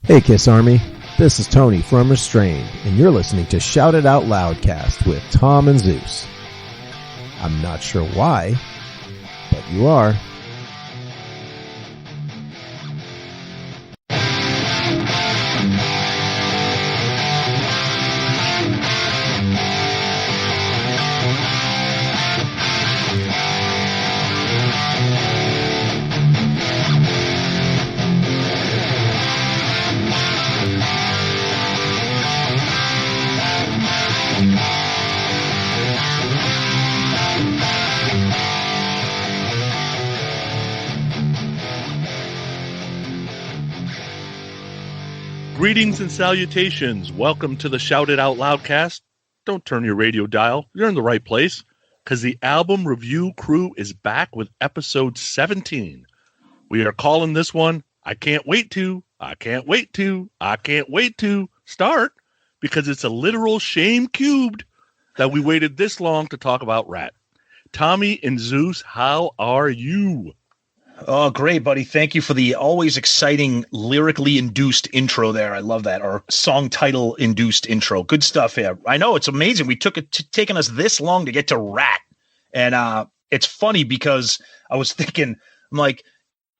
Hey Kiss Army, this is Tony from Restrained, and you're listening to Shout It Out Loudcast with Tom and Zeus. I'm not sure why, but you are. Greetings and salutations. Welcome to the Shout It Out Loudcast. Don't turn your radio dial. You're in the right place, because the album review crew is back with episode 17. We are calling this one, I Can't Wait To Start, because it's a literal shame cubed that we waited this long to talk about Ratt. Tommy and Zeus, how are you? Oh, great, buddy. Thank you for the always exciting, lyrically induced intro there. I love that. Or song title induced intro. Good stuff here. I know, it's amazing. We took it taken us this long to get to Ratt. And it's funny because I was thinking, I'm like,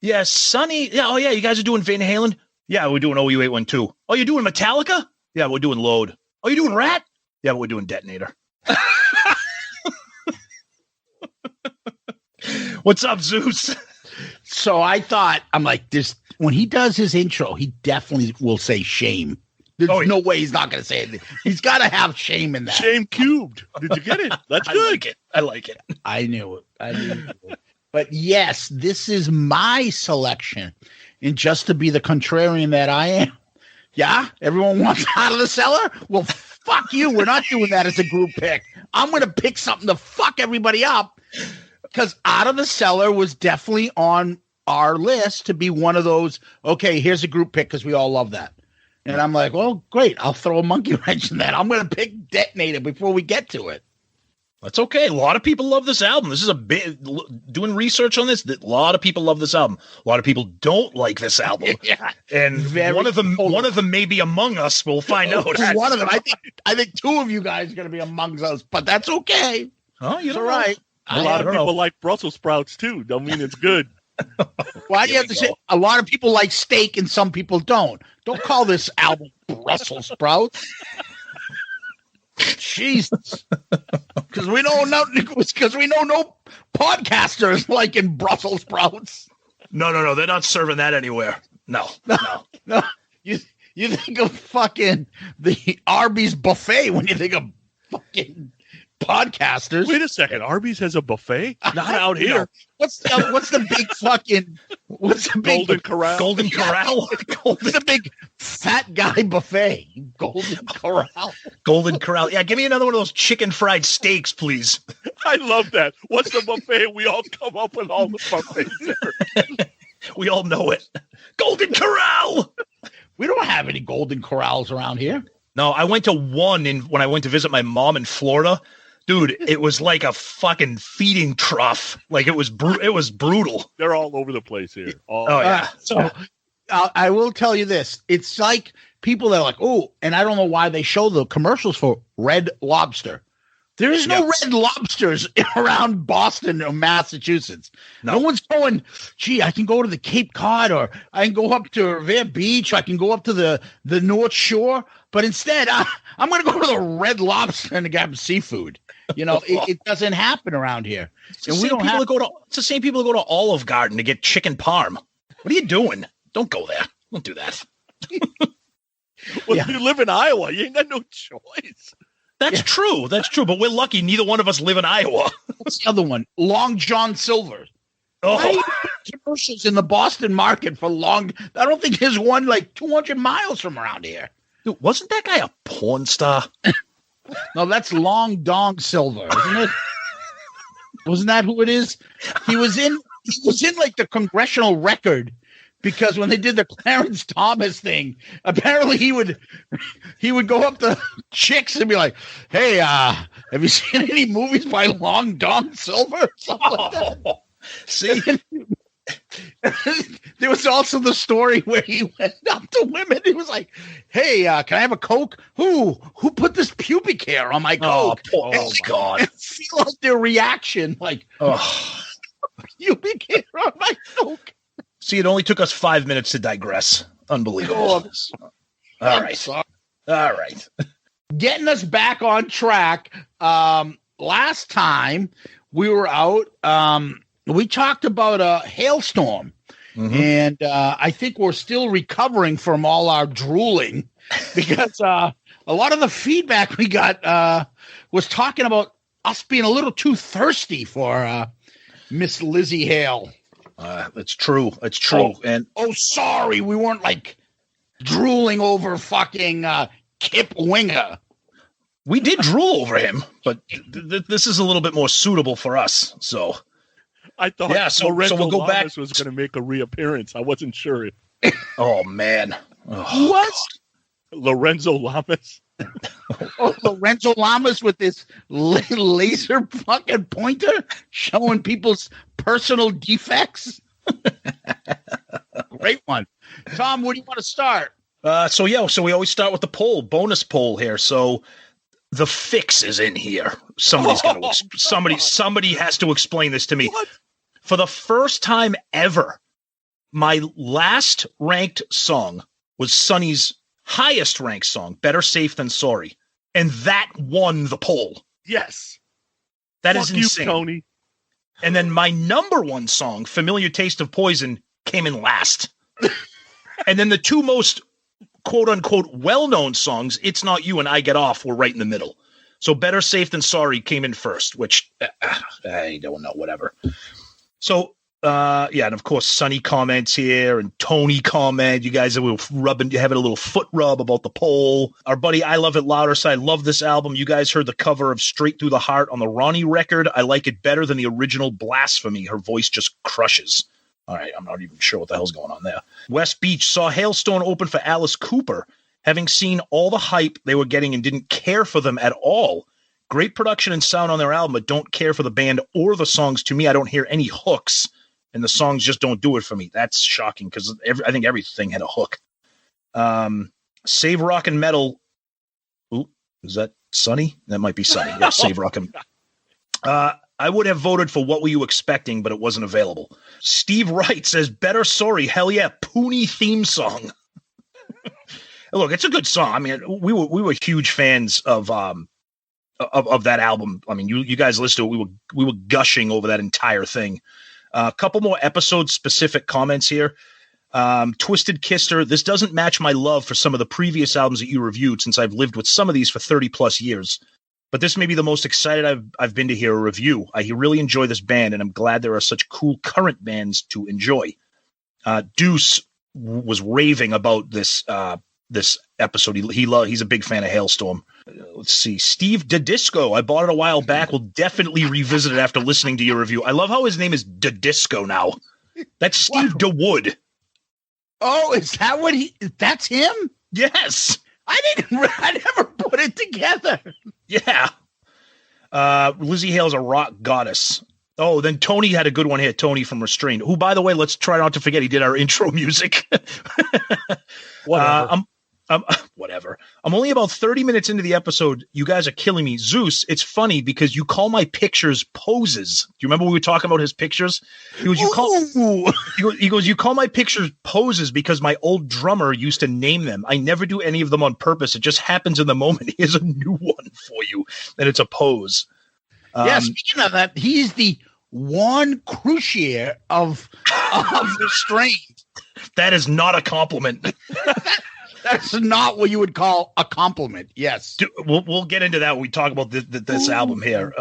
yeah, Sonny. Yeah, oh, yeah, you guys are doing Van Halen? Yeah, we're doing OU812. Oh, you're doing Metallica? Yeah, we're doing Load. Oh, you're doing Ratt? Yeah, we're doing Detonator. What's up, Zeus? So I thought, I'm like, this when he does his intro, he definitely will say shame. There's no way he's not going to say it. He's got to have shame in that. Shame cubed. Did you get it? That's good. I like it. I knew it. But yes, this is my selection. And just to be the contrarian that I am, yeah, everyone wants Out of the Cellar? Well, fuck you. We're not doing that as a group pick. I'm going to pick something to fuck everybody up. Because Out of the Cellar was definitely on our list to be one of those, okay, here's a group pick because we all love that. And I'm like, well, great. I'll throw a monkey wrench in that. I'm going to pick Detonator before we get to it. That's okay. A lot of people love this album. This is a bit doing research on this. A lot of people love this album. A lot of people don't like this album. Yeah. And one of them may be among us. We'll find out. One of them. I think two of you guys are going to be amongst us, but that's okay. Oh, you're all right. A lot of people like Brussels sprouts too. Don't mean it's good. Why do you have to say a lot of people like steak and some people don't? Don't call this album Brussels sprouts. Jesus, because we know no podcasters liking Brussels sprouts. No, they're not serving that anywhere. No. You think of fucking the Arby's buffet when you think of fucking podcasters. Wait a second, Arby's has a buffet? Not out here. What's the big Golden Corral? Golden Corral. What's the big fat guy buffet? Golden Corral. Golden Corral. Yeah, give me another one of those chicken fried steaks, please. I love that. What's the buffet? We all come up with all the buffets there. We all know it. Golden Corral. We don't have any Golden Corrals around here. No, I went to one when I went to visit my mom in Florida. Dude, it was like a fucking feeding trough. Like it was brutal. They're all over the place here. So I will tell you this. It's like people that are like, oh, and I don't know why they show the commercials for Red Lobster. There is no Red Lobsters around Boston or Massachusetts. No one's going, gee, I can go to the Cape Cod or I can go up to Revere Beach. Or I can go up to the North Shore. But instead, I'm going to go to the Red Lobster and grab seafood. You know, it doesn't happen around here. It's the same people who go to Olive Garden to get chicken parm. What are you doing? Don't go there. Don't do that. Well, you live in Iowa. You ain't got no choice. That's true. That's true. But we're lucky. Neither one of us live in Iowa. What's the other one? Long John Silver. Oh, commercials in the Boston market for long. I don't think there's one like 200 miles from around here. Dude, wasn't that guy a porn star? No, that's Long Dong Silver, isn't it? Wasn't that who it is? He was in like the Congressional Record because when they did the Clarence Thomas thing, apparently he would go up to chicks and be like, "Hey, have you seen any movies by Long Dong Silver?" Something like that. See, There was also the story where he went up to women. He was like, "Hey, can I have a Coke? Who put this pubic hair on my Coke?" Oh God! And feel like their reaction, like, pubic hair on my Coke. See, it only took us 5 minutes to digress. Unbelievable. All right. Getting us back on track. Last time we were out, we talked about a hailstorm. And I think we're still recovering from all our drooling because a lot of the feedback we got was talking about us being a little too thirsty for Miss Lizzie Hale. It's true. It's true. Sorry, we weren't like drooling over fucking Kip Winger. We did drool over him, but this is a little bit more suitable for us. So I thought Lorenzo we'll go back. Was going to make a reappearance. I wasn't sure. Oh man, what? Lorenzo Lamas. Lorenzo Lamas with this laser fucking pointer showing people's personal defects. Great one. Tom, where do you want to start? So we always start with the bonus poll here. So the fix is in here. Somebody has to explain this to me. What? For the first time ever, my last ranked song was Sonny's highest ranked song, Better Safe Than Sorry. And that won the poll. Yes. That is insane. You, Tony. And then my number one song, Familiar Taste of Poison, came in last. And then the two most quote unquote well-known songs, It's Not You and I Get Off, were right in the middle. So Better Safe Than Sorry came in first, which I don't know, whatever. So and of course Sonny comments here and Tony comment. You guys are having a little foot rub about the poll. Our buddy I Love It Louder said, I love this album. You guys heard the cover of Straight Through the Heart on the Ronnie record. I like it better than the original Blasphemy. Her voice just crushes. All right, I'm not even sure what the hell's going on there. West Beach saw Hailstone open for Alice Cooper, having seen all the hype they were getting and didn't care for them at all. Great production and sound on their album, but don't care for the band or the songs. To me, I don't hear any hooks, and the songs just don't do it for me. That's shocking because I think everything had a hook. Save Rock and Metal. Ooh, is that Sonny? That might be Sonny. Yeah, Save Rock and I would have voted for What Were You Expecting, but it wasn't available. Steve Wright says, Better Sorry. Hell yeah, Poonie theme song. Look, it's a good song. I mean, we were huge fans of that album. I mean, you guys listened to it. We were gushing over that entire thing. A couple more episode specific comments here. Twisted Kisser. This doesn't match my love for some of the previous albums that you reviewed, since I've lived with some of these for 30 plus years. But this may be the most excited I've been to hear a review. I really enjoy this band, and I'm glad there are such cool current bands to enjoy. Deuce was raving about this episode. He's a big fan of Hailstorm. Let's see. Steve Didisco. I bought it a while back. We'll definitely revisit it after listening to your review. I love how his name is Didisco now. That's Steve DeWood. Oh, is that what that's him? Yes. I never put it together. Yeah. Lizzie Hale's a rock goddess. Oh, then Tony had a good one here. Tony from Restrained, who, by the way, let's try not to forget, he did our intro music. Whatever. Whatever. I'm only about 30 minutes into the episode. You guys are killing me. Zeus, it's funny because you call my pictures poses. Do you remember we were talking about his pictures? He goes, you call my pictures poses because my old drummer used to name them. I never do any of them on purpose. It just happens in the moment. Here's a new one for you, and it's a pose. Speaking of that, he's the Juan Croucier of Restrained. That is not a compliment. That's not what you would call a compliment. Yes. We'll get into that when we talk about this album here.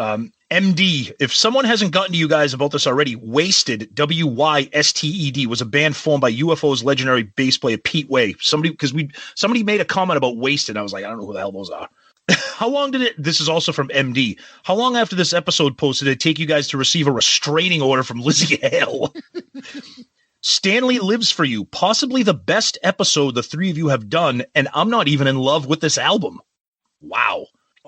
MD, if someone hasn't gotten to you guys about this already, Wasted, WYSTED, was a band formed by UFO's legendary bass player Pete Way. Somebody made a comment about Wasted. I was like, I don't know who the hell those are. How long this is also from MD. How long after this episode posted did it take you guys to receive a restraining order from Lizzie Hale? Stanley Lives for You, possibly the best episode the three of you have done, and I'm not even in love with this album. Wow.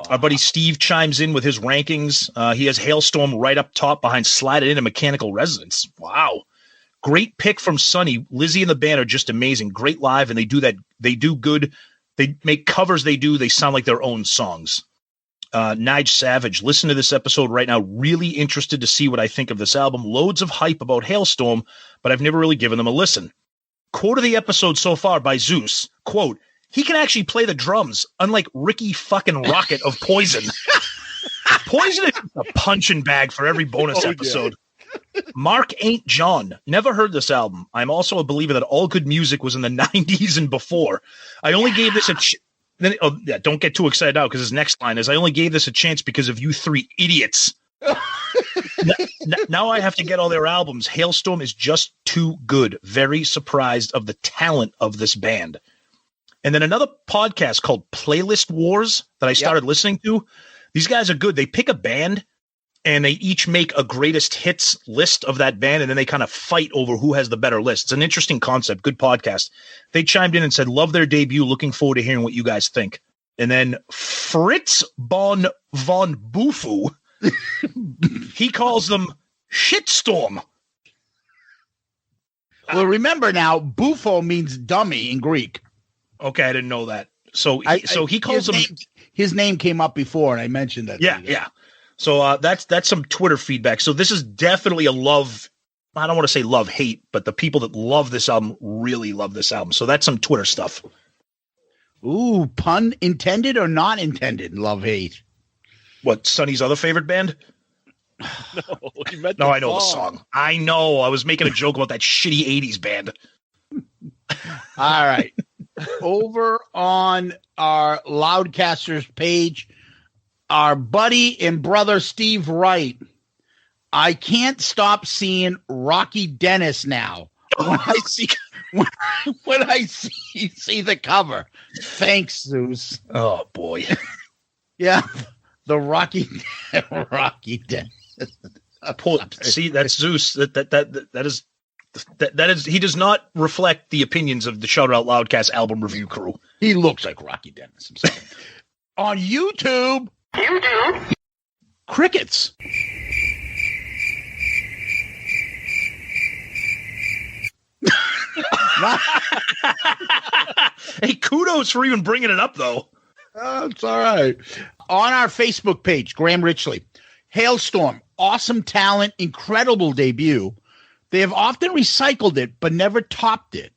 Our buddy Steve chimes in with his rankings. He has Hailstorm right up top behind Slide It In and Mechanical Resonance. Wow. Great pick from Sonny. Lizzie and the band are just amazing. Great live, and they do good. They make covers. They sound like their own songs. Nige Savage, listen to this episode right now. Really interested to see what I think of this album. Loads of hype about Hailstorm, but I've never really given them a listen. Quote of the episode so far by Zeus. Quote, he can actually play the drums, unlike Ricky fucking Rocket of Poison. Poison is a punching bag for every bonus episode. Yeah. Mark Ain't John. Never heard this album. I'm also a believer that all good music was in the 90s and before. I only gave this a don't get too excited out because his next line is, I only gave this a chance because of you three idiots. Now I have to get all their albums. Hailstorm is just too good. Very surprised of the talent of this band. And then another podcast called Playlist Wars that I started listening to. These guys are good. They pick a band and they each make a greatest hits list of that band, and then they kind of fight over who has the better list. It's an interesting concept. Good podcast. They chimed in and said, love their debut. Looking forward to hearing what you guys think. And then Fritz von Bufu, he calls them Shitstorm. Well, remember now, Bufo means dummy in Greek. Okay, I didn't know that. So he calls them. His name came up before, and I mentioned that. Yeah. So that's some Twitter feedback. So this is definitely a love. I don't want to say love-hate, but the people that love this album really love this album. So that's some Twitter stuff. Ooh, pun intended or not intended? Love-hate. What, Sonny's other favorite band? No, I know the song. I know. I was making a joke about that shitty 80s band. All right. Over on our Loudcasters page, our buddy and brother Steve Wright. I can't stop seeing Rocky Dennis now when I see the cover. Thanks, Zeus. Oh boy. Yeah, the Rocky Dennis. See, that's Zeus. That is he does not reflect the opinions of the Shout Out Loudcast album review crew. He looks like Rocky Dennis himself. On YouTube, crickets. Hey, kudos for even bringing it up, though. It's all right. On our Facebook page, Graham Richley, Hailstorm, awesome talent, incredible debut. They have often recycled it, but never topped it.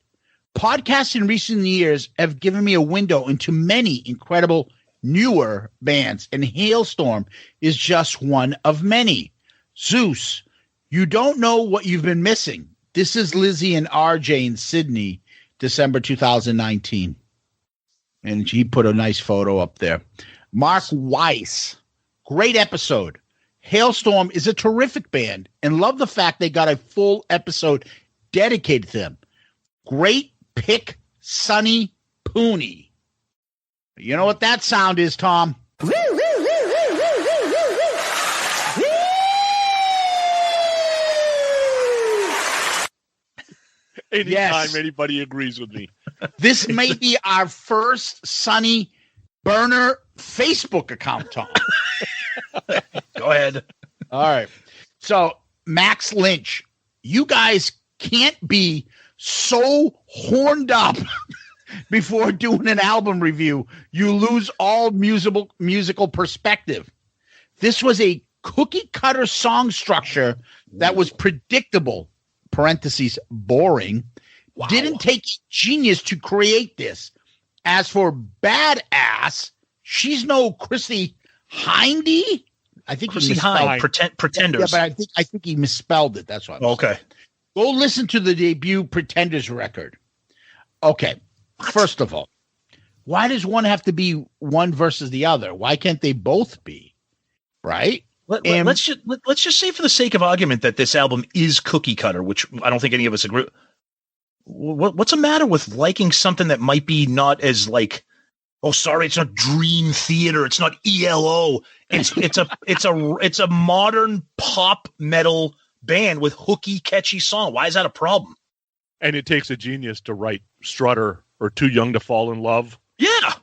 Podcasts in recent years have given me a window into many incredible newer bands, and Hailstorm is just one of many. Zeus, you don't know what you've been missing. This is Lizzie and RJ in Sydney, December 2019. And he put a nice photo up there. Mark Weiss, great episode. Hailstorm is a terrific band and love the fact they got a full episode dedicated to them. Great pick, Sonny Pooney. You know what that sound is, Tom? Anytime anybody agrees with me. This may be our first Sonny burner Facebook account, Tom. Go ahead. All right. So, Max Lynch, you guys can't be so horned up before doing an album review. You lose all musical perspective. This was a cookie cutter song structure that was predictable, parentheses, boring. Wow. Didn't take genius to create this. As for badass, she's no Chrissy Hindy. I think Chrissy Hind, Pretenders. Yeah, but I think he misspelled it. That's why. Okay. Go listen to the debut Pretenders record. Okay. What? First of all, why does one have to be one versus the other? Why can't they both be? Right? Let's just say for the sake of argument that this album is cookie cutter, which I don't think any of us agree. What's the matter with liking something that might be not as like, oh, sorry, it's not Dream Theater, it's not ELO, it's a modern pop metal band with hooky, catchy song. Why is that a problem? And it takes a genius to write Strutter or Too Young to Fall in Love. Yeah.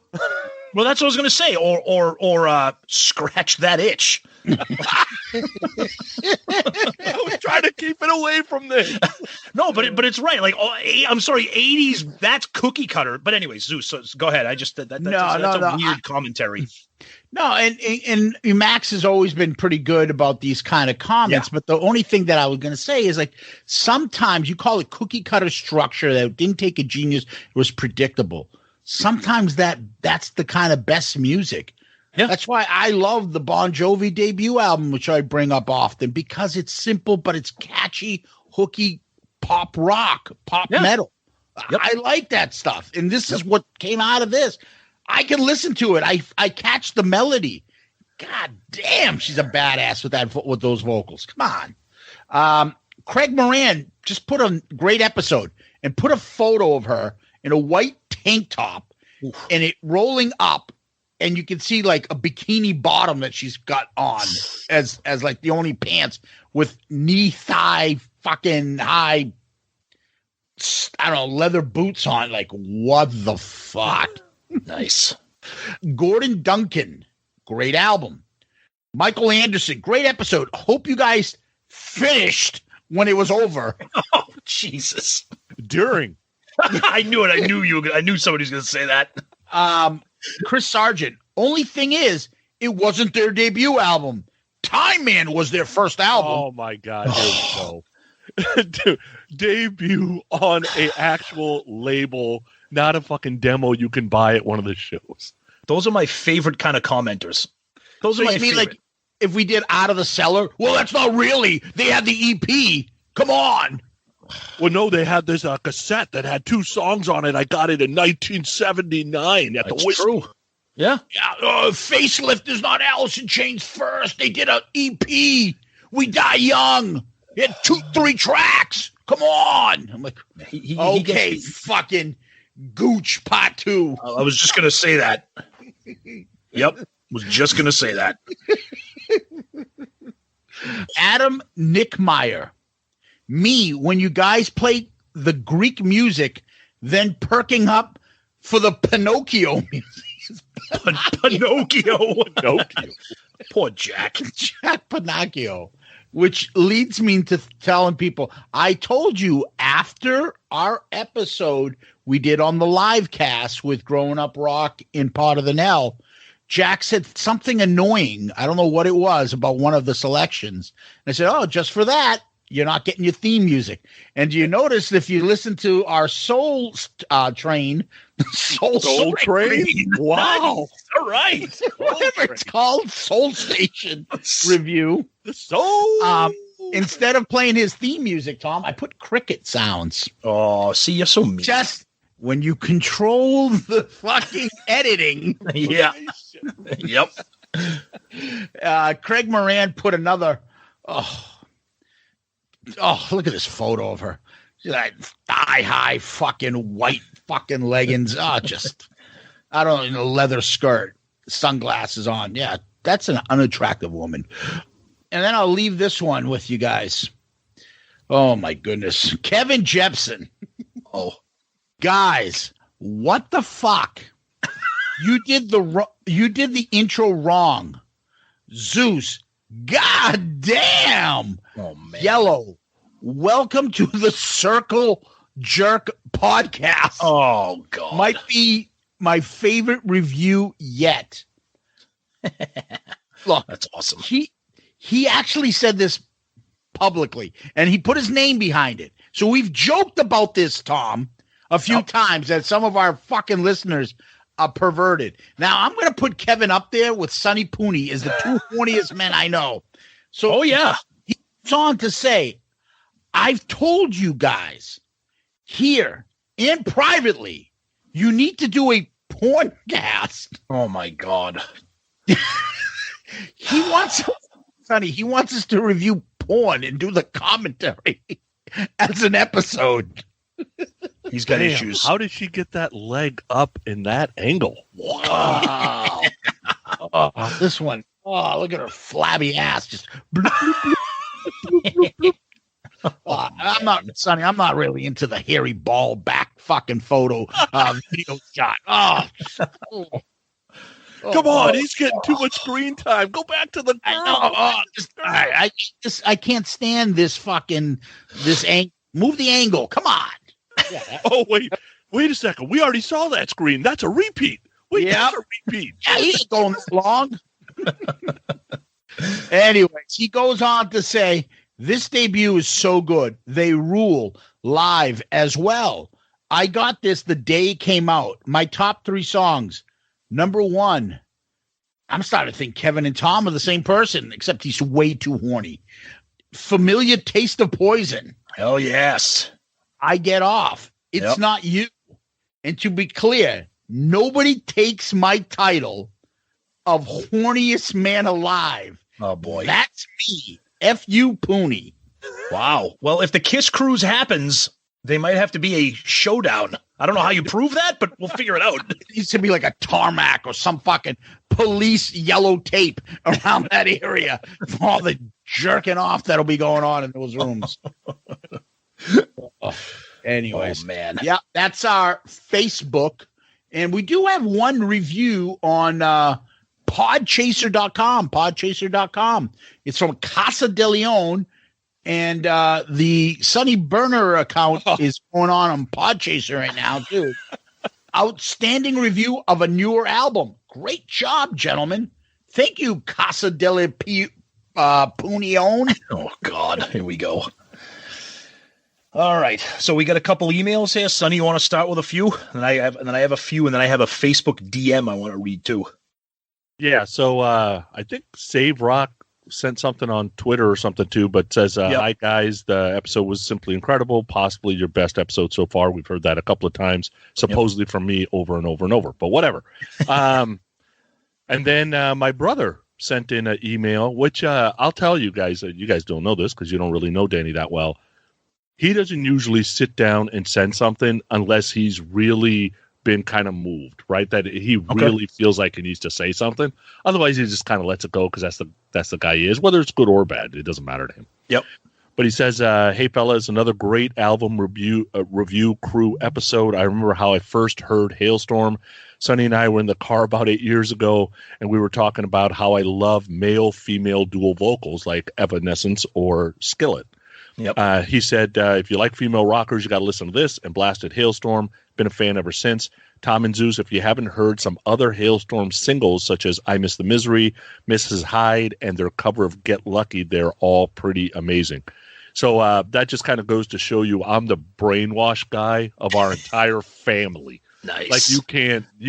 Well, that's what I was going to say. Or scratch that itch. I was trying to keep it away from this. No, but it's right. Like, I'm sorry, 80s. That's cookie cutter. But anyway, Zeus. So go ahead. I just that's a weird commentary. No, and Max has always been pretty good about these kind of comments. Yeah. But the only thing that I was going to say is, like, sometimes you call it cookie cutter structure that didn't take a genius. It was predictable. Sometimes that's the kind of best music. Yeah. That's why I love the Bon Jovi debut album, which I bring up often, because it's simple, but it's catchy, hooky pop rock, pop metal. Yep. I like that stuff. And this is what came out of this. I can listen to it. I catch the melody. God damn, she's a badass with those vocals. Come on. Craig Moran just put a great episode and put a photo of her in a white tank top. Oof. And it rolling up, and you can see like a bikini bottom that she's got on as like the only pants with knee thigh fucking high, I don't know, leather boots on. Like, what the fuck? Nice. Gordon Duncan, great album. Michael Anderson, great episode. Hope you guys finished when it was over. Oh, Jesus. During. I knew it. I knew somebody was going to say that. Chris Sargent. Only thing is, it wasn't their debut album. Time Man was their first album. Oh my God. Here we go. Debut on a actual label, not a fucking demo you can buy at one of the shows. Those are my favorite kind of commenters. Those are my favorite. Like, if we did Out of the Cellar? Well, that's not really. They had the EP. Come on. Well, no, they had this cassette that had 2 songs on it. I got it in 1979 at the Whiskey. Yeah. Facelift is not Alice in Chains first. They did an EP. We Die Young. It had 2-3 tracks. Come on. I'm like, okay, fucking Gooch Part 2. I was just going to say that. Yep. Was just going to say that. Adam Nickmeyer. Me, when you guys play the Greek music, then perking up for the Pinocchio music. Pinocchio. Poor Jack. Jack Pinocchio. Which leads me to telling people, I told you after our episode we did on the live cast with Growing Up Rock in Part of the Nell, Jack said something annoying. I don't know what it was about one of the selections. And I said, oh, just for that, you're not getting your theme music. And you notice if you listen to our Soul Train, Soul Train? Wow. All right. Whatever it's called, Soul Station review. The Soul. Instead of playing his theme music, Tom, I put cricket sounds. Oh, see, you're so mean. Just when you control the fucking editing. Yeah. Yep. Craig Moran put another. Oh, look at this photo of her. She's like thigh-high fucking white fucking leggings. I don't know, leather skirt, sunglasses on. Yeah, that's an unattractive woman. And then I'll leave this one with you guys. Oh, my goodness. Kevin Jepson. Oh. Guys, what the fuck? You did the intro wrong. Zeus. God damn. Oh, man. Yellow. Welcome to the Circle Jerk podcast. Oh, God. Might be my favorite review yet. Look, that's awesome. He actually said this publicly, and he put his name behind it. So we've joked about this, Tom, a few times that some of our fucking listeners are perverted. Now, I'm going to put Kevin up there with Sonny Pooney as the 2 horniest men I know. So, yeah. He goes on to say, I've told you guys here and privately, you need to do a porn cast. Oh, my God. He wants us to review porn and do the commentary as an episode. He's got issues. How did she get that leg up in that angle? Wow. This one. Oh, look at her flabby ass. Just. I'm not really into the hairy ball back fucking photo video shot. Oh. Come on, he's getting too much screen time. Go back to the girl. I know. I can't stand this angle. Move the angle. Come on. Yeah. Oh, wait a second. We already saw that screen. That's a repeat. Wait, that's a repeat. Yeah, he ain't going this long. Anyways, he goes on to say, this debut is so good. They rule live as well. I got this the day it came out. My top 3 songs. Number 1, I'm starting to think Kevin and Tom are the same person, except he's way too horny. Familiar Taste of Poison. Hell yes. I Get Off. It's Not You. And to be clear, nobody takes my title of horniest man alive. Oh, boy. That's me. F.U. Pooney. Wow. Well, if the Kiss Cruise happens, they might have to be a showdown. I don't know how you prove that, but we'll figure it out. It needs to be like a tarmac or some fucking police yellow tape around that area for all the jerking off that'll be going on in those rooms. Anyways, oh, man. Yeah, that's our Facebook. And we do have one review on podchaser.com. It's from Casa de Leon. And the Sonny Burner account is going on Podchaser right now, too. Outstanding review of a newer album. Great job, gentlemen. Thank you, Casa de Punion. Oh, God. Here we go. All right. So we got a couple emails here. Sonny, you want to start with a few? And I have a few, and then I have a Facebook DM I want to read, too. Yeah, so I think Save Rock sent something on Twitter or something too, but says, hi guys, the episode was simply incredible, possibly your best episode so far. We've heard that a couple of times, supposedly from me over and over and over, but whatever. And then my brother sent in an email, which I'll tell you guys don't know this because you don't really know Danny that well. He doesn't usually sit down and send something unless he's really been kind of moved, right? That he really feels like he needs to say something. Otherwise, he just kind of lets it go because that's the guy he is. Whether it's good or bad, it doesn't matter to him. Yep. But he says, "Hey fellas, another great album review crew episode. I remember how I first heard Hailstorm. Sonny and I were in the car about 8 years ago, and we were talking about how I love male-female dual vocals like Evanescence or Skillet. Yep. He said, if you like female rockers, you got to listen to this, and blasted Hailstorm. Been a fan ever since. Tom and Zeus, if you haven't heard some other Hailstorm singles, such as I Miss the Misery, Mrs. Hyde, and their cover of Get Lucky, they're all pretty amazing." So that just kind of goes to show you I'm the brainwash guy of our entire family. Nice. Like you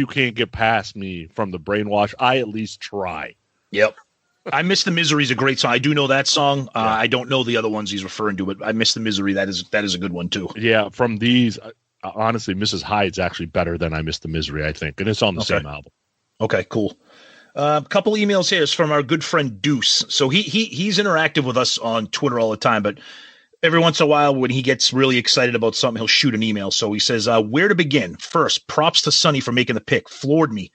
can't get past me from the brainwash. I at least try. Yep. I Miss the Misery is a great song. I do know that song. I don't know the other ones he's referring to, but I Miss the Misery. That is a good one too. Yeah. From these, honestly, Mrs. Hyde's actually better than I Miss the Misery, I think. And it's on the same album. Okay, cool. A couple emails here is from our good friend Deuce. So he's interactive with us on Twitter all the time, but every once in a while when he gets really excited about something, he'll shoot an email. So he says, where to begin? First, props to Sonny for making the pick. Floored me.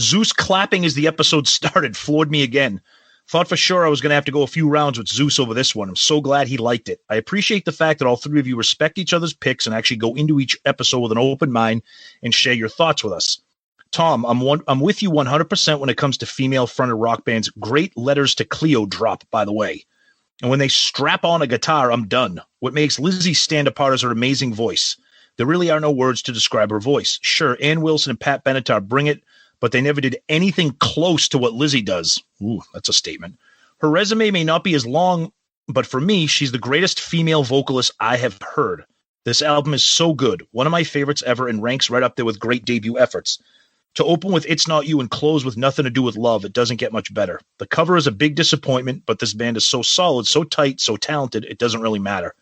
Zeus clapping as the episode started. Floored me again. Thought for sure I was going to have to go a few rounds with Zeus over this one. I'm so glad he liked it. I appreciate the fact that all three of you respect each other's picks and actually go into each episode with an open mind and share your thoughts with us. Tom, I'm with you 100% when it comes to female-fronted rock bands. Great Letters to Cleo drop, by the way. And when they strap on a guitar, I'm done. What makes Lizzie stand apart is her amazing voice. There really are no words to describe her voice. Sure, Ann Wilson and Pat Benatar bring it, but they never did anything close to what Lizzie does. Ooh, that's a statement. Her resume may not be as long, but for me, she's the greatest female vocalist I have heard. This album is so good. One of my favorites ever and ranks right up there with great debut efforts. To open with It's Not You and close with Nothing to Do with Love, it doesn't get much better. The cover is a big disappointment, but this band is so solid, so tight, so talented, it doesn't really matter.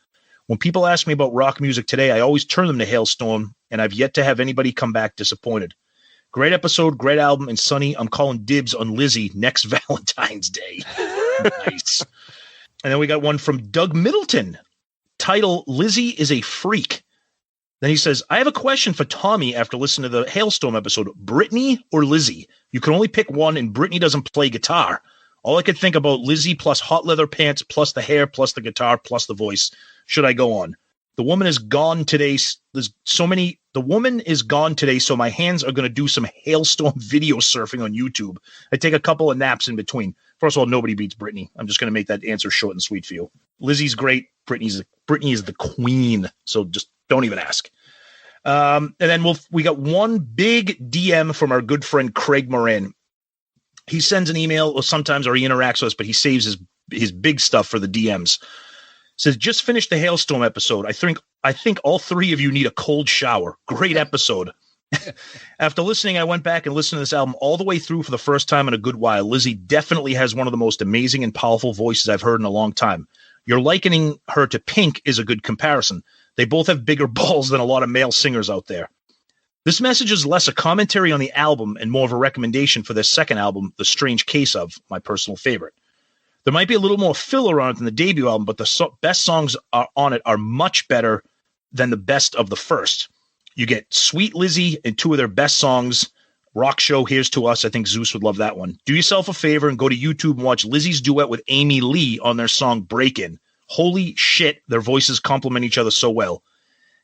When people ask me about rock music today, I always turn them to Hailstorm, and I've yet to have anybody come back disappointed. Great episode, great album, and Sonny, I'm calling dibs on Lizzie next Valentine's Day. Nice. And then we got one from Doug Middleton. Title, Lizzie is a Freak. Then he says, I have a question for Tommy after listening to the Hailstorm episode. Brittany or Lizzie? You can only pick one, and Brittany doesn't play guitar. All I could think about Lizzie plus hot leather pants plus the hair plus the guitar plus the voice. Should I go on? The woman is gone today. The woman is gone today, so my hands are going to do some hailstorm video surfing on YouTube. I take a couple of naps in between. First of all, nobody beats Britney. I'm just going to make that answer short and sweet for you. Lizzie's great. Britney is the queen, so just don't even ask. And then we got one big DM from our good friend Craig Moran. He sends an email, or sometimes or he interacts with us, but he saves his big stuff for the DMs. Says, just finished the hailstorm episode. I think all three of you need a cold shower. Great episode. After listening, I went back and listened to this album all the way through for the first time in a good while. Lizzie definitely has one of the most amazing and powerful voices I've heard in a long time. You're likening her to Pink is a good comparison. They both have bigger balls than a lot of male singers out there. This message is less a commentary on the album and more of a recommendation for their second album, The Strange Case of, my personal favorite. There might be a little more filler on it than the debut album, but the best songs on it are much better than the best of the first. You get Sweet Lizzie and two of their best songs, Rock Show, Here's to Us. I think Zeus would love that one. Do yourself a favor and go to YouTube and watch Lizzie's duet with Amy Lee on their song Break-In. Holy shit, their voices complement each other so well.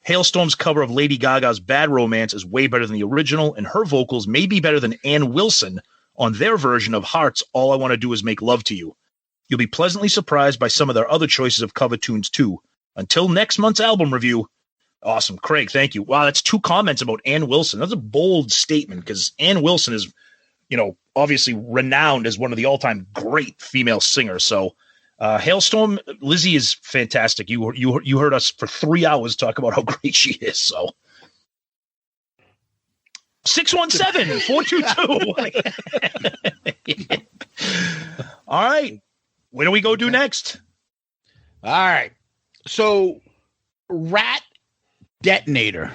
Hailstorm's cover of Lady Gaga's Bad Romance is way better than the original, and her vocals may be better than Ann Wilson on their version of Heart's All I Want to Do Is Make Love to You. You'll be pleasantly surprised by some of their other choices of cover tunes, too. Until next month's album review. Awesome. Craig, thank you. Wow, that's 2 comments about Ann Wilson. That's a bold statement because Ann Wilson is, obviously renowned as one of the all-time great female singers. So, Hailstorm, Lizzie is fantastic. You heard us for 3 hours talk about how great she is. So, 617-422. All right. Where do we go do next? All right. So, Ratt, Detonator.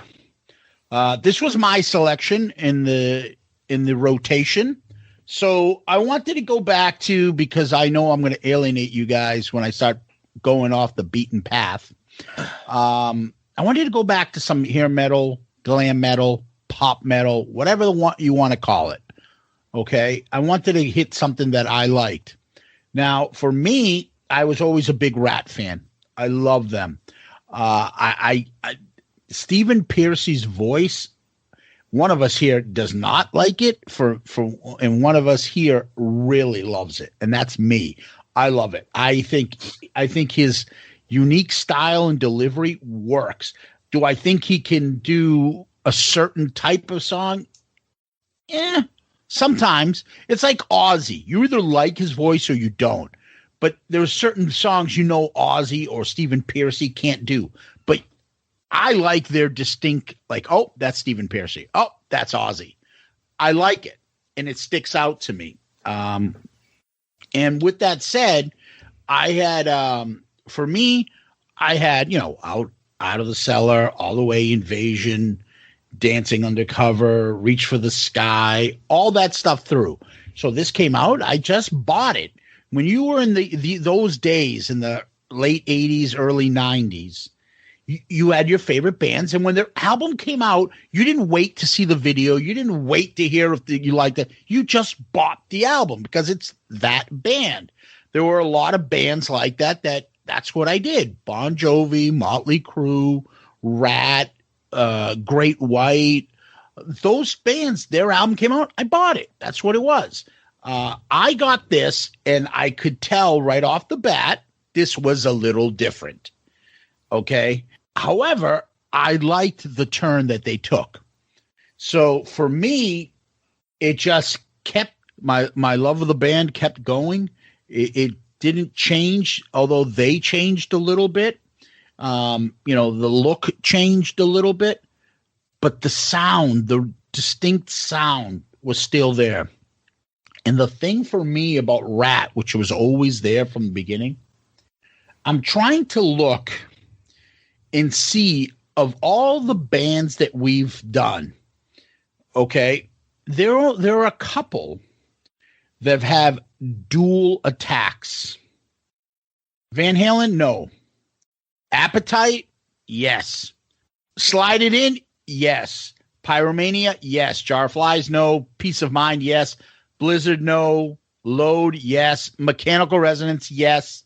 This was my selection in the rotation. So I wanted to go back to, because I know I'm going to alienate you guys when I start going off the beaten path. I wanted to go back to some hair metal, glam metal, pop metal, whatever you want to call it. Okay. I wanted to hit something that I liked. Now, for me, I was always a big Ratt fan. I love them. Stephen Pearcy's voice, one of us here does not like it and one of us here really loves it. And that's me. I love it. I think his unique style and delivery works. Do I think he can do a certain type of song? Sometimes. It's like Ozzy. You either like his voice or you don't. But there are certain songs Ozzy or Stephen Pearcy can't do. But I like their distinct, like, oh, that's Stephen Pearcy. Oh, that's Ozzy. I like it. And it sticks out to me. And with that said, I had, for me, I had, Out of the Cellar, All the Way, Invasion, Dancing Undercover, Reach for the Sky, all that stuff through. So this came out. I just bought it. When you were in those days in the late 80s, early 90s, you had your favorite bands. And when their album came out, you didn't wait to see the video. You didn't wait to hear if you liked it. You just bought the album because it's that band. There were a lot of bands like that's what I did. Bon Jovi, Motley Crue, Ratt, Great White, those bands, their album came out, I bought it. That's what it was. I got this, and I could tell right off the bat, this was a little different. Okay. However, I liked the turn that they took. So for me, it just kept my love of the band kept going. It didn't change, although they changed a little bit. The look changed a little bit, but the sound, the distinct sound was still there. And the thing for me about Ratt, which was always there from the beginning, I'm trying to look and see of all the bands that we've done, okay, there are a couple that have dual attacks. Van Halen, no. Appetite, yes. Slide It In, yes. Pyromania, yes. Jar of Flies, no. Peace of Mind, yes. Blizzard, no. Load, yes. Mechanical Resonance, yes.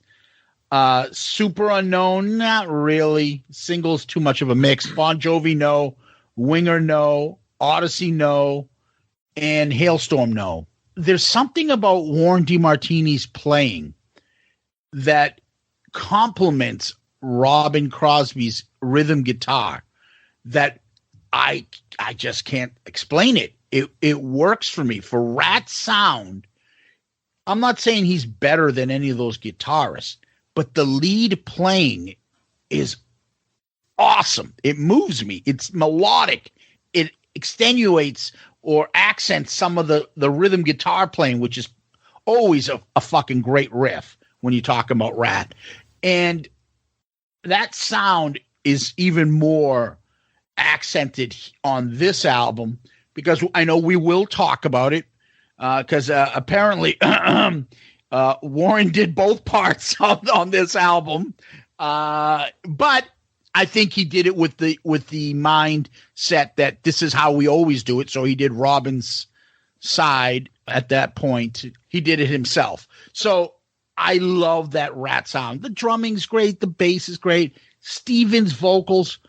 Super Unknown, not really. Singles, too much of a mix. Bon Jovi, no. Winger, no. Odyssey, no. And Hailstorm, no. There's something about Warren DeMartini's playing that complements Robbin Crosby's rhythm guitar that I just can't explain it. It works for me. For Ratt's sound, I'm not saying he's better than any of those guitarists, but the lead playing is awesome. It moves me. It's melodic. It extenuates or accents some of the rhythm guitar playing, which is always a fucking great riff when you talk about Ratt. And that sound is even more accented on this album because I know we will talk about it because apparently Warren did both parts on this album. But I think he did it with the mindset that this is how we always do it. So he did Robbin's side at that point. He did it himself. So I love that Ratt sound. The drumming's great. The bass is great. Stephen's vocals,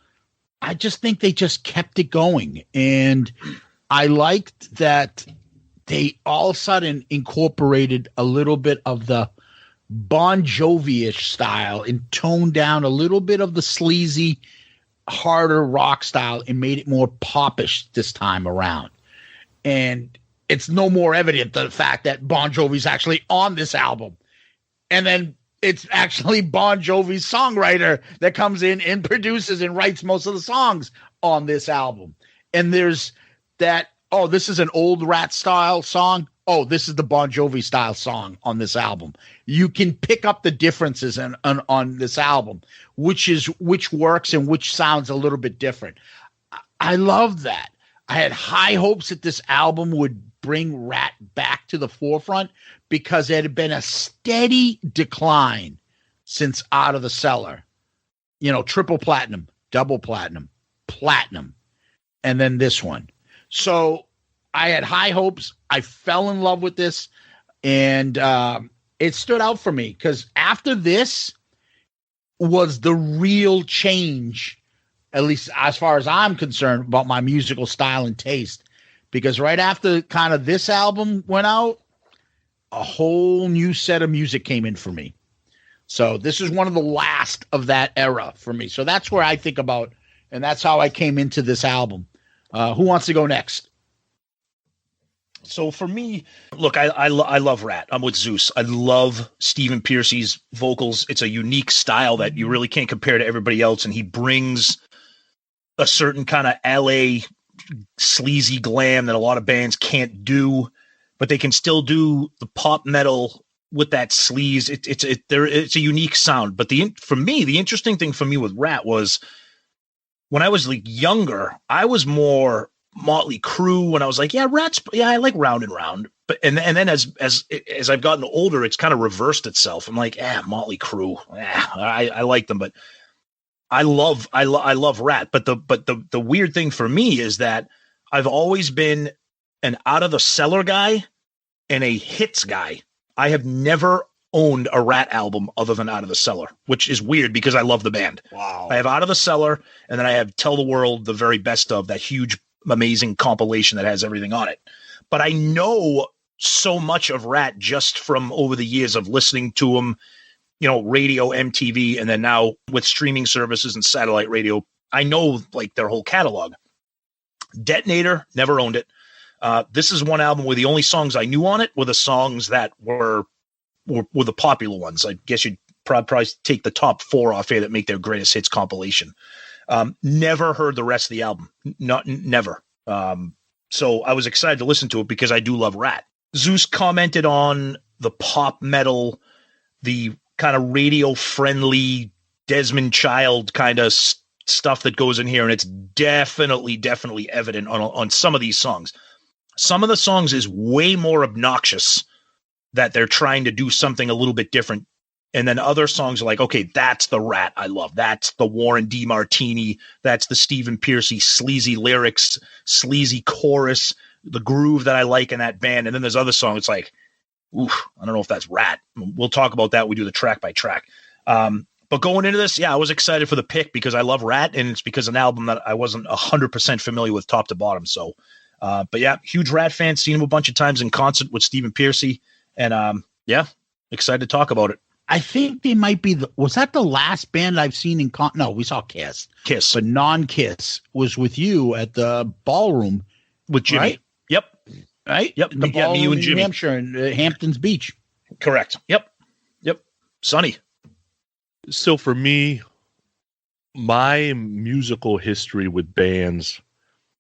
I just think they just kept it going. And I liked that they all of a sudden incorporated a little bit of the Bon Jovi-ish style and toned down a little bit of the sleazy, harder rock style and made it more popish this time around. And it's no more evident the fact that Bon Jovi's actually on this album. And then it's actually Bon Jovi's songwriter that comes in and produces and writes most of the songs on this album. And there's that, oh, this is an old Ratt style song. Oh, this is the Bon Jovi style song on this album. You can pick up the differences on this album, which works and which sounds a little bit different. I love that. I had high hopes that this album would bring Ratt back to the forefront because it had been a steady decline since Out of the Cellar. You know, triple platinum, double platinum, platinum, and then this one. So I had high hopes. I fell in love with this, and it stood out for me because after this was the real change, at least as far as I'm concerned, about my musical style and taste. Because right after kind of this album went out, a whole new set of music came in for me. So this is one of the last of that era for me. So that's where I think about, and that's how I came into this album. Who wants to go next? So for me, look, I love Ratt. I'm with Zeus. I love Stephen Pearcy's vocals. It's a unique style that you really can't compare to everybody else. And he brings a certain kind of LA sleazy glam that a lot of bands can't do, but they can still do the pop metal with that sleaze. It's a unique sound. But for me, the interesting thing for me with Ratt was when I was like younger, I was more Motley Crue when I was like, I like Round and Round. But and then as I've gotten older, it's kind of reversed itself. I'm like, Motley Crue. I like them, but I love Ratt. But the weird thing for me is that I've always been an Out of the Cellar guy and a hits guy. I have never owned a Ratt album other than Out of the Cellar, which is weird because I love the band. Wow. I have Out of the Cellar, and then I have Tell the World the Very Best of, that huge, amazing compilation that has everything on it. But I know so much of Ratt just from over the years of listening to them, you know, radio, MTV, and then now with streaming services and satellite radio, I know like their whole catalog. Detonator, never owned it. This is one album where the only songs I knew on it were the songs that were the popular ones. I guess you'd probably take the top 4 off here that make their greatest hits compilation. Never heard the rest of the album. Never. So I was excited to listen to it because I do love Ratt. Zeus commented on the pop metal, the kind of radio friendly Desmond Child kind of stuff that goes in here. And it's definitely evident on some of these songs. Some of the songs is way more obnoxious that they're trying to do something a little bit different. And then other songs are like, okay, that's the Ratt I love. That's the Warren DeMartini. That's the Stephen Pearcy sleazy lyrics, sleazy chorus, the groove that I like in that band. And then there's other songs. It's like, oof, I don't know if that's Ratt. We'll talk about that. We do the track by track. But going into this, I was excited for the pick because I love Ratt, and it's because of an album that I wasn't 100% familiar with top to bottom. So, but yeah, huge Ratt fan, seen him a bunch of times in concert with Stephen Pearcy, and excited to talk about it. I think they might be was that the last band I've seen in no, we saw Kiss. But non-Kiss was with you at the ballroom with Jimmy. Right? Yep. Right? Yep. The ballroom me, you and in Jimmy. New Hampshire and Hamptons Beach. Correct. Yep. Sonny. So for me, my musical history with bands,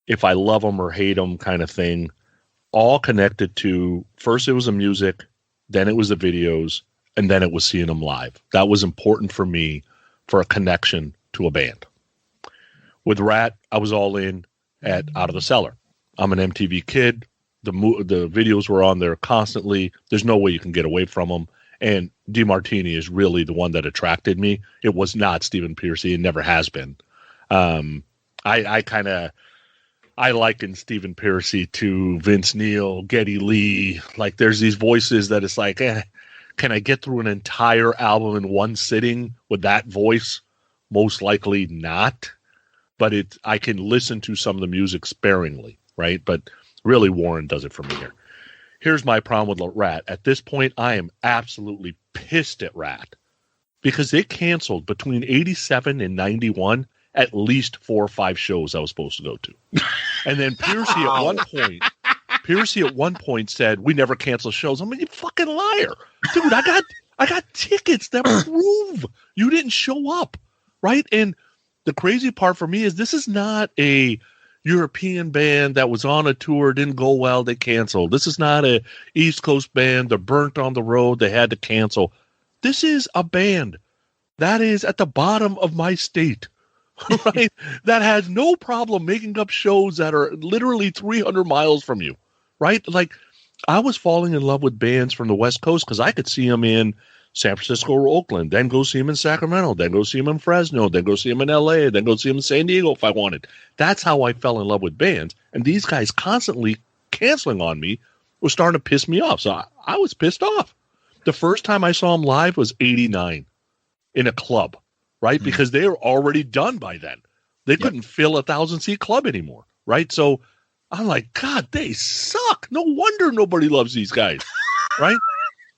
if I love them or hate them kind of thing, all connected to, first it was the music, then it was the videos, and then it was seeing them live. That was important for me for a connection to a band. With Ratt, I was all in at Out of the Cellar. I'm an MTV kid. The videos were on there constantly. There's no way you can get away from them. And DeMartini is really the one that attracted me. It was not Stephen Pearcy. It never has been. I liken Stephen Pearcy to Vince Neil, Geddy Lee. Like there's these voices that it's like, can I get through an entire album in one sitting with that voice? Most likely not. But I can listen to some of the music sparingly, right? But really Warren does it for me here. Here's my problem with Ratt. At this point, I am absolutely pissed at Ratt because they canceled between 87 and 91 at least 4 or 5 shows I was supposed to go to. And then Pearcy at one point said, we never cancel shows. I'm like, you fucking liar. Dude, I got tickets that prove you didn't show up, right? And the crazy part for me is this is not a European band that was on a tour, didn't go well, they canceled. This is not a East Coast band, they're burnt on the road, they had to cancel. This is a band that is at the bottom of my state, right? That has no problem making up shows that are literally 300 miles from you, right? Like, I was falling in love with bands from the West Coast because I could see them in San Francisco or Oakland, then go see him in Sacramento, then go see him in Fresno, then go see him in LA, then go see him in San Diego if I wanted. That's how I fell in love with bands. And these guys constantly canceling on me was starting to piss me off. So I was pissed off. The first time I saw them live was 89 in a club, right? Mm-hmm. Because they were already done by then. They couldn't fill a 1,000-seat club anymore, right? So I'm like, God, they suck. No wonder nobody loves these guys, right?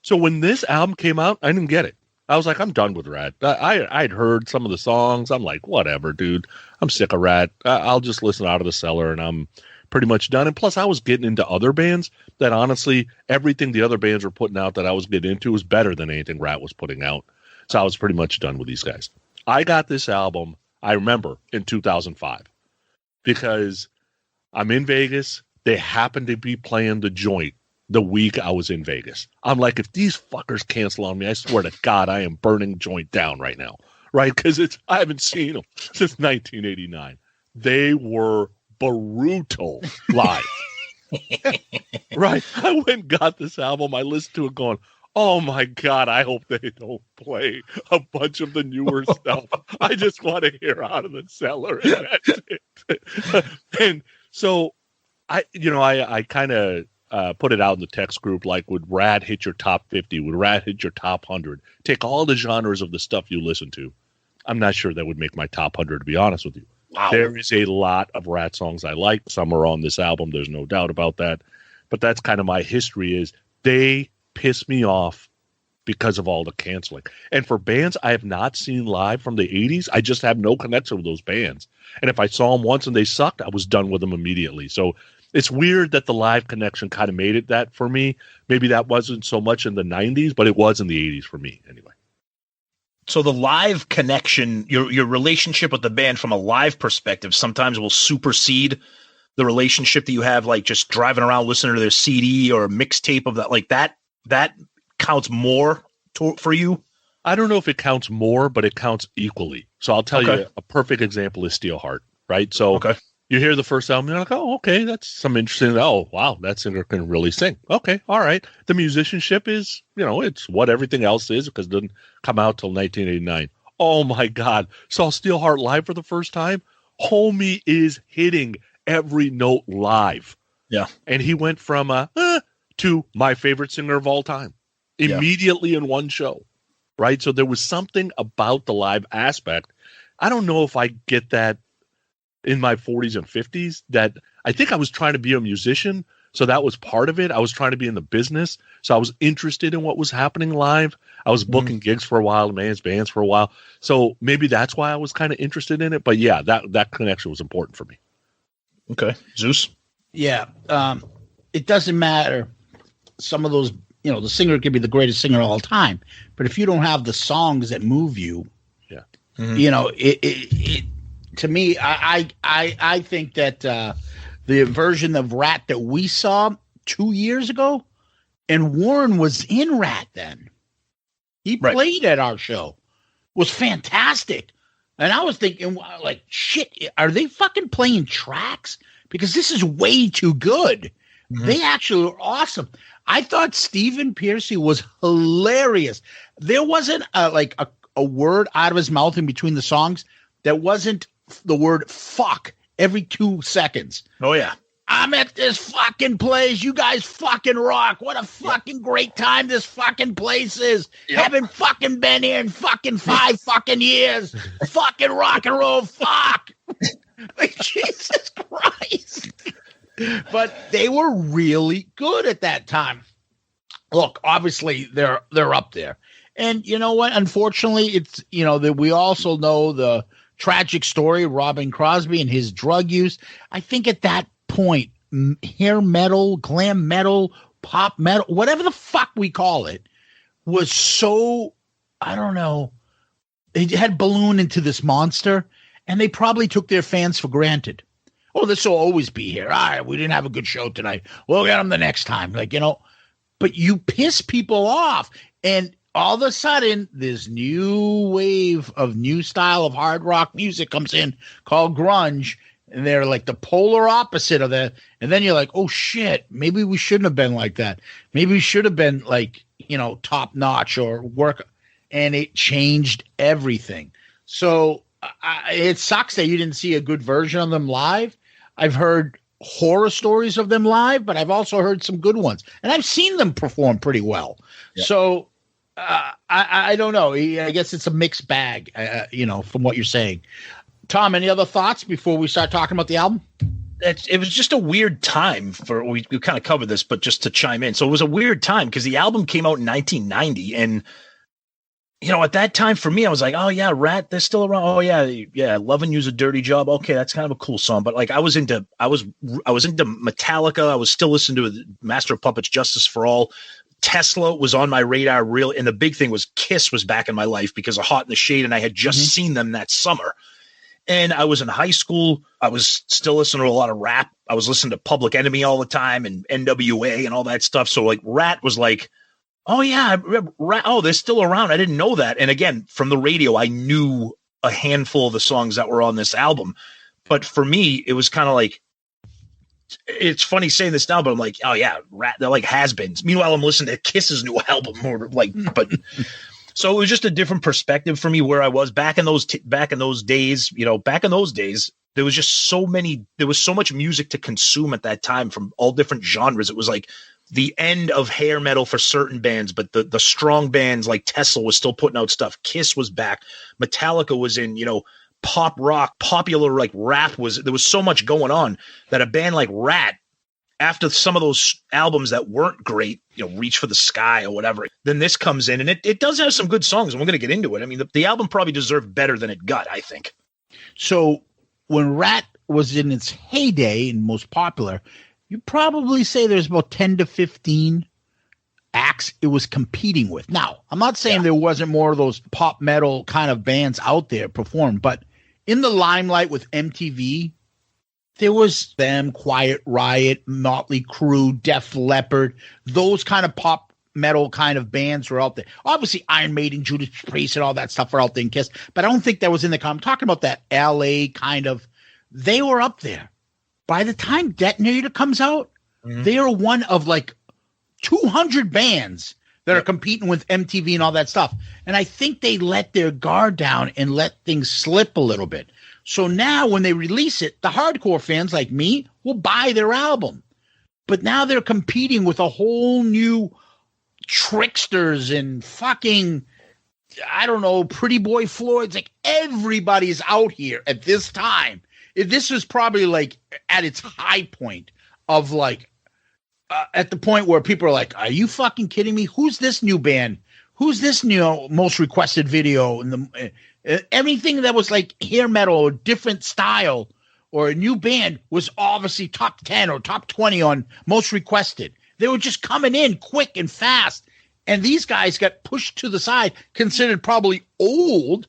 So when this album came out, I didn't get it. I was like, I'm done with Ratt. I'd heard some of the songs. I'm like, whatever, dude. I'm sick of Ratt. I'll just listen Out of the Cellar, and I'm pretty much done. And plus, I was getting into other bands that, honestly, everything the other bands were putting out that I was getting into was better than anything Ratt was putting out. So I was pretty much done with these guys. I got this album, I remember, in 2005 because I'm in Vegas. They happened to be playing The Joint the week I was in Vegas. I'm like, if these fuckers cancel on me, I swear to God, I am burning Joint down right now, right? Because I haven't seen them since 1989. They were brutal live, right? I went and got this album. I listened to it going, oh my God, I hope they don't play a bunch of the newer stuff. I just want to hear Out of the Cellar. And that's it. And so I kind of put it out in the text group, like, would Ratt hit your top 50? Would Ratt hit your top 100? Take all the genres of the stuff you listen to. I'm not sure that would make my top 100, to be honest with you. Wow. There is a lot of Ratt songs I like. Some are on this album. There's no doubt about that. But that's kind of my history is they piss me off because of all the canceling. And for bands I have not seen live from the 80s, I just have no connection with those bands. And if I saw them once and they sucked, I was done with them immediately. So it's weird that the live connection kind of made it that for me. Maybe that wasn't so much in the 90s, but it was in the 80s for me anyway. So the live connection, your relationship with the band from a live perspective sometimes will supersede the relationship that you have, like just driving around listening to their CD or a mixtape of that, like that counts more for you? I don't know if it counts more, but it counts equally. So I'll tell you a perfect example is Steelheart, right? So you hear the first album, you're like, oh, okay, that's some interesting. Oh, wow, that singer can really sing. Okay, all right. The musicianship is, it's what everything else is because it didn't come out till 1989. Oh, my God. Saw Steelheart live for the first time. Homie is hitting every note live. Yeah. And he went from to my favorite singer of all time immediately in one show. right? So there was something about the live aspect. I don't know if I get that in my 40s and 50s. That I think I was trying to be a musician, so that was part of it. I was trying to be in the business, so I was interested in what was happening live. I was booking gigs for a while, managed bands for a while, so maybe that's why I was kind of interested in it. But yeah, that connection was important for me. Okay, Zeus. Yeah, it doesn't matter. Some of those, the singer could be the greatest singer of all time, but if you don't have the songs that move you, it to me, I think that the version of Ratt that we saw 2 years ago, and Warren was in Ratt then. He played at our show, was fantastic. And I was thinking, like, shit, are they fucking playing tracks? Because this is way too good. They actually were awesome. I thought Stephen Pearcy was hilarious. There wasn't a word out of his mouth in between the songs that wasn't the word fuck every 2 seconds. Oh, yeah. I'm at this fucking place. You guys fucking rock. What a fucking great time this fucking place is. Haven't fucking been here in fucking 5 fucking years. Fucking rock and roll. Fuck. Like, Jesus Christ. But they were really good at that time. Look, obviously they're up there. And you know what? Unfortunately, it's, that we also know the tragic story of Robbin Crosby and his drug use. I think at that point, hair metal, glam metal, pop metal, whatever the fuck we call it, was so, I don't know, it had ballooned into this monster, and they probably took their fans for granted. Oh, this will always be here. All right, we didn't have a good show tonight. We'll get them the next time. But you piss people off, and all of a sudden, this new wave of new style of hard rock music comes in called grunge, and they're like the polar opposite of that. And then you're like, oh, shit, maybe we shouldn't have been like that. Maybe we should have been like, top notch or work. And it changed everything. So it sucks that you didn't see a good version of them live. I've heard horror stories of them live, but I've also heard some good ones. And I've seen them perform pretty well. Yeah. So I don't know. I guess it's a mixed bag, from what you're saying. Tom, any other thoughts before we start talking about the album? It was just a weird time for, we kind of covered this, but just to chime in. So it was a weird time because the album came out in 1990. And, at that time for me, I was like, oh yeah, Ratt, they're still around. Oh yeah. Lovin' You's a Dirty Job. Okay. That's kind of a cool song. But like, I was into Metallica. I was still listening to Master of Puppets, Justice for All. Tesla was on my radar really. And the big thing was Kiss was back in my life because of Hot in the Shade. And I had just seen them that summer. And I was in high school. I was still listening to a lot of rap. I was listening to Public Enemy all the time and NWA and all that stuff. So like Ratt was like, oh yeah, Ratt, oh, they're still around. I didn't know that. And again, from the radio, I knew a handful of the songs that were on this album. But for me, it was kind of like, it's funny saying this now, but I'm like, oh yeah, Ratt, they're like has-beens. Meanwhile, I'm listening to Kiss's new album or like, but so it was just a different perspective for me where I was back in those days. Back in those days, there was just there was so much music to consume at that time from all different genres. It was like the end of hair metal for certain bands, but the strong bands like Tesla was still putting out stuff. Kiss was back. Metallica was in, pop rock, popular like rap there was so much going on that a band like Ratt, after some of those albums that weren't great, Reach for the Sky or whatever, then this comes in and it does have some good songs and we're going to get into it. I mean, the album probably deserved better than it got, I think. So when Ratt was in its heyday and most popular, you probably say there's about 10 to 15 acts it was competing with. Now, I'm not saying there wasn't more of those pop metal kind of bands out there perform, but in the limelight with MTV, there was them, Quiet Riot, Motley Crue, Def Leppard, those kind of pop metal kind of bands were out there. Obviously, Iron Maiden, Judas Priest, and all that stuff were out there in Kiss, but I don't think that was in the. I'm talking about that LA kind of. They were up there. By the time Detonator comes out, they are one of like 200 bands that are competing with MTV and all that stuff. And I think they let their guard down and let things slip a little bit. So now when they release it, the hardcore fans like me will buy their album. But now they're competing with a whole new Tricksters and fucking I don't know, Pretty Boy Floyd's, like everybody's out here at this time. This was probably like at its high point of like, at the point where people are like, are you fucking kidding me? Who's this new band? Who's this new most requested video? And everything that was like hair metal or different style or a new band was obviously top 10 or top 20 on most requested. They were just coming in quick and fast. And these guys got pushed to the side, considered probably old.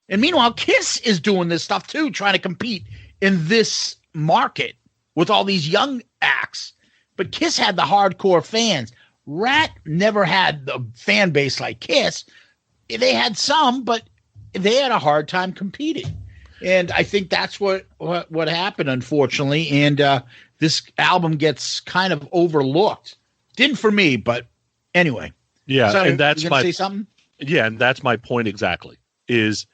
And meanwhile, Kiss is doing this stuff too, trying to compete in this market with all these young acts. But Kiss had the hardcore fans. Ratt never had the fan base like Kiss. They had some, but they had a hard time competing. And I think that's what happened, unfortunately. And this album gets kind of overlooked. Didn't for me, but anyway. Yeah, so and that's say something? Yeah, and that's my point exactly. Is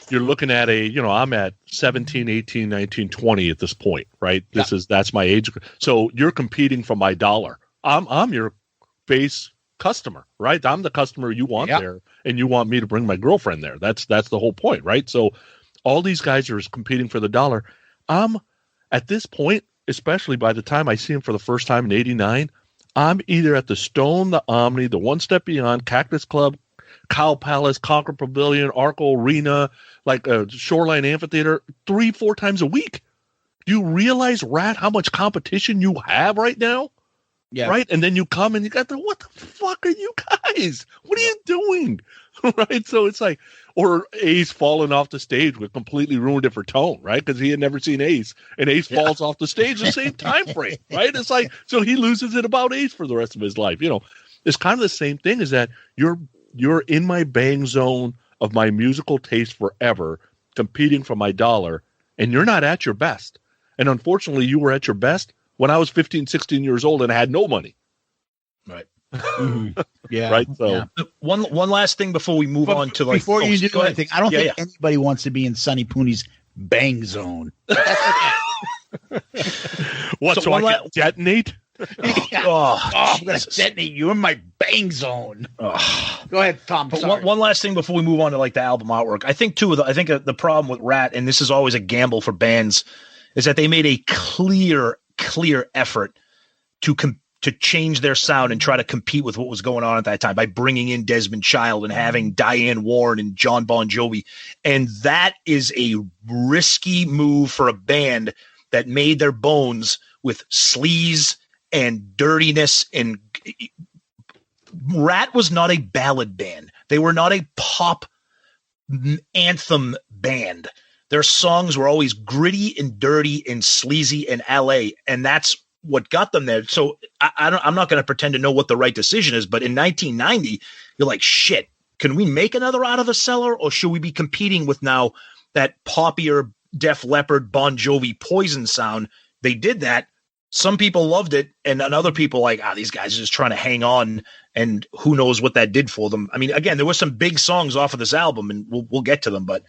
you're looking at I'm at 17, 18, 19, 20 at this point, right? That's my age. So you're competing for my dollar. I'm your base customer, right? I'm the customer you want there, and you want me to bring my girlfriend there. That's the whole point, right? So all these guys are competing for the dollar. At this point, especially by the time I see him for the first time in '89, I'm either at the Stone, the Omni, the One Step Beyond, Cactus Club, Cow Palace, Concord Pavilion, Arco Arena, like Shoreline Amphitheater, 3-4 times a week. Do you realize, Ratt, how much competition you have right now? Yeah. Right? And then you come and you got what the fuck are you guys? What are you doing? Right? So it's like, or Ace falling off the stage would completely ruined it for Tone, right? Because he had never seen Ace, and Ace falls off the stage the same time frame, right? It's like, so he loses it about Ace for the rest of his life. It's kind of the same thing, is that you're in my bang zone of my musical taste forever, competing for my dollar, and you're not at your best. And unfortunately, you were at your best when I was 15, 16 years old and I had no money. Right. Mm-hmm. Yeah. Right. So yeah. One last thing before we move on to before you do anything, I don't think anybody wants to be in Sonny Pooney's bang zone. What? So I can detonate? I'm going to detonate you in my bang zone. Go ahead, Tom. One last thing before we move on to like the album artwork. I think the problem with Ratt, and this is always a gamble for bands, is that they made a clear effort to change their sound and try to compete with what was going on at that time by bringing in Desmond Child and having Diane Warren and John Bon Jovi. And that is a risky move for a band that made their bones with sleaze and dirtiness. And Ratt was not a ballad band. They were not a pop anthem band. Their songs were always gritty and dirty and sleazy and LA, and that's what got them there. So I'm not going to pretend to know what the right decision is, but in 1990, you're like, shit, can we make another Out of the Cellar, or should we be competing with now that poppier Def Leppard, Bon Jovi, Poison sound? They did that. Some people loved it, and other people like, these guys are just trying to hang on, and who knows what that did for them. I mean, again, there were some big songs off of this album, and we'll get to them, but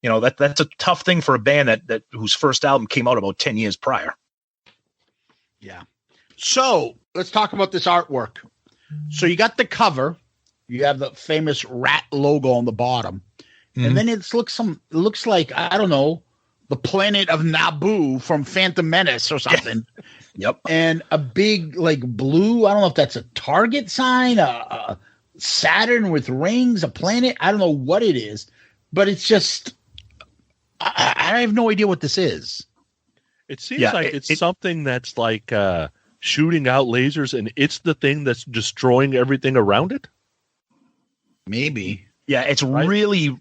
that's a tough thing for a band that whose first album came out about 10 years prior. Yeah. So let's talk about this artwork. So you got the cover. You have the famous Ratt logo on the bottom. Mm-hmm. And then it looks like, I don't know, the planet of Naboo from Phantom Menace or something. Yep. And a big like blue, I don't know if that's a Target sign, a Saturn with rings, a planet. I don't know what it is, but it's just, I have no idea what this is. It seems like it's something that's like shooting out lasers, and it's the thing that's destroying everything around it. Maybe. Yeah, it's really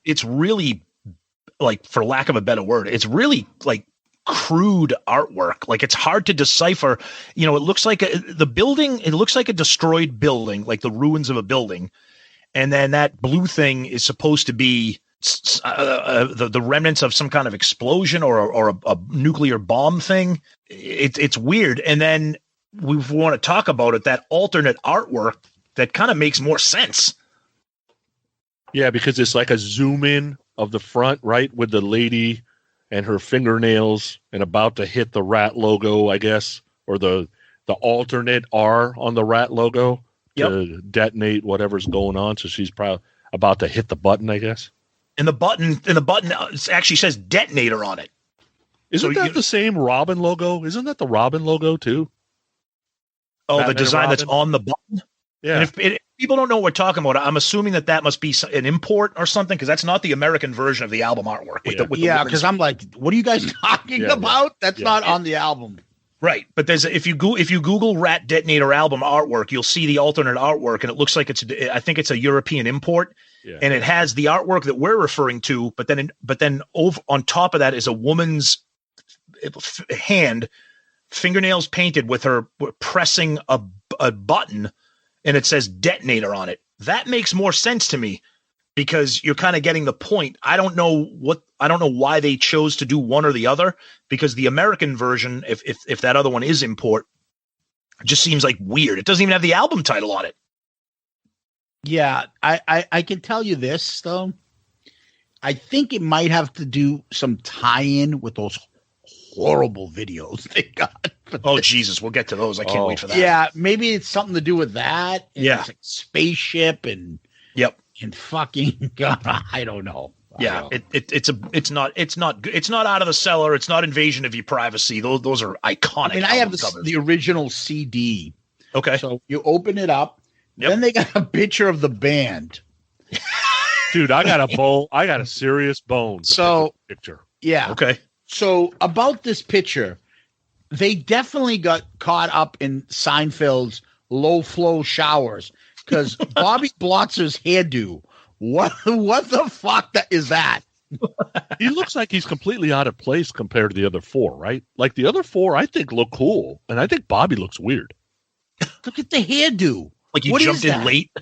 like, for lack of a better word, it's really like crude artwork. Like, it's hard to decipher. It looks like the building. It looks like a destroyed building, like the ruins of a building, and then that blue thing is supposed to be the remnants of some kind of explosion or a nuclear bomb thing. It's weird. And then we want to talk about it, that alternate artwork that kind of makes more sense. Yeah, because it's like a zoom in of the front, right, with the lady and her fingernails and about to hit the Ratt logo, I guess, or the alternate R on the Ratt logo to detonate whatever's going on. So she's probably, About to hit the button, I guess. And the button it actually says Detonator on it. Isn't that the same Robbin logo? Isn't that the Robbin logo too? Oh, Batman the design that's on the button? Yeah. And if people don't know what we're talking about, I'm assuming that must be an import or something, because that's not the American version of the album artwork. Because I'm like, what are you guys talking about? That's not on the album. Right, but if you Google Ratt Detonator album artwork, you'll see the alternate artwork, and it looks like I think it's a European import, and it has the artwork that we're referring to, but then over on top of that is a woman's hand, fingernails painted with her pressing a button, and it says Detonator on it. That makes more sense to me, because you're kind of getting the point. I don't know why they chose to do one or the other, because the American version, if that other one is import, just seems like weird. It doesn't even have the album title on it. Yeah, I can tell you this, though. I think it might have to do some tie-in with those horrible videos they got. Oh, Jesus, we'll get to those. I can't wait for that. Yeah, maybe it's something to do with that. Yeah. It's like spaceship and... Yep. And fucking God, I don't know. Yeah, it's not out of the cellar. It's not invasion of your privacy. Those are iconic. I mean, I have the original CD. Okay, so you open it up. Yep. Then they got a picture of the band. Dude, I got a serious bone. So picture. Yeah. Okay. So about this picture, they definitely got caught up in Seinfeld's low flow showers. Because Bobby Blotzer's hairdo, what the fuck is that? He looks like he's completely out of place compared to the other four, right? Like the other four, I think look cool, and I think Bobby looks weird. Look at the hairdo. Like he jumped in late.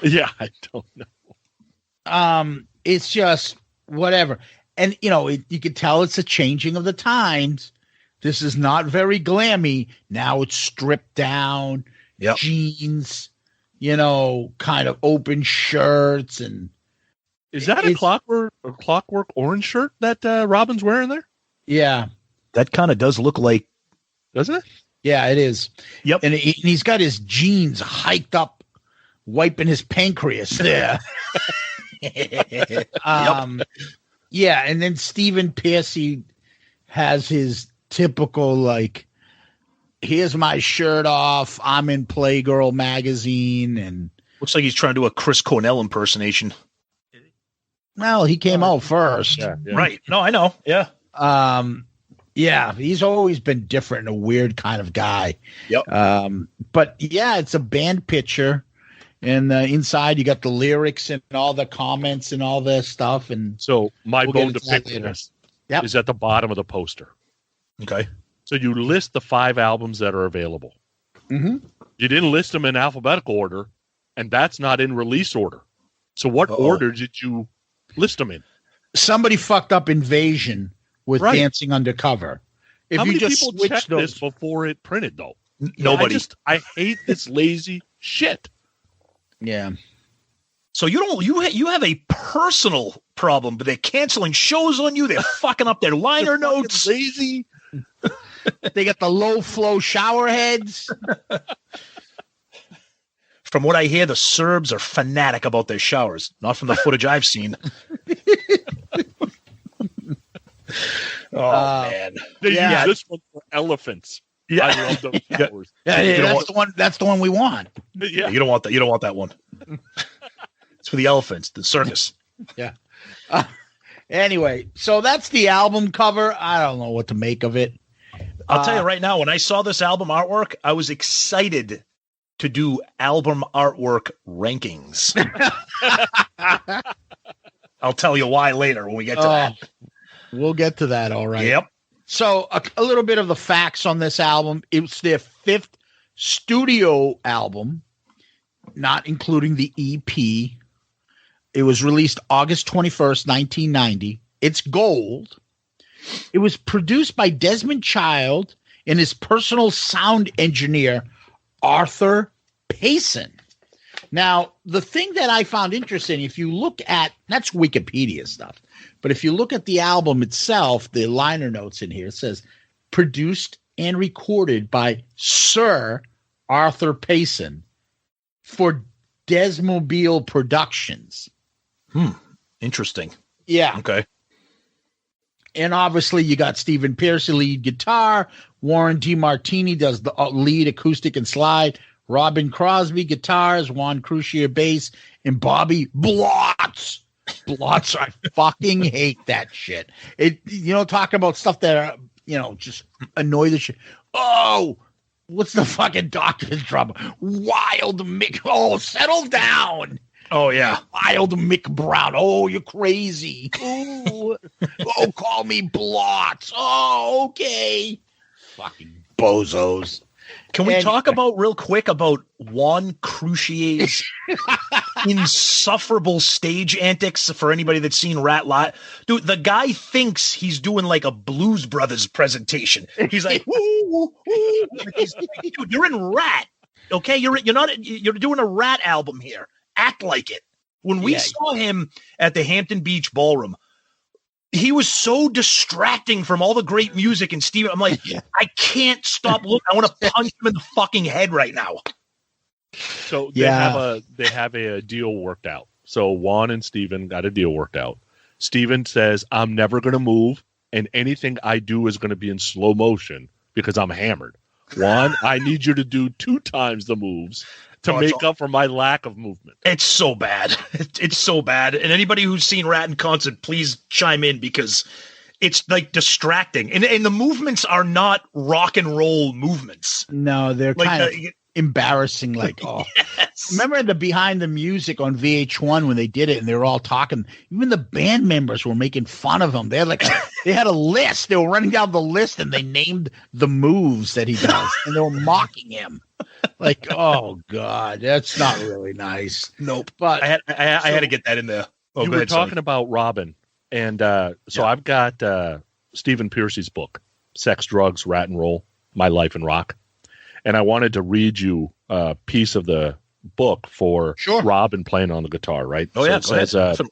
Yeah, I don't know. It's just whatever, and you can tell it's a changing of the times. This is not very glammy now. It's stripped down, jeans. Kind of open shirts, and is that a clockwork orange shirt that Robbin's wearing there? Yeah, that kind of does look like, doesn't it? Yeah, it is. Yep, and he's got his jeans hiked up, wiping his pancreas there. Yeah, and then Stephen Pearcy has his typical like, here's my shirt off, I'm in Playgirl magazine, and looks like he's trying to do a Chris Cornell impersonation. Well, he came out first. Yeah. Right. No, I know. Yeah. Yeah, he's always been different and a weird kind of guy. Yep. But yeah, it's a band picture, and inside you got the lyrics and all the comments and all this stuff. And so my bone to pick is at the bottom of the poster. Okay. So you list the 5 albums that are available. Mm-hmm. You didn't list them in alphabetical order, and that's not in release order. So what order did you list them in? Somebody fucked up Invasion with Dancing Undercover. How many people checked this before it printed, though? Nobody. I hate this lazy shit. Yeah. So you have a personal problem, but they're canceling shows on you. They're fucking up their liner notes. Lazy. They got the low flow shower heads. From what I hear, the Serbs are fanatic about their showers. Not from the footage I've seen. Man. They use this one for elephants. Yeah. I love those showers. That's the one we want. Yeah. You don't want that. You don't want that one. It's for the elephants, the circus. Yeah. Anyway, so that's the album cover. I don't know what to make of it. I'll tell you right now, when I saw this album artwork, I was excited to do album artwork rankings. I'll tell you why later when we get to that. We'll get to that, all right. Yep. So a little bit of the facts on this album. It's their 5th studio album, not including the EP. It was released August 21st, 1990. It's gold. It was produced by Desmond Child and his personal sound engineer, Arthur Payson. Now, the thing that I found interesting, if you look at, that's Wikipedia stuff, but if you look at the album itself, the liner notes in here, it says, produced and recorded by Sir Arthur Payson for Desmobile Productions. Interesting. Yeah. Okay. And obviously you got Stephen Pearcy lead guitar, Warren DeMartini does the lead acoustic and slide, Robbin Crosby guitars, Juan Croucier bass, and Bobby Blotzer. I fucking hate that shit. Talking about stuff that just annoy the shit. Oh, what's the fucking Doctor's drummer? Wild Mick. Oh, settle down. Oh, yeah. Wild Mick Brown. Oh, you're crazy. Ooh. Oh, call me Blotz. Oh, okay. Fucking bozos. Can we talk about real quick about Juan Croucier's insufferable stage antics for anybody that's seen Ratt live? Dude, the guy thinks he's doing like a Blues Brothers presentation. He's like, woo, woo. Dude, you're in Ratt. Okay, you're doing a Ratt album here. Act like it. When we saw him at the Hampton Beach Ballroom, he was so distracting from all the great music and Steve. I'm like, I can't stop looking. I want to punch him in the fucking head right now. So they have a deal worked out. So Juan and Stephen got a deal worked out. Stephen says, I'm never going to move, and anything I do is going to be in slow motion because I'm hammered. Juan, I need you to do 2 times the moves to make up for my lack of movement. It's so bad. It's so bad. And anybody who's seen Ratt in concert, please chime in because it's like distracting. And the movements are not rock and roll movements. No, they're like kind of embarrassing. Like, oh, yes. Remember the Behind the Music on VH1 when they did it and they were all talking. Even the band members were making fun of him. They had a list. They were running down the list and they named the moves that he does and they were mocking him. Like, oh God, that's not really nice. Nope. But I had to get that in there. Oh, you were talking about Robbin, and I've got Stephen Pearcy's book, Sex, Drugs, Ratt and Roll, My Life in Rock, and I wanted to read you a piece of the book for Robbin playing on the guitar. Right? Oh, so yeah. It says,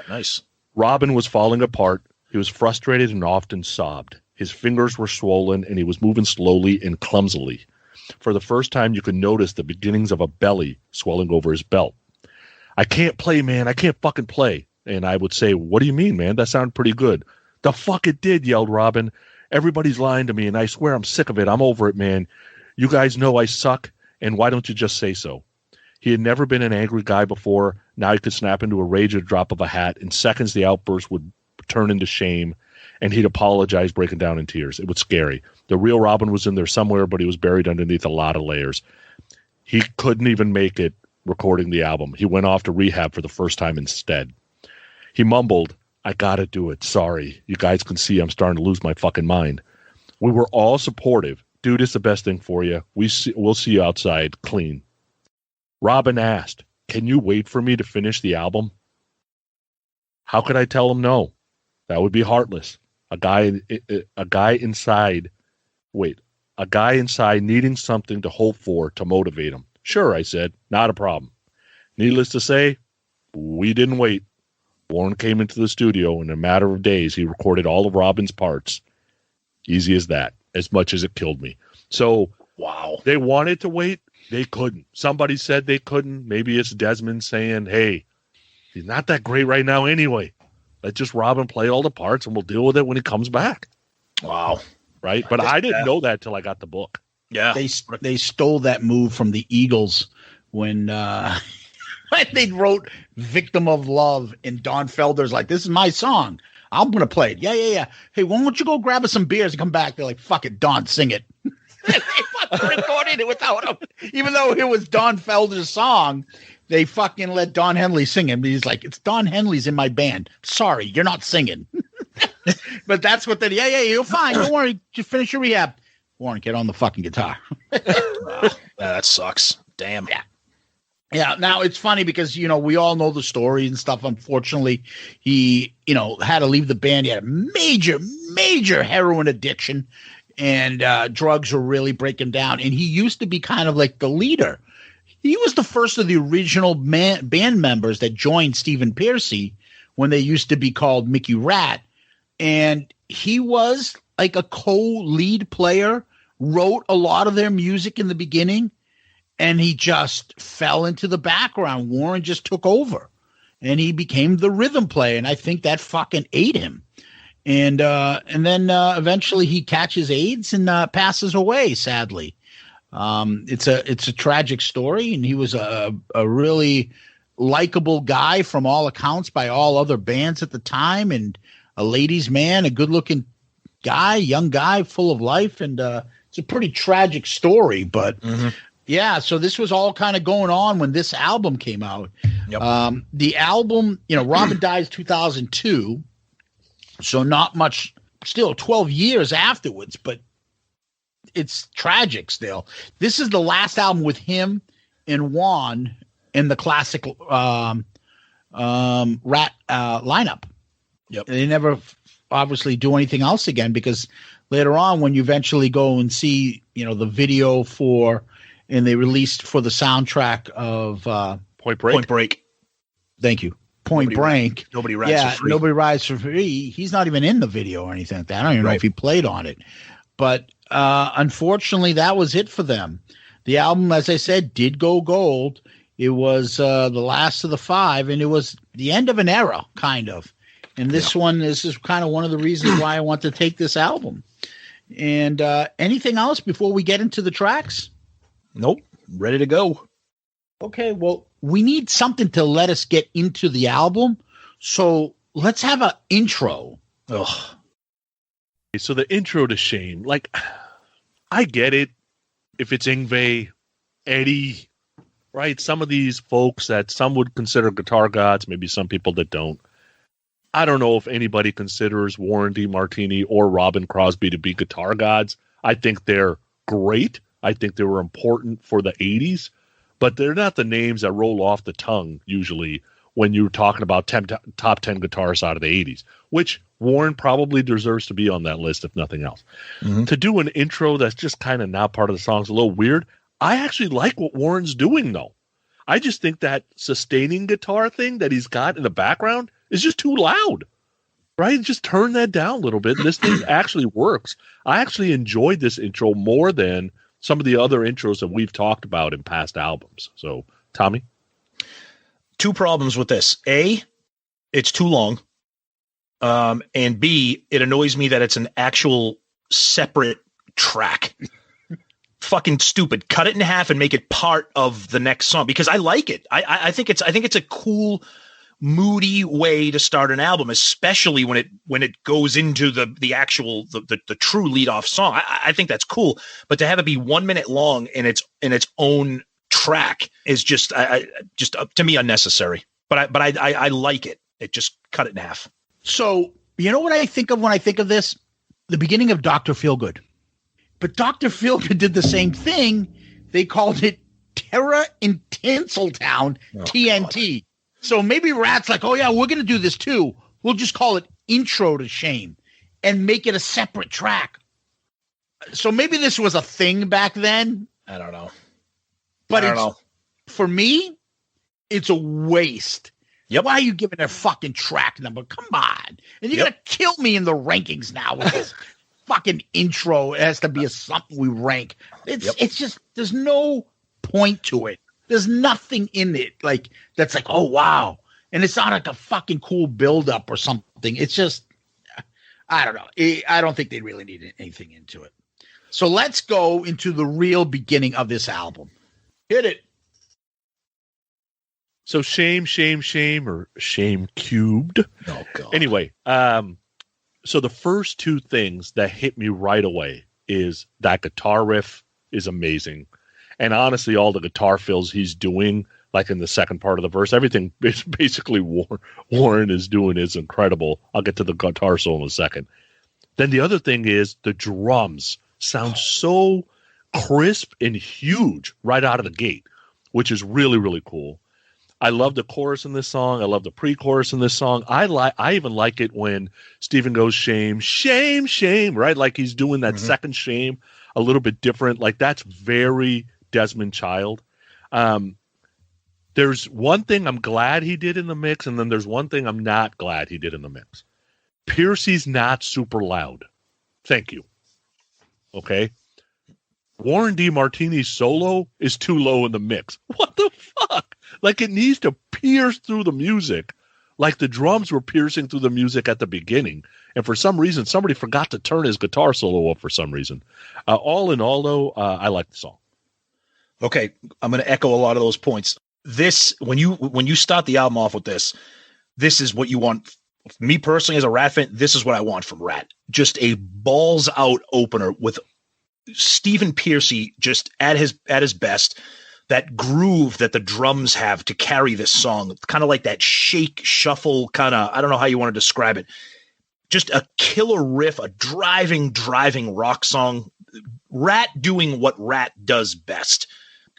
nice. Robbin was falling apart. He was frustrated and often sobbed. His fingers were swollen, and he was moving slowly and clumsily. For the first time, you could notice the beginnings of a belly swelling over his belt. I can't play, man. I can't fucking play. And I would say, what do you mean, man? That sounded pretty good. The fuck it did, yelled Robbin. Everybody's lying to me, and I swear I'm sick of it. I'm over it, man. You guys know I suck, and why don't you just say so? He had never been an angry guy before. Now he could snap into a rage at a drop of a hat. In seconds, the outburst would turn into shame, and he'd apologize, breaking down in tears. It was scary. The real Robbin was in there somewhere, but he was buried underneath a lot of layers. He couldn't even make it recording the album. He went off to rehab for the first time instead. He mumbled, I gotta do it. Sorry. You guys can see I'm starting to lose my fucking mind. We were all supportive. Dude, it's the best thing for you. We'll see you outside clean. Robbin asked, can you wait for me to finish the album? How could I tell him no? That would be heartless. A guy inside needing something to hope for to motivate him. Sure, I said, not a problem. Needless to say, we didn't wait. Warren came into the studio. In a matter of days, he recorded all of Robbin's parts. Easy as that, as much as it killed me. So, wow. They wanted to wait. They couldn't. Somebody said they couldn't. Maybe it's Desmond saying, hey, he's not that great right now anyway. Let just Robbin play all the parts and we'll deal with it when he comes back. Wow. Right? But I didn't know that till I got the book. Yeah. They stole that move from the Eagles when they wrote Victim of Love and Don Felder's like, this is my song. I'm going to play it. Yeah. Hey, why don't you go grab us some beers and come back? They're like, fuck it, Don, sing it. They fucking recorded it without him. Even though it was Don Felder's song, they fucking let Don Henley sing it. He's like, it's Don Henley's in my band. Sorry, you're not singing. But that's what they did. Yeah, you're fine. Don't worry. Just finish your rehab. Warren, get on the fucking guitar. Wow. That sucks. Damn. Yeah. Now it's funny because, we all know the story and stuff. Unfortunately, he, had to leave the band. He had a major, major heroin addiction and drugs were really breaking down. And he used to be kind of like the leader. He was the first of the original band members that joined Stephen Pearcy when they used to be called Mickey Ratt. And he was like a co-lead player, wrote a lot of their music in the beginning, and he just fell into the background. Warren just took over. and he became the rhythm player. And I think that fucking ate him. And then eventually he catches AIDS and passes away, sadly. It's a tragic story, and he was a really likable guy from all accounts by all other bands at the time, and a ladies' man, a good-looking guy, young guy, full of life, and it's a pretty tragic story. But yeah, so this was all kind of going on when this album came out. Yep. The album, Robbin dies 2002. So not much, still 12 years afterwards, but it's tragic still. This is the last album with him and Juan in the classic Ratt lineup. Yep. They never obviously do anything else again, because later on when you eventually go and see, the video and they released for the soundtrack of Point Break. Thank you. Point Blank. Nobody Rides for Free. Nobody Rides for Free. He's not even in the video or anything like that. I don't even know if he played on it. But unfortunately, that was it for them. The album, as I said, did go gold. It was the last of the 5, and it was the end of an era, kind of. And this is kind of one of the reasons why I want to take this album. And anything else before we get into the tracks? Nope. Ready to go. Okay, well, we need something to let us get into the album. So let's have an intro. Ugh. So the intro to Shame, like, I get it. If it's Yngwie, Eddie, right? Some of these folks that some would consider guitar gods, maybe some people that don't. I don't know if anybody considers Warren DeMartini or Robbin Crosby to be guitar gods. I think they're great. I think they were important for the 80s. But they're not the names that roll off the tongue usually when you're talking about top 10 guitarists out of the 80s, which Warren probably deserves to be on that list, if nothing else. To do an intro that's just kind of not part of the song is a little weird. I actually like what Warren's doing, though. I just think that sustaining guitar thing that he's got in the background is just too loud, right? Just turn that down a little bit. This thing actually works. I actually enjoyed this intro more than some of the other intros that we've talked about in past albums. So, Tommy? 2 problems with this. A, it's too long. And B, it annoys me that it's an actual separate track. Fucking stupid. Cut it in half and make it part of the next song, because I like it. I think it's a cool, moody way to start an album, especially when it goes into the actual the true lead off song. I think that's cool, but to have it be 1 minute long in its own track is just to me unnecessary. But I like it. It just cut it in half. So you know what I think of when I think of this? The beginning of Dr. Feelgood. But Dr. Feelgood did the same thing. They called it Terror in Tinseltown, TNT. God. So maybe Ratt's like, oh, yeah, we're going to do this too. We'll just call it Intro to Shame and make it a separate track. So maybe this was a thing back then. I don't know. But for me, it's a waste. Yep. Why are you giving a fucking track number? Come on. And you're going to kill me in the rankings now with this fucking intro. It has to be something we rank. It's just, there's no point to it. There's nothing in it that's like, oh, wow. And it's not like a fucking cool buildup or something. It's just, I don't know. I don't think they really need anything into it. So let's go into the real beginning of this album. Hit it. So Shame, Shame, Shame, or Shame Cubed. Oh, God. Anyway, so the first 2 things that hit me right away is that guitar riff is amazing. And honestly, all the guitar fills he's doing, like in the second part of the verse, everything basically Warren is doing is incredible. I'll get to the guitar solo in a second. Then the other thing is the drums sound so crisp and huge right out of the gate, which is really, really cool. I love the chorus in this song. I love the pre-chorus in this song. I even like it when Stephen goes shame, shame, shame, right? Like he's doing that second shame a little bit different. Like that's very Desmond Child. There's one thing I'm glad he did in the mix, and then there's one thing I'm not glad he did in the mix. Pearcy's not super loud. Thank you. Okay? Warren DeMartini's solo is too low in the mix. What the fuck? Like, it needs to pierce through the music, like the drums were piercing through the music at the beginning. And for some reason, somebody forgot to turn his guitar solo up for some reason. All in all, though, I like the song. Okay, I'm going to echo a lot of those points. This, when you start the album off with this is what you want. Me personally, as a Ratt fan, this is what I want from Ratt. Just a balls out opener with Stephen Pearcy just at his best. That groove that the drums have to carry this song, kind of like that shake, shuffle, kind of, I don't know how you want to describe it. Just a killer riff, a driving rock song. Ratt doing what Ratt does best.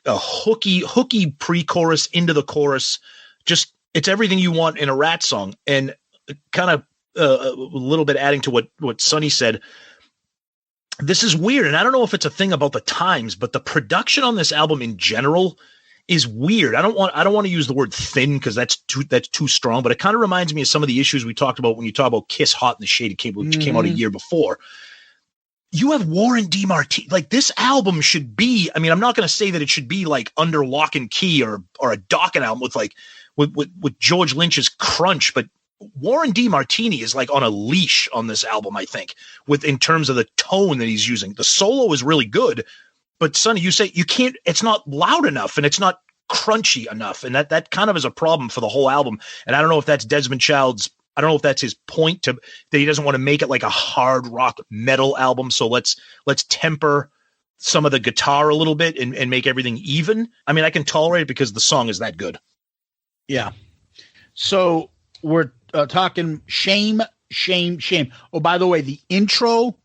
A hooky pre-chorus into the chorus. Just, it's everything you want in a Ratt song. And kind of a little bit adding to what Sonny said, this is weird, and I don't know if it's a thing about the times, but the production on this album in general is weird. I don't want to use the word thin because that's too strong, but it kind of reminds me of some of the issues we talked about when you talk about Kiss Hot in the Shade, which came out a year before. You have Warren DeMartini. Like, this album should be, I mean, I'm not going to say that it should be like Under Lock and Key or a Dokken album with George Lynch's Crunch, but Warren DeMartini is like on a leash on this album, I think, in terms of the tone that he's using. The solo is really good, but Sonny, you say you can't, it's not loud enough and it's not crunchy enough. And that kind of is a problem for the whole album. And I don't know if that's Desmond Child's, I don't know if that's his point that he doesn't want to make it like a hard rock metal album. So let's temper some of the guitar a little bit and make everything even. I mean, I can tolerate it because the song is that good. Yeah. So we're talking Shame. Oh, by the way, the intro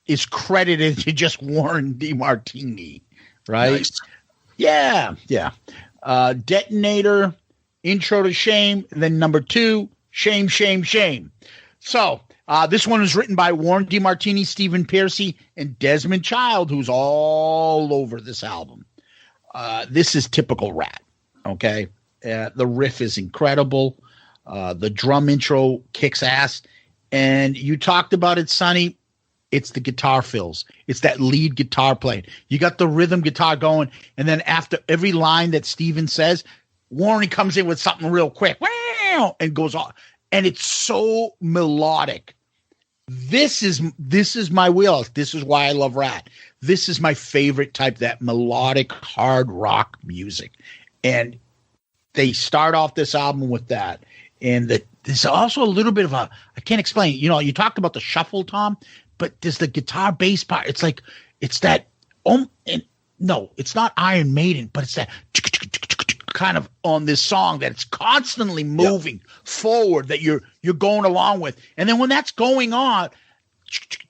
is credited to just Warren DeMartini, right? Nice. Yeah. Detonator, intro to Shame, and then number 2, Shame. So this one is written by Warren DeMartini, Stephen Pearcy, and Desmond Child, who's all over this album. This is typical Ratt, okay? The riff is incredible. The drum intro kicks ass. And you talked about it, Sonny. It's the guitar fills. It's that lead guitar playing. You got the rhythm guitar going. And then after every line that Steven says, Warren comes in with something real quick. Wow, and goes on. And it's so melodic. This is my wheelhouse. This is why I love Ratt. This is my favorite type, that melodic hard rock music. And they start off this album with that. And there's also a little bit of I can't explain. You know, you talked about the shuffle, Tom, but there's the guitar bass part. It's like, it's that, no, it's not Iron Maiden, but it's that kind of on this song that it's constantly moving forward that you're going along with. And then when that's going on,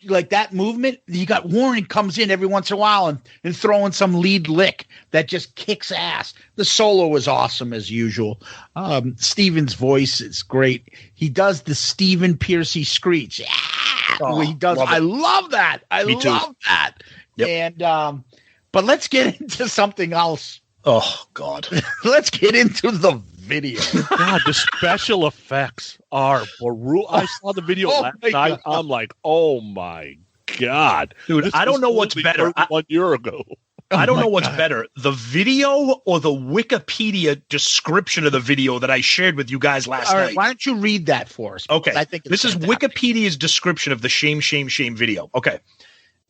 like that movement, you got Warren comes in every once in a while and throwing some lead lick that just kicks ass. The solo is awesome as usual. Steven's voice is great. He does the Stephen Pearcy screech. He does. I love that. I love that. Yep. And but let's get into something else. Oh God. Let's get into the video. God, the special effects are brutal. I saw the video last night. I'm like, oh my God, dude! I don't know what's better. 1 year ago. I don't know what's better, the video or the Wikipedia description of the video that I shared with you guys last night. Why don't you read that for us? Okay. I think this is Wikipedia's description of the Shame video. Okay.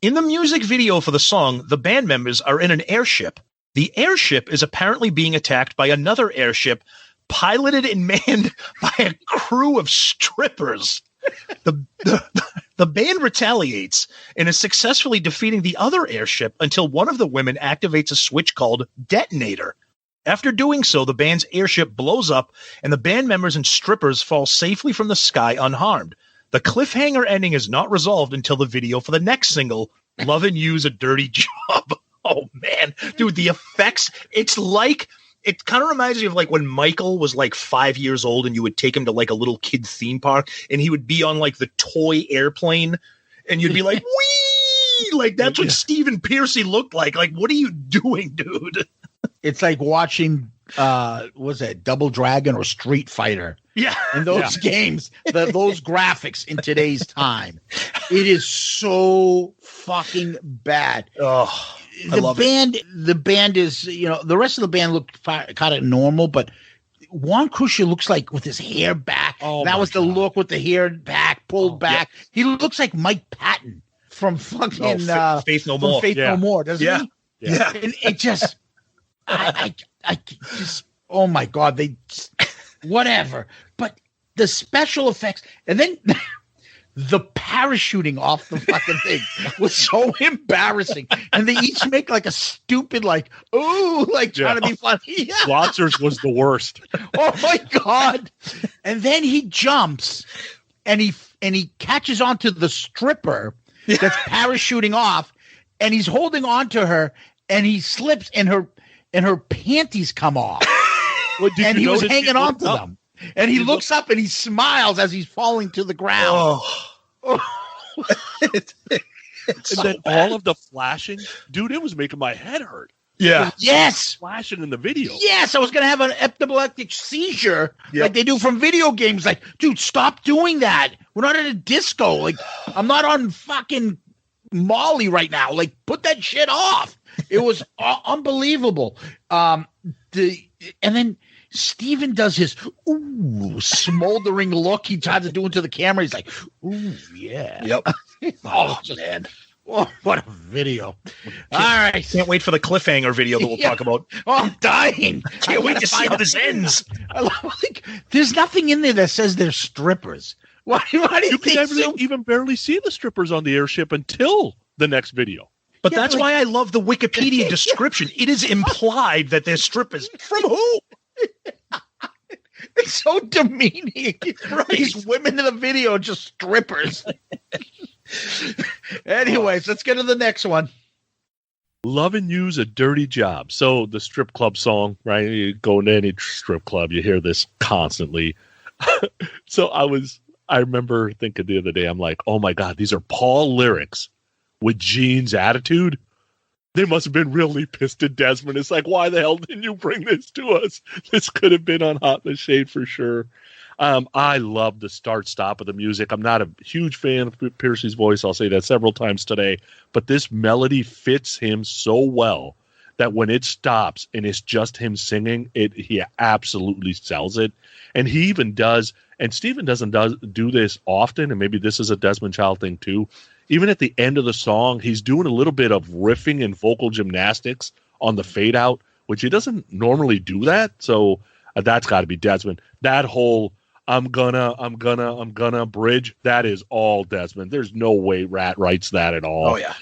In the music video for the song, the band members are in an airship. The airship is apparently being attacked by another airship piloted and manned by a crew of strippers. The band retaliates and is successfully defeating the other airship until one of the women activates a switch called Detonator. After doing so, the band's airship blows up and the band members and strippers fall safely from the sky unharmed. The cliffhanger ending is not resolved until the video for the next single, Lovin' You's a Dirty Job. Oh, man. Dude, the effects, it's like... It kind of reminds me of like when Michael was like 5 years old and you would take him to like a little kid theme park and he would be on like the toy airplane and you'd be like, wee! Like that's what Stephen Pearcy looked like. Like, what are you doing, dude? It's like watching, was that Double Dragon or Street Fighter? Yeah. And those games, those graphics in today's time, it is so fucking bad. Oh. The band is, the rest of the band looked kind of normal, but Juan Croucier looks like with his hair back. Oh, that was the look with the hair back, pulled back. Yep. He looks like Mike Patton from fucking Faith No More. Faith No More, doesn't he? Yeah. And it just, I just, oh my God, whatever. But the special effects, and then the parachuting off the fucking thing was so embarrassing. And they each make like a stupid, trying to be funny. Yeah. Blotzer's was the worst. Oh my God. And then he jumps and he catches onto the stripper that's parachuting off, and he's holding on to her, and he slips and her panties come off. Well, and he was hanging on to them. And he looks up and he smiles as he's falling to the ground. And then all of the flashing, dude, it was making my head hurt. Yeah. Yes. Flashing in the video. Yes, I was going to have an epileptic seizure like they do from video games. Like, dude, stop doing that. We're not at a disco. Like, I'm not on fucking Molly right now. Like, put that shit off. It was unbelievable. And then Stephen does his smoldering look he tried to do into the camera. He's like, ooh, yeah. Yep. Man. Oh, what a video. All right. Can't wait for the cliffhanger video that we'll talk about. Oh, I'm dying. Can't wait to see how this ends. There's nothing in there that says they're strippers. Why do you think even barely see the strippers on the airship until the next video. But that's why I love the Wikipedia description. It is implied that they're strippers. From who? It's so demeaning. Right. These women in the video are just strippers. Anyways, let's get to the next one. Loving You's a Dirty Job. So the strip club song, right? You go into any strip club, you hear this constantly. So I remember thinking the other day, I'm like, oh my God, these are Paul lyrics with Gene's attitude. They must have been really pissed at Desmond. It's like, why the hell didn't you bring this to us? This could have been on Hot in the Shade for sure. I love the start-stop of the music. I'm not a huge fan of Pearcy's voice. I'll say that several times today. But this melody fits him so well that when it stops and it's just him singing, he absolutely sells it. And he even does, and Stephen doesn't do this often, and maybe this is a Desmond Child thing too. Even at the end of the song, he's doing a little bit of riffing and vocal gymnastics on the fade out, which he doesn't normally do that. So that's got to be Desmond. That whole I'm gonna bridge, that is all Desmond. There's no way Ratt writes that at all. Oh, yeah.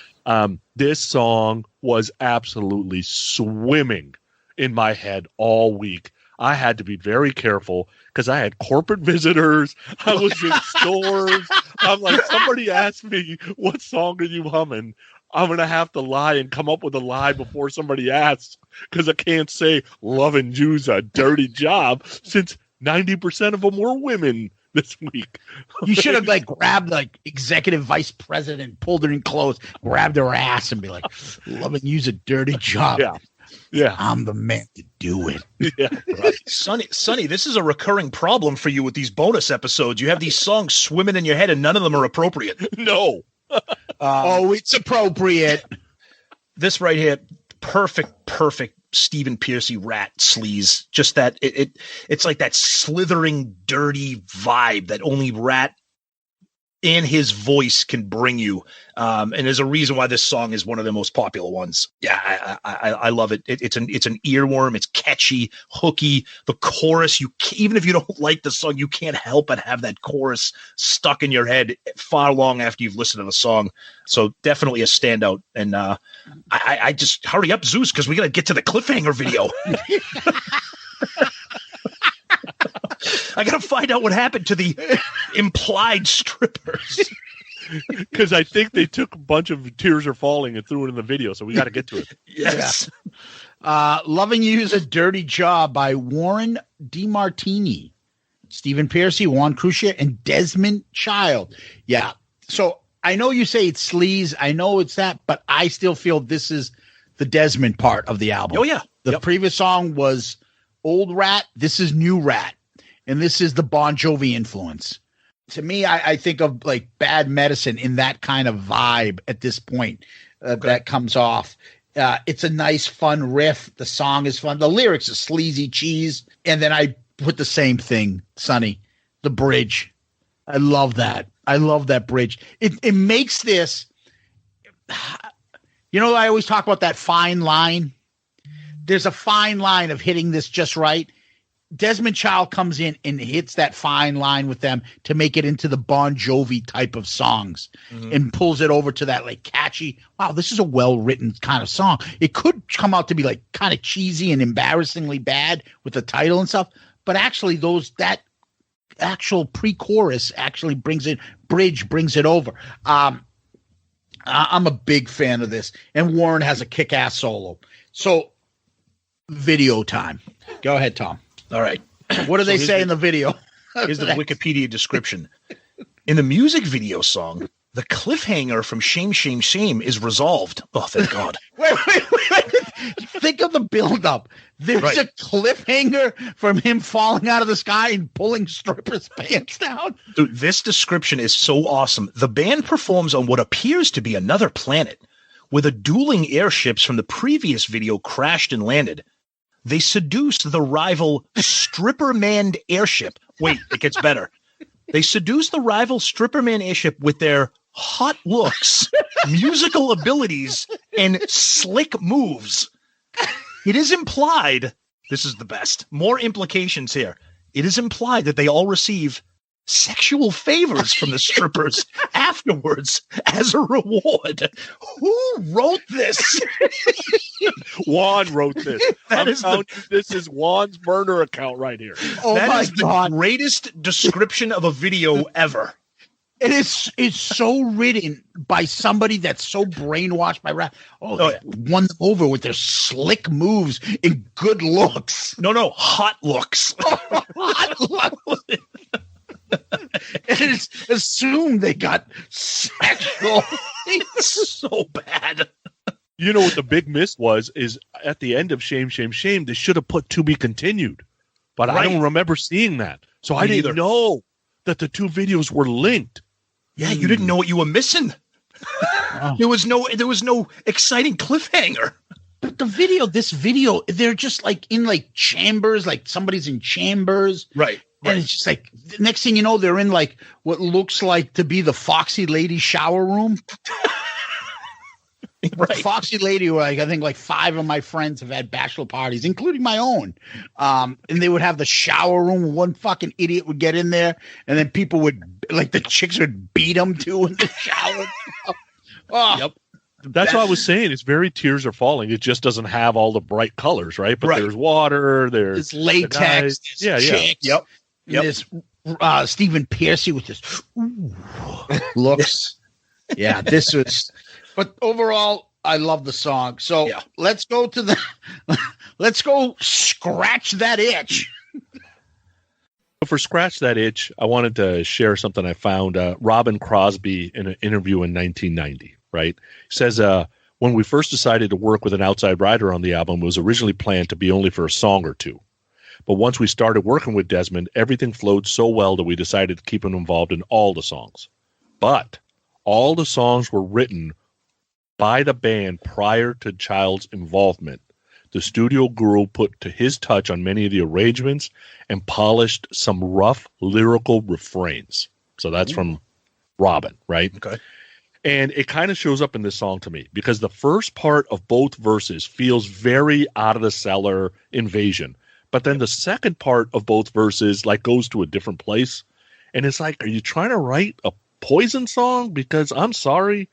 This song was absolutely swimming in my head all week. I had to be very careful because I had corporate visitors. I was in stores. I'm like, somebody asked me, what song are you humming? I'm going to have to lie and come up with a lie before somebody asks because I can't say Lovin' You's a Dirty Job since 90% of them were women this week. You should have grabbed executive vice president, pulled her in close, grabbed her ass and be like, Lovin' You's a Dirty Job. Yeah. I'm the man to do it. Yeah. Right. Sonny, this is a recurring problem for you with these bonus episodes. You have these songs swimming in your head and none of them are appropriate. No. It's appropriate. This right here, perfect Stephen Pearcy Ratt sleaze. Just that it's like that slithering, dirty vibe that only Ratt and his voice can bring you. And there's a reason why this song is one of the most popular ones. Yeah, I love it. It's an earworm. It's catchy, hooky. The chorus, even if you don't like the song, you can't help but have that chorus stuck in your head far long after you've listened to the song. So definitely a standout. And I just hurry up, Zeus, because we got to get to the cliffhanger video. I got to find out what happened to the implied strippers. Because I think they took a bunch of Tears Are Falling and threw it in the video, so we got to get to it. Yes. Loving You's a Dirty Job by Warren DeMartini, Stephen Pearcy, Juan Croucier, and Desmond Child. Yeah. So I know you say it's sleaze. I know it's that, but I still feel this is the Desmond part of the album. Oh, yeah. The previous song was old Ratt. This is new Ratt. And this is the Bon Jovi influence. To me, I think of Bad Medicine in that kind of vibe at this point that comes off. It's a nice, fun riff. The song is fun. The lyrics are sleazy cheese. And then I put the same thing, Sonny, the bridge. I love that. I love that bridge. It makes this, you know, I always talk about that fine line. There's a fine line of hitting this just right. Desmond Child comes in and hits that fine line with them to make it into the Bon Jovi type of songs and pulls it over to that like catchy, wow, this is a well-written kind of song. It could come out to be like kind of cheesy and embarrassingly bad with the title and stuff, but actually that actual pre-chorus actually brings it over. I'm a big fan of this, and Warren has a kick-ass solo. So video time. Go ahead, Tom. All right. What do they say in the video? Here's the Wikipedia description. In the music video song, the cliffhanger from Shame, Shame, Shame is resolved. Oh, thank God. Wait. Think of the buildup. There's a cliffhanger from him falling out of the sky and pulling strippers' pants down. Dude, this description is so awesome. The band performs on what appears to be another planet, where the dueling airships from the previous video crashed and landed. They seduced the rival stripper-manned airship. Wait, it gets better. They seduced the rival stripper-man airship with their hot looks, musical abilities, and slick moves. It is implied, this is the best, more implications here. It is implied that they all receive sexual favors from the strippers afterwards as a reward. Who wrote this? Juan wrote this. This is Juan's burner account right here. Oh, that is the greatest description of a video ever. It's so written by somebody that's so brainwashed by Ratt. Won them over with their slick moves and good looks. No, hot looks. Hot looks. And it's assumed they got sexual. It's so bad. You know what the big miss is at the end of Shame, Shame, Shame, they should have put To Be Continued. But I don't remember seeing that. So I didn't know that the two videos were linked. Yeah, you didn't know what you were missing. There was no exciting cliffhanger. But this video, they're just like in like chambers, like somebody's in chambers. Right. And it's just like, the next thing you know, they're in like what looks like to be the Foxy Lady shower room. Right. Foxy Lady, like I think like 5 of my friends have had bachelor parties, including my own. And they would have the shower room. One fucking idiot would get in there, and then people would, like the chicks would beat them too in the shower. Yep. That's what I was saying. It's very Tears Are Falling. It just doesn't have all the bright colors, right? But there's water, there's latex, chicks. Yep. There's Stephen Pearcy with his looks. Yeah, this was. But overall, I love the song. So let's go scratch that itch. For Scratch That Itch, I wanted to share something I found. Robbin Crosby in an interview in 1990, right? He says, when we first decided to work with an outside writer on the album, it was originally planned to be only for a song or two. But once we started working with Desmond, everything flowed so well that we decided to keep him involved in all the songs. But all the songs were written by the band prior to Child's involvement. The studio guru put to his touch on many of the arrangements and polished some rough lyrical refrains. So that's from Robbin, right? Okay. And it kind of shows up in this song to me because the first part of both verses feels very Out of the Cellar Invasion. But then the second part of both verses like goes to a different place. And it's like, are you trying to write a Poison song? Because I'm sorry,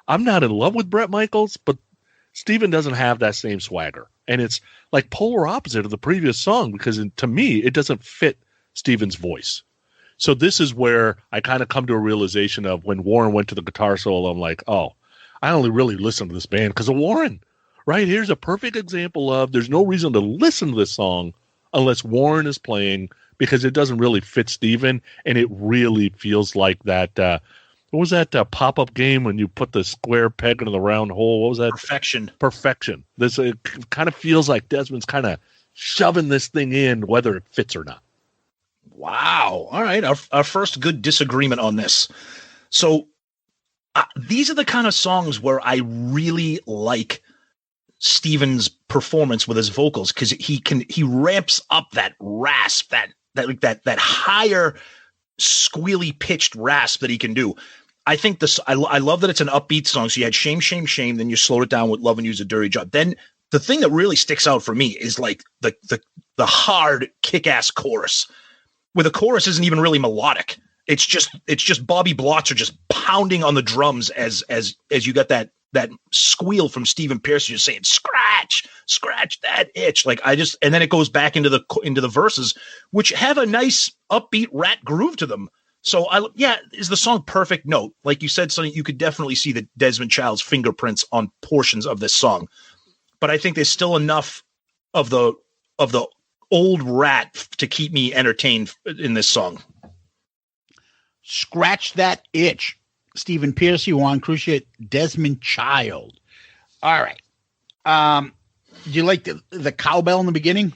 I'm not in love with Bret Michaels, but Stephen doesn't have that same swagger. And it's like polar opposite of the previous song because to me, it doesn't fit Stephen's voice. So this is where I kind of come to a realization of when Warren went to the guitar solo, I'm like, oh, I only really listen to this band because of Warren, right? Here's a perfect example of there's no reason to listen to this song unless Warren is playing because it doesn't really fit Stephen. And it really feels like that. What was that pop-up game when you put the square peg into the round hole? What was that? Perfection. This it kind of feels like Desmond's kind of shoving this thing in, whether it fits or not. Wow. All right. Our first good disagreement on this. So these are the kind of songs where I really like Stephen's performance with his vocals, because he ramps up that rasp, that higher squealy pitched rasp that he can do. I think I love that it's an upbeat song. So you had Shame, Shame, Shame, then you slowed it down with Lovin' You's a Dirty Job. Then the thing that really sticks out for me is like the hard kick-ass chorus, where the chorus isn't even really melodic. It's just Bobby Blotzer just pounding on the drums as you got that squeal from Stephen Pearcy just saying scratch that itch. And then it goes back into the verses, which have a nice upbeat Ratt groove to them. So is the song perfect? No, like you said, Sonny, you could definitely see the Desmond Child's fingerprints on portions of this song, but I think there's still enough of the old Ratt to keep me entertained in this song. Scratch that itch. Stephen Pearcy, Juan Croucier, Desmond Child. All right. Do you like the cowbell in the beginning?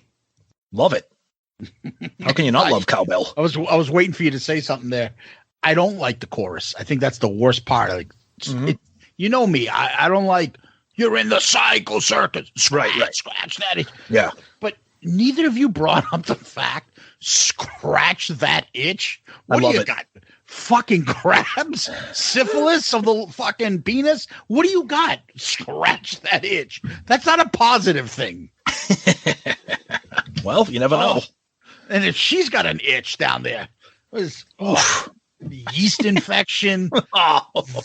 Love it. How can you not love cowbell? I was waiting for you to say something there. I don't like the chorus. I think that's the worst part. You know me. I don't like, you're in the cycle circus. Scratch that itch. Yeah. But neither of you brought up the fact, scratch that itch. What do you got? Fucking crabs? Syphilis of the fucking penis? What do you got? Scratch that itch. That's not a positive thing. Well, you never know. And if she's got an itch down there, yeast infection,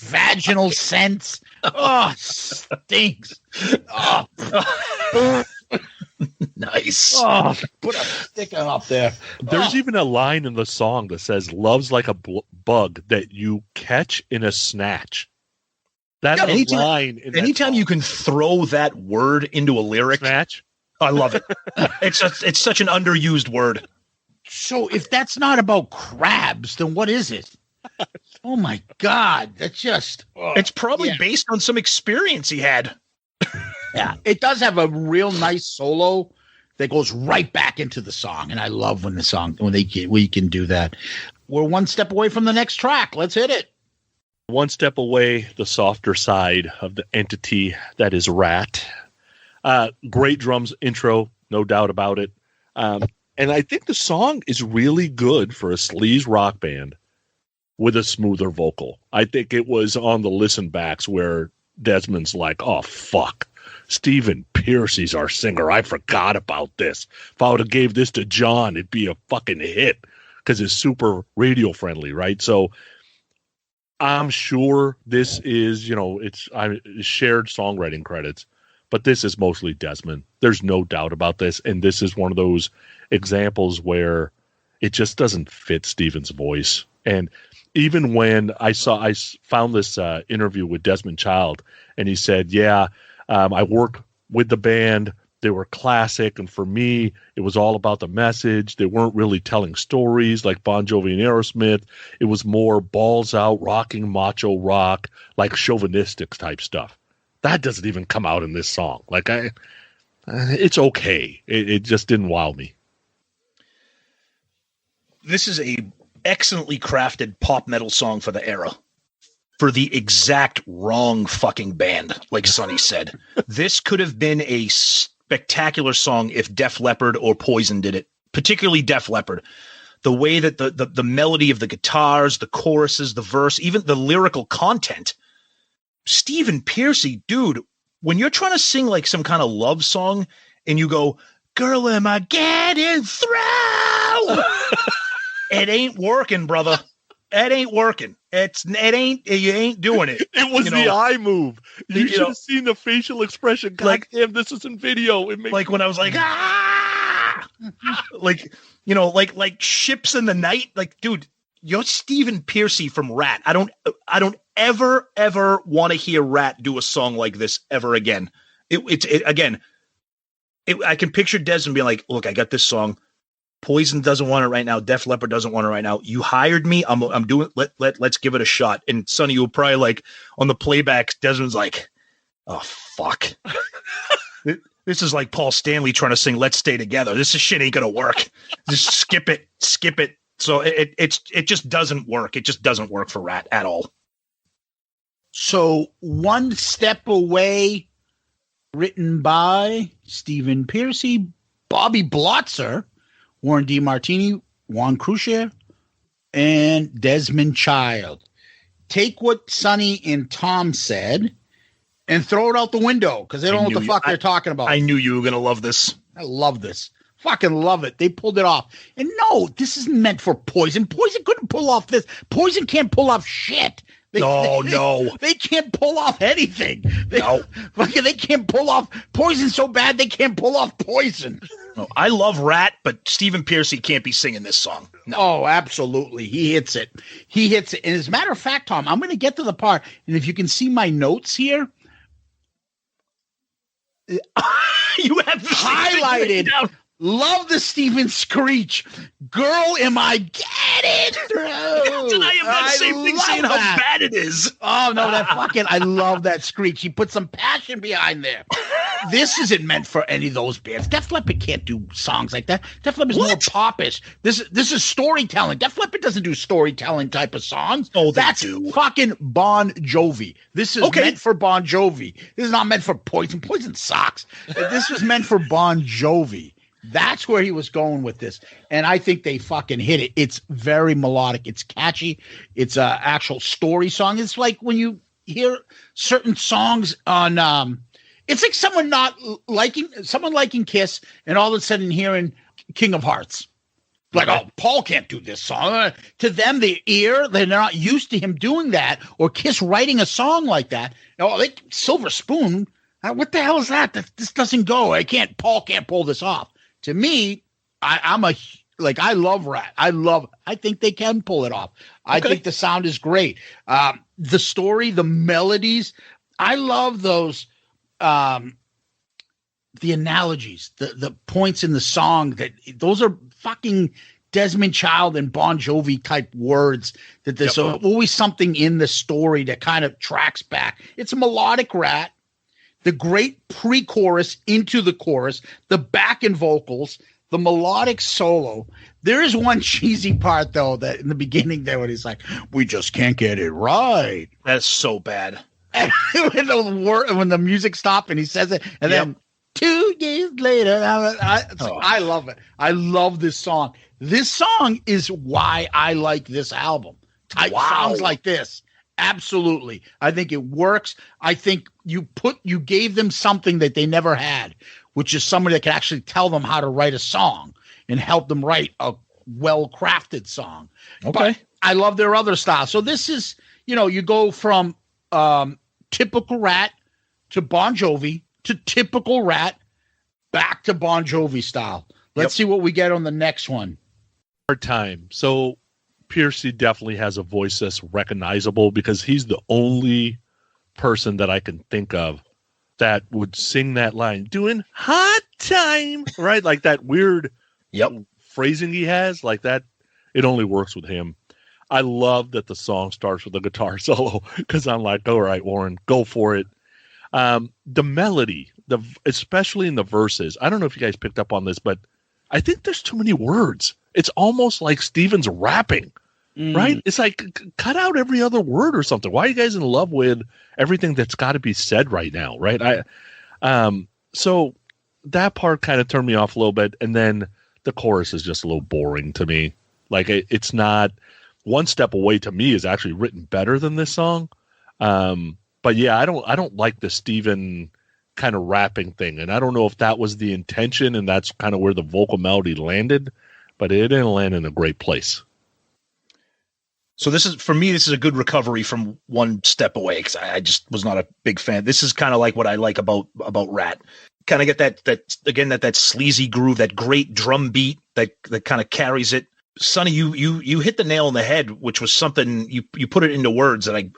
vaginal scent, stinks. Nice. Put a sticker up there. There's even a line in the song that says, "Love's like a bug that you catch in a snatch." That's a line. Anytime you can throw that word into a lyric, snatch. I love it. It's such an underused word. So if that's not about crabs, then what is it? Oh my God. That's just... it's probably based on some experience he had. Yeah. It does have a real nice solo that goes right back into the song. And I love when we can do that. We're one step away from the next track. Let's hit it. One step away, the softer side of the entity that is Ratt. Great drums intro, no doubt about it. And I think the song is really good for a sleaze rock band with a smoother vocal. I think it was on the listen backs where Desmond's like, oh, fuck. Stephen Pearcy's our singer. I forgot about this. If I would have gave this to John, it'd be a fucking hit because it's super radio friendly, right? So I'm sure this is, it's shared songwriting credits. But this is mostly Desmond. There's no doubt about this. And this is one of those examples where it just doesn't fit Stephen's voice. And even when I found this interview with Desmond Child, and he said, I worked with the band. They were classic. And for me, it was all about the message. They weren't really telling stories like Bon Jovi and Aerosmith. It was more balls out, rocking macho rock, like chauvinistic type stuff. That doesn't even come out in this song. It's okay. It just didn't wow me. This is a excellently crafted pop metal song for the era, for the exact wrong fucking band, like Sonny said. This could have been a spectacular song if Def Leppard or Poison did it, particularly Def Leppard. The way that the melody of the guitars, the choruses, the verse, even the lyrical content. Stephen Pearcy, dude, when you're trying to sing like some kind of love song and you go, girl, am I getting through? It ain't working, brother. It ain't working. You ain't doing it. It was the eye move. You should have seen the facial expression. God damn, this is in video. It makes when I was like, like ships in the night. Like, dude, you're Stephen Pearcy from Ratt. I don't ever want to hear Ratt do a song like this ever again. I can picture Desmond being like, look, I got this song. Poison doesn't want it right now. Def Leppard doesn't want it right now. You hired me. I'm doing let's give it a shot. And Sonny, you were probably like on the playback, Desmond's like, oh fuck. This is like Paul Stanley trying to sing Let's Stay Together. This shit ain't gonna work. Just skip it. So it just doesn't work. It just doesn't work for Ratt at all. So one step away Written by Stephen Pearcy, Bobby Blotzer, Warren DeMartini, Juan Croucier, and Desmond Child. Take what Sonny and Tom said and throw it out the window because they don't know what the fuck they're talking about. I knew you were going to love this. I love this. Fucking love it. They pulled it off. And no, this isn't meant for Poison. Poison couldn't pull off this. Poison can't pull off shit. No. They can't pull off anything. They can't pull off Poison so bad they can't pull off Poison. No, I love Ratt, but Stephen Pearcy can't be singing this song. No. Oh, absolutely. He hits it. And as a matter of fact, Tom, I'm going to get to the part, and if you can see my notes here, you have highlighted. Love the Stephen Screech. Girl, am I getting through? And I have that same thing saying how bad it is. Oh, no, I love that Screech. He put some passion behind there. This isn't meant for any of those bands. Def Leppard can't do songs like that. Def Leppard is more popish. This is storytelling. Def Leppard doesn't do storytelling type of songs. Oh, that's fucking Bon Jovi. This is meant for Bon Jovi. This is not meant for Poison. Poison sucks. This was meant for Bon Jovi. That's where he was going with this. And I think they fucking hit it. It's very melodic. It's catchy. It's an actual story song. It's like when you hear certain songs on, it's like someone liking Kiss and all of a sudden hearing King of Hearts. Like, oh, Paul can't do this song. To them, they're not used to him doing that or Kiss writing a song like that. Oh, Silver Spoon. What the hell is that? This doesn't go. Paul can't pull this off. To me, I love Ratt. I think they can pull it off. I think the sound is great. The story, the melodies, I love those, the analogies, the points in the song those are fucking Desmond Child and Bon Jovi type words that there's always something in the story that kind of tracks back. It's a melodic Ratt. The great pre-chorus into the chorus, the backing vocals, the melodic solo. There is one cheesy part, though, that in the beginning there when he's like, we just can't get it right. That's so bad. And when the music stopped and he says it, and then 2 years later, I love it. I love this song. This song is why I like this album. Songs like this. Absolutely. I think it works. I think you gave them something that they never had, which is somebody that can actually tell them how to write a song and help them write a well-crafted song. Okay. But I love their other style. So this is, you go from typical Ratt to Bon Jovi to typical Ratt back to Bon Jovi style. Let's see what we get on the next one. Hard time. So Pearcy definitely has a voice that's recognizable because he's the only person that I can think of that would sing that line doing hot time, right? Like that weird phrasing he has like that. It only works with him. I love that the song starts with a guitar solo because I'm like, all right, Warren, go for it. The melody, especially in the verses, I don't know if you guys picked up on this, but I think there's too many words. It's almost like Stephen's rapping, right? It's like, cut out every other word or something. Why are you guys in love with everything that's got to be said right now, right? So that part kind of turned me off a little bit, and then the chorus is just a little boring to me. Like, it's not One Step Away to me is actually written better than this song. But yeah, I don't like the Stephen kind of rapping thing, and I don't know if that was the intention and that's kind of where the vocal melody landed, but it didn't land in a great place. So this is a good recovery from One Step Away because I just was not a big fan. This is kind of like what I like about Ratt. Kind of get that sleazy groove, that great drum beat that kind of carries it. Sonny, you hit the nail on the head, which was something you put it into words that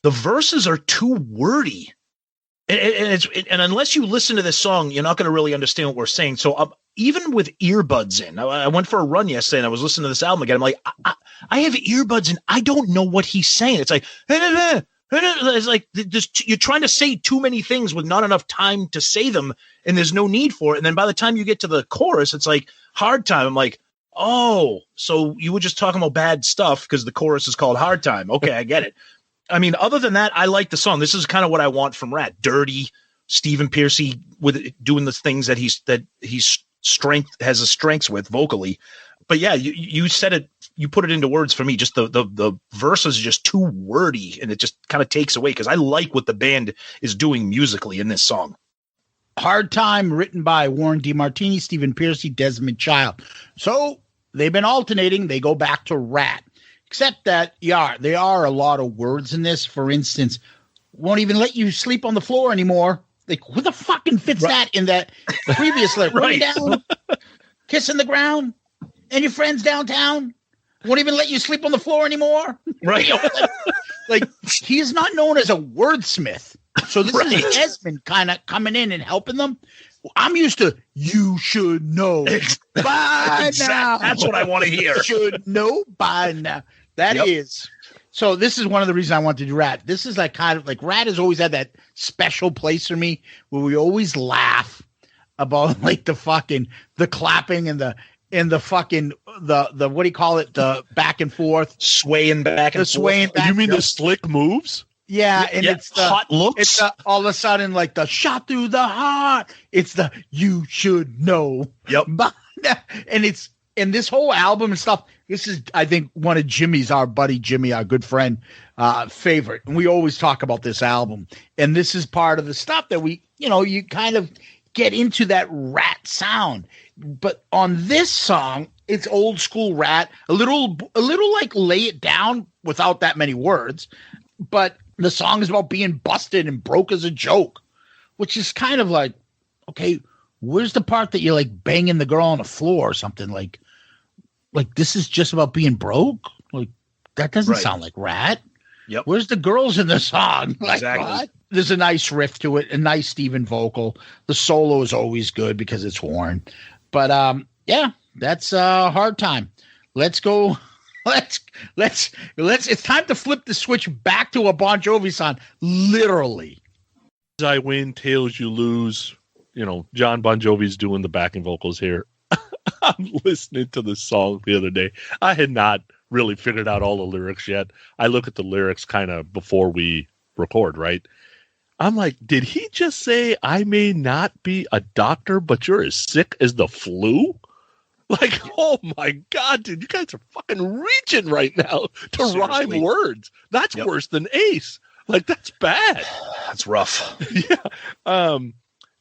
the verses are too wordy. And unless you listen to this song, you're not going to really understand what we're saying. So even with earbuds in, I went for a run yesterday and I was listening to this album again. I'm like, I have earbuds in. I don't know what he's saying. It's like, it's like you're trying to say too many things with not enough time to say them, and there's no need for it. And then by the time you get to the chorus, it's like hard time. I'm like, oh, so you were just talking about bad stuff because the chorus is called Hard Time. Okay, I get it. I mean, other than that, I like the song. This is kind of what I want from Ratt. Dirty, Stephen Pearcy with doing the things that he's has a strengths with vocally. But yeah, you said it, you put it into words for me. Just the verses are just too wordy, and it just kind of takes away, because I like what the band is doing musically in this song. Hard Time, written by Warren DeMartini, Stephen Pearcy, Desmond Child. So they've been alternating. They go back to Ratt, except that there are a lot of words in this. For instance, won't even let you sleep on the floor anymore. Like, who the fucking fits that in that previous lyric? Right. Down, kissing the ground, and your friends downtown won't even let you sleep on the floor anymore. Right. Like, he is not known as a wordsmith. So this is Desmond kind of coming in and helping them. I'm used to, you should know by now. That's what I want to hear. You should know by now. That is. So this is one of the reasons I want to do Ratt. This is like kind of like Ratt has always had that special place for me where we always laugh about like the clapping and the fucking the what do you call it? The back and forth. Swaying back and forth. You mean the slick moves? Yeah, and it's the hot looks. It's all of a sudden like the shot through the heart. It's the you should know. Yep. And it's in this whole album and stuff. This is, I think, one of Jimmy's, our buddy Jimmy, our good friend, favorite. And we always talk about this album. And this is part of the stuff that you kind of get into that Ratt sound. But on this song, it's old school Ratt, a little like lay it down without that many words. But the song is about being busted and broke as a joke, which is kind of like, okay, where's the part that you're like banging the girl on the floor or something? Like this is just about being broke? Like, that doesn't sound like Ratt. Yep. Where's the girls in the song? Like, exactly. what? There's a nice riff to it, a nice Stephen vocal. The solo is always good because it's Warren. But yeah, that's a Hard Time. Let's go. Let's it's time to flip the switch back to a Bon Jovi song. Literally. As I win, tails you lose. John Bon Jovi's doing the backing vocals here. I'm listening to this song the other day. I had not really figured out all the lyrics yet. I look at the lyrics kind of before we record, right? I'm like, did he just say, I may not be a doctor, but you're as sick as the flu? Like, oh my God, dude, you guys are fucking reaching right now to rhyme words. That's worse than Ace. Like, that's bad. That's rough. Yeah.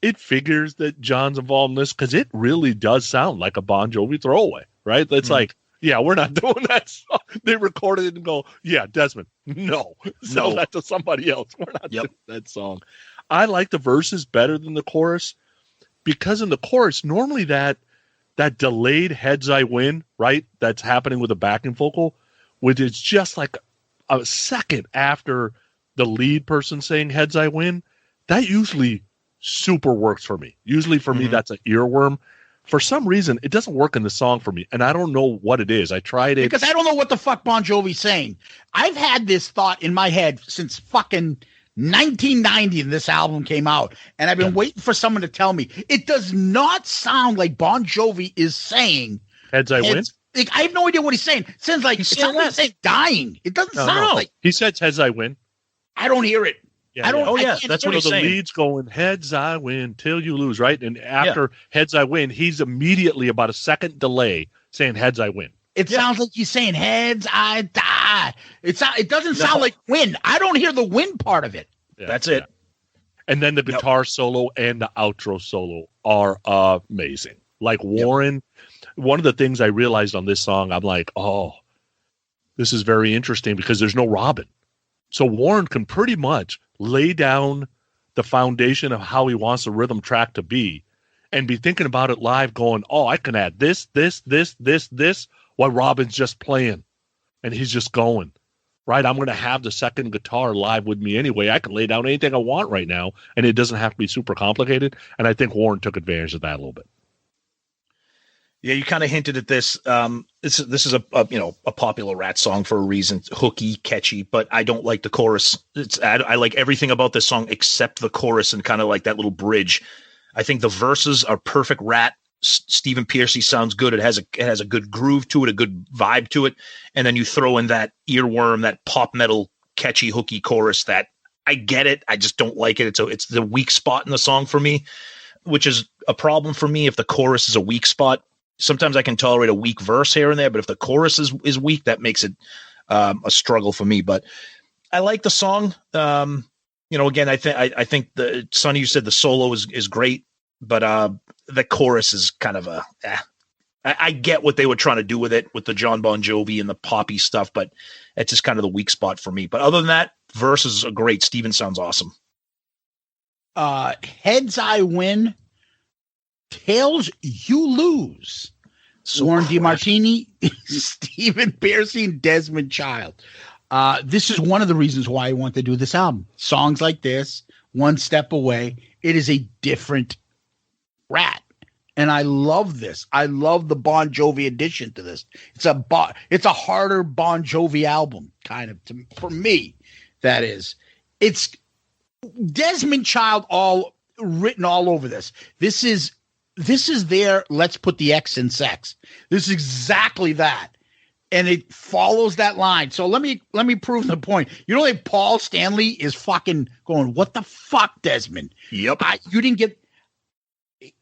It figures that John's involved in this because it really does sound like a Bon Jovi throwaway, right? That's like, yeah, we're not doing that song. They recorded it and go, yeah, Desmond, no. Sell that to somebody else. We're not doing that song. I like the verses better than the chorus because in the chorus, normally that delayed heads I win, right? That's happening with a backing vocal, which is just like a second after the lead person saying heads I win. That usually super works for me. Usually for me, that's an earworm. For some reason, it doesn't work in the song for me, and I don't know what it is. I tried it. Because I don't know what the fuck Bon Jovi's saying. I've had this thought in my head since fucking 1990 when this album came out, and I've been waiting for someone to tell me. It does not sound like Bon Jovi is saying heads I win. Like, I have no idea what he's saying. It sounds like he's saying dying. It doesn't sound like he said heads I win. I don't hear it. Yeah, I don't. Oh, yeah. That's what he's saying. The lead's going heads I win till you lose, right? And after heads I win, he's immediately about a second delay saying heads I win. It sounds like he's saying heads I die. It doesn't sound like win. I don't hear the win part of it. Yeah, that's it. And then the guitar solo and the outro solo are amazing. Like Warren, one of the things I realized on this song, I'm like, oh, this is very interesting because there's no Robbin. So Warren can pretty much lay down the foundation of how he wants the rhythm track to be and be thinking about it live going, oh, I can add this, while Robbin's just playing and he's just going, right? I'm going to have the second guitar live with me anyway. I can lay down anything I want right now and it doesn't have to be super complicated. And I think Warren took advantage of that a little bit. Yeah, you kind of hinted at this. This is a popular Ratt song for a reason. It's hooky, catchy, but I don't like the chorus. I like everything about this song except the chorus and kind of like that little bridge. I think the verses are perfect Ratt. Stephen Pearcy sounds good. It has a good groove to it, a good vibe to it, and then you throw in that earworm, that pop metal, catchy, hooky chorus that I get it. I just don't like it. It's the weak spot in the song for me, which is a problem for me if the chorus is a weak spot. Sometimes I can tolerate a weak verse here and there, but if the chorus is weak, that makes it a struggle for me. But I like the song. Again, I think the Sonny, you said the solo is great, but the chorus is kind of I get what they were trying to do with it, with the John Bon Jovi and the poppy stuff, but it's just kind of the weak spot for me. But other than that, verses are great. Steven sounds awesome. Heads I win, tails you lose. Warren DeMartini, Stephen Pearcy, and Desmond Child. This is one of the reasons why I want to do this album. Songs like this, One Step Away, it is a different Ratt. And I love this. I love the Bon Jovi addition to this. It's a harder Bon Jovi album, kind of, for me, that is. It's Desmond Child all written all over this. This is their let's put the X in sex. This is exactly that. And it follows that line. So let me prove the point. You know, like Paul Stanley is fucking going, what the fuck, Desmond? Yep. You didn't get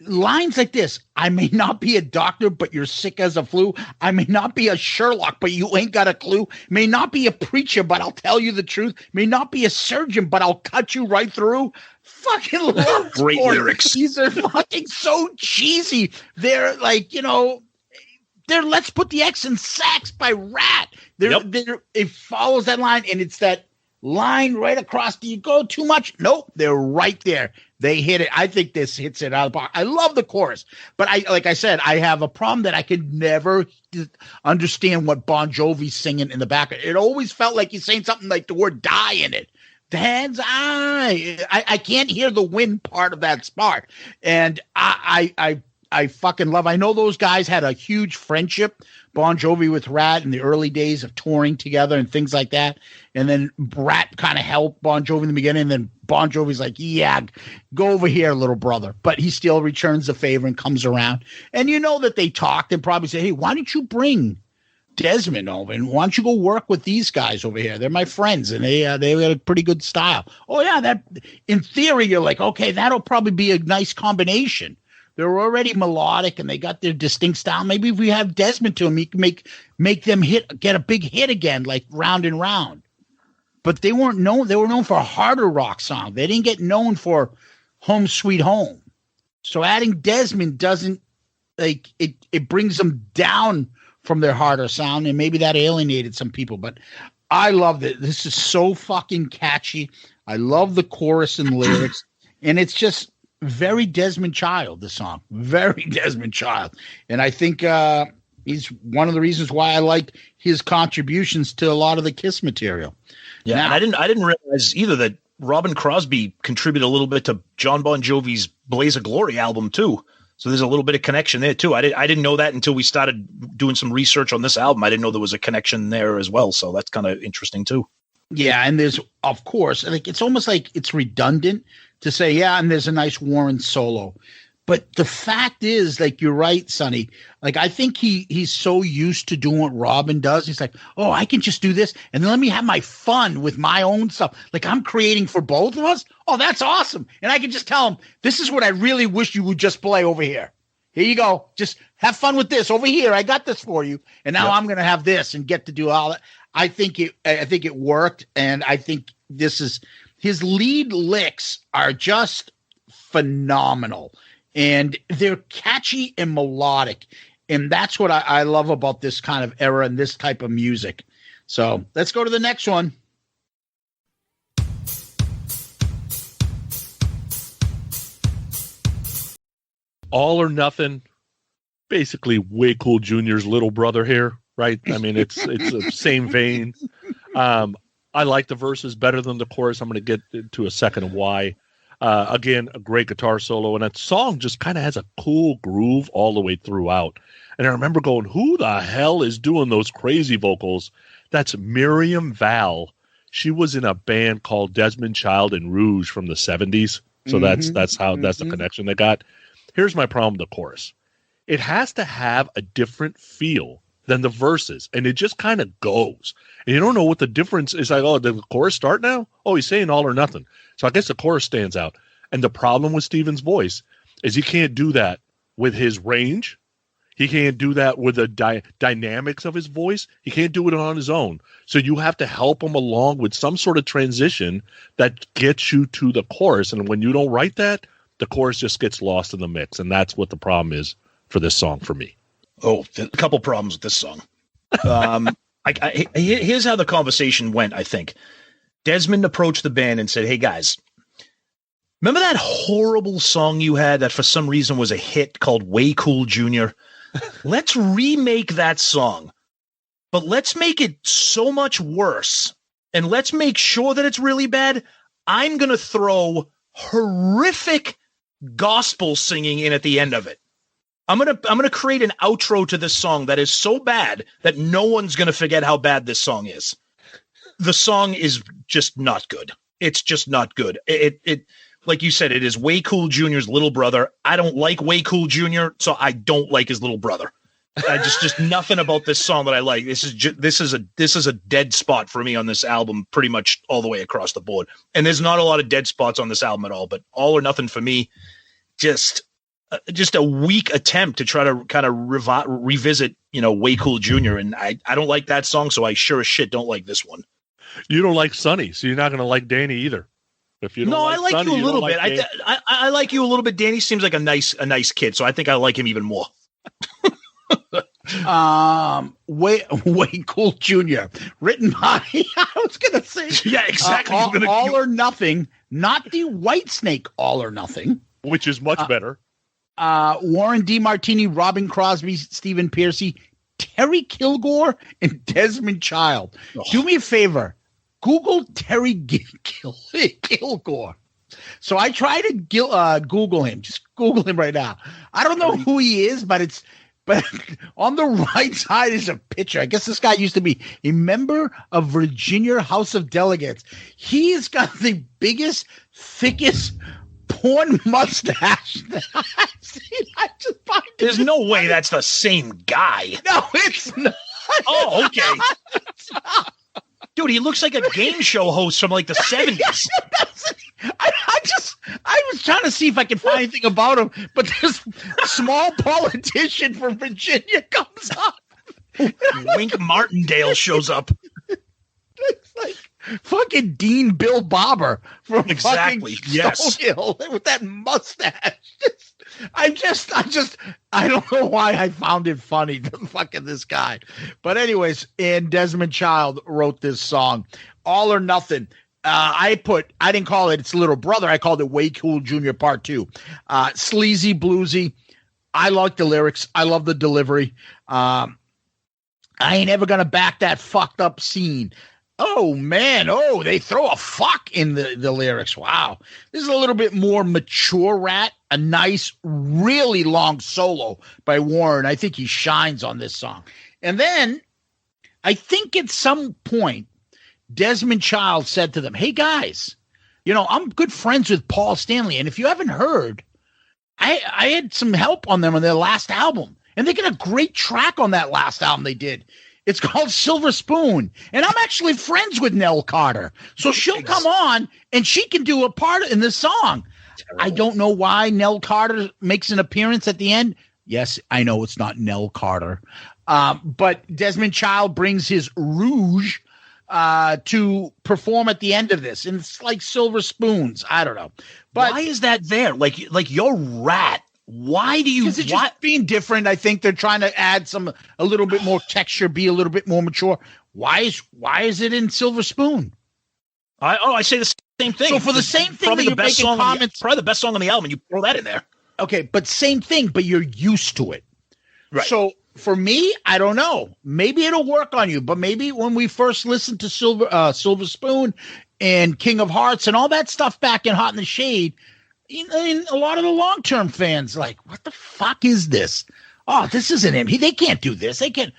lines like this. I may not be a doctor, but you're sick as a flu. I may not be a Sherlock, but you ain't got a clue. May not be a preacher, but I'll tell you the truth. May not be a surgeon, but I'll cut you right through. Fucking love great lyrics. These are fucking so cheesy. They're like, they're let's put the X in sex by Ratt. It follows that line, and it's that line right across. Do you go too much? Nope. They're right there. They hit it. I think this hits it out of the park. I love the chorus, but like I said, I have a problem that I could never understand what Bon Jovi's singing in the background. It always felt like he's saying something like the word die in it. Hands I can't hear the win part of that part. And I fucking love. I know those guys had a huge friendship, Bon Jovi with Ratt in the early days of touring together and things like that. And then Ratt kind of helped Bon Jovi in the beginning. And then Bon Jovi's like, yeah, go over here, little brother. But he still returns the favor and comes around. And you know that they talked and probably said, hey, why don't you bring Desmond over, and why don't you go work with these guys over here? They're my friends, and they had a pretty good style. Oh yeah, that in theory you're like, okay, that'll probably be a nice combination. They're already melodic and they got their distinct style. Maybe if we have Desmond to them, he can make them get a big hit again, like Round and Round. But they weren't known. They were known for a harder rock song. They didn't get known for Home Sweet Home. So adding Desmond doesn't like it brings them down from their harder sound, and maybe that alienated some people. But I love it. This is so fucking catchy. I love the chorus and lyrics, and it's just very Desmond Child, the song. Very Desmond Child. And I think he's one of the reasons why I like his contributions to a lot of the Kiss material. Yeah, now, and I didn't realize either that Robbin Crosby contributed a little bit to John Bon Jovi's Blaze of Glory album too. So there's a little bit of connection there too. I didn't know that until we started doing some research on this album. I didn't know there was a connection there as well. So that's kind of interesting too. Yeah, and there's, of course, like it's almost like it's redundant to say, yeah, and there's a nice Warren solo. But the fact is, like, you're right, Sonny. Like, I think he's so used to doing what Robbin does. He's like, oh, I can just do this, and then let me have my fun with my own stuff. Like, I'm creating for both of us. Oh, that's awesome. And I can just tell him, this is what I really wish you would just play over here. Here you go. Just have fun with this over here. I got this for you. And now I'm going to have this and get to do all that. I think it worked, and I think this is his lead licks are just phenomenal. And they're catchy and melodic. And that's what I love about this kind of era and this type of music. So let's go to the next one. All or Nothing, basically Way Cool Jr.'s little brother here, right? I mean, it's the same vein. I like the verses better than the chorus. I'm going to get into a second of why. Again, a great guitar solo, and that song just kind of has a cool groove all the way throughout. And I remember going, who the hell is doing those crazy vocals? That's Miriam Val. She was in a band called Desmond Child and Rouge from the 70s. So that's the connection they got. Here's my problem with the chorus. It has to have a different feel than the verses, and it just kind of goes. And you don't know what the difference is. Like, oh, did the chorus start now? Oh, he's saying all or nothing. So I guess the chorus stands out. And the problem with Stephen's voice is he can't do that with his range. He can't do that with the dynamics of his voice. He can't do it on his own. So you have to help him along with some sort of transition that gets you to the chorus. And when you don't write that, the chorus just gets lost in the mix. And that's what the problem is for this song for me. Oh, a couple problems with this song. Here's how the conversation went, I think. Desmond approached the band and said, hey, guys, remember that horrible song you had that for some reason was a hit called Way Cool Jr.? Let's remake that song, but let's make it so much worse, and let's make sure that it's really bad. I'm going to throw horrific gospel singing in at the end of it. I'm going to create an outro to this song that is so bad that no one's going to forget how bad this song is. The song is just not good. It's just not good. It like you said, it is Way Cool Jr.'s little brother. I don't like Way Cool Jr., so I don't like his little brother. I just nothing about this song that I like. This is a dead spot for me on this album, pretty much all the way across the board. And there's not a lot of dead spots on this album at all. But All or Nothing for me, just a weak attempt to try to kind of revisit, Way Cool Jr. And I don't like that song, so I sure as shit don't like this one. You don't like Sonny, so you're not going to like Danny either. If you don't I like Sonny, you a little bit. Like I like you a little bit. Danny seems like a nice kid, so I think I like him even more. Way Cool Jr. Written by I was gonna say exactly. All or Nothing, not the Whitesnake All or Nothing, which is much better. Warren DeMartini, Robbin Crosby, Stephen Pearcy, Terry Kilgore, and Desmond Child. Oh. Do me a favor. Google Terry Kilgore. So I try to Google him. Just Google him right now. I don't know who he is, but on the right side is a picture. I guess this guy used to be a member of Virginia House of Delegates. He's got the biggest, thickest porn mustache that I've seen. I just find there's no way that's the same guy. No, it's not. Oh, okay. Dude, he looks like a game show host from like the 70s. I was trying to see if I could find anything about him, but this small politician from Virginia comes up. Wink Martindale shows up. Looks like fucking Dean Bill Bobber from exactly. fucking Stonehill with that mustache. I don't know why I found it funny, fucking this guy. But anyways, and Desmond Child wrote this song, All or Nothing. I didn't call it its little brother. I called it Way Cool Jr. Part 2. Sleazy, bluesy. I like the lyrics. I love the delivery. I ain't ever going to back that fucked up scene. Oh, man. Oh, they throw a fuck in the lyrics. Wow. This is a little bit more mature Ratt. A nice, really long solo by Warren. I think he shines on this song. And then I think at some point, Desmond Child said to them, hey, guys, I'm good friends with Paul Stanley. And if you haven't heard, I had some help on them on their last album. And they got a great track on that last album they did. It's called Silver Spoon. And I'm actually friends with Nell Carter. So she'll come on and she can do a part in this song. Terrible. I don't know why Nell Carter makes an appearance at the end. Yes, I know it's not Nell Carter. But Desmond Child brings his rouge to perform at the end of this. And it's like silver spoons. I don't know. But why is that there? Like you're Ratt. Why do you? Because it's just being different. I think they're trying to add a little bit more texture, be a little bit more mature. Why is it in Silver Spoon? I say the same thing. So for the same thing, probably that the best you're making song. comments. Probably the best song on the album. And you throw that in there. Okay, but same thing. But you're used to it, right? So for me, I don't know. Maybe it'll work on you. But maybe when we first listened to Silver Spoon and King of Hearts and all that stuff back in Hot in the Shade. A lot of the long-term fans like, what the fuck is this? Oh, this isn't him. They can't do this. They can't.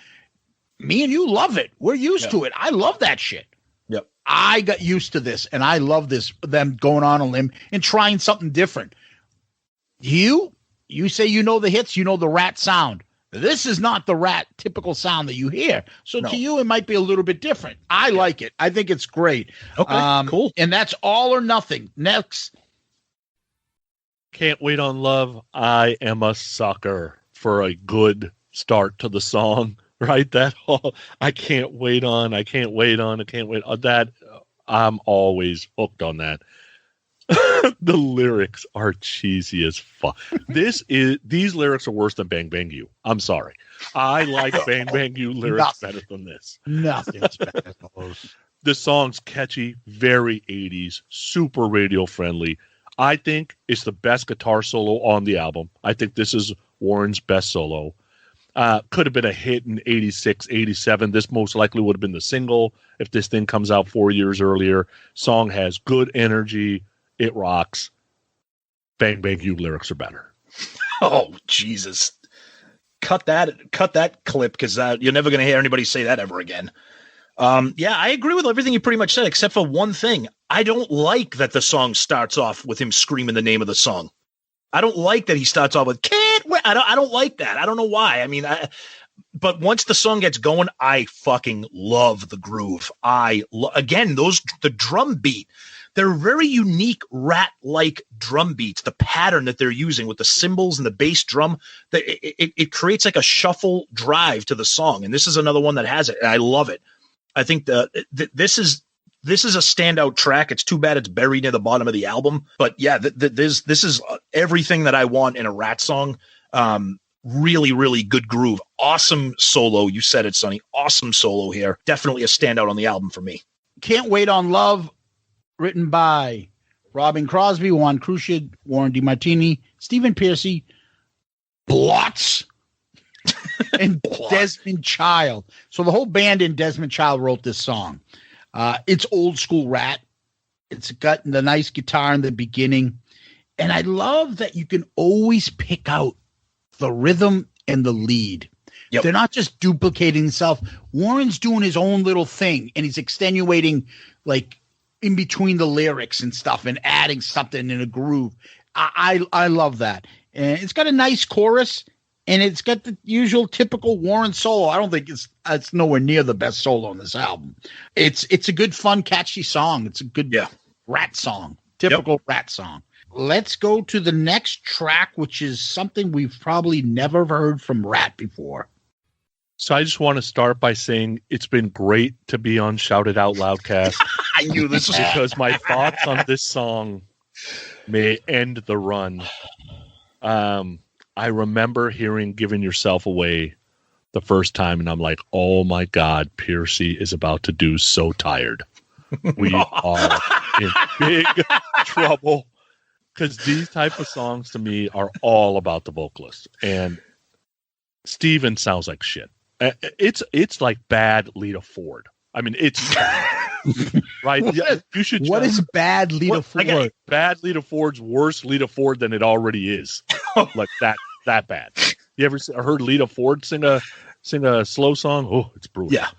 Me and you love it. We're used to it. I love that shit. Yep. I got used to this, and I love this, them going on a limb and trying something different. You say you know the hits, you know the Ratt sound. This is not the Ratt typical sound that you hear. So No. to you, it might be a little bit different. I like it. I think it's great. Okay, cool. And that's All or Nothing. Next. Can't Wait on Love. I am a sucker for a good start to the song, right? That whole, I can't wait on that. I'm always hooked on that. The lyrics are cheesy as fuck. These lyrics are worse than Bang Bang You. I'm sorry. I like Bang Bang You lyrics better than this. Nothing's better than those. The song's catchy, very 80s, super radio friendly. I think it's the best guitar solo on the album. I think this is Warren's best solo. Could have been a hit in 86, 87. This most likely would have been the single if this thing comes out 4 years earlier. Song has good energy. It rocks. Bang Bang You lyrics are better. Oh, Jesus. Cut that clip, because you're never going to hear anybody say that ever again. Yeah, I agree with everything you pretty much said, except for one thing. I don't like that the song starts off with him screaming the name of the song. I don't like that he starts off with "Can't Wait." I don't like that. I don't know why. I mean, but once the song gets going, I fucking love the groove. Again, the drum beat. They're very unique Ratt-like drum beats. The pattern that they're using with the cymbals and the bass drum, it creates like a shuffle drive to the song. And this is another one that has it. And I love it. I think this is a standout track. It's too bad it's buried near the bottom of the album. But yeah, this is everything that I want in a Ratt song. Really, really good groove. Awesome solo. You said it, Sonny. Awesome solo here. Definitely a standout on the album for me. Can't Wait on Love, written by Robbin Crosby, Juan Croucier, Warren DeMartini, Stephen Pearcy, Blotzer, and Desmond Child. So the whole band in Desmond Child wrote this song. It's old school Ratt. It's got the nice guitar in the beginning. And I love that you can always pick out the rhythm and the lead. Yep. They're not just duplicating themselves. Warren's doing his own little thing, and he's extenuating like in between the lyrics and stuff and adding something in a groove. I love that. And it's got a nice chorus, and it's got the usual typical Warren solo. I don't think it's nowhere near the best solo on this album. It's a good, fun, catchy song. It's a good Ratt song, typical Ratt song. Let's go to the next track, which is something we've probably never heard from Ratt before. So I just want to start by saying it's been great to be on Shout It Out Loudcast. I knew this was because my thoughts on this song may end the run. I remember hearing Givin Yourself Away the first time, and I'm like, oh my God, Pearcy is about to do So Tired. We are in big trouble, because these type of songs to me are all about the vocalist. And Stephen sounds like shit. It's like bad Lita Ford. I mean, it's bad, right? You should. What is bad Lita Ford? Bad Lita Ford's worse Lita Ford than it already is. Like that bad. You ever heard Lita Ford sing a slow song? Oh, it's brutal. Yeah.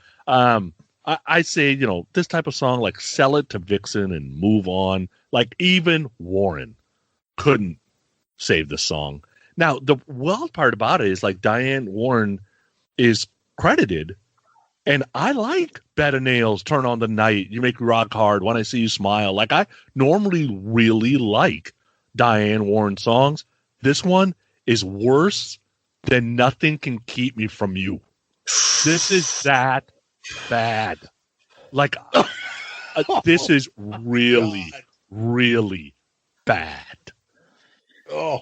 I say, this type of song, like Sell It to Vixen and Move On. Like even Warren couldn't save the song. Now the wild part about it is like Diane Warren is credited, and I like Bed of Nails, Turn on the Night, You Make Me Rock Hard, When I See You Smile. Like I normally really like Diane Warren songs. This one is worse than Nothing Can Keep Me From You. This is that bad. Like this is really, really bad. Oh,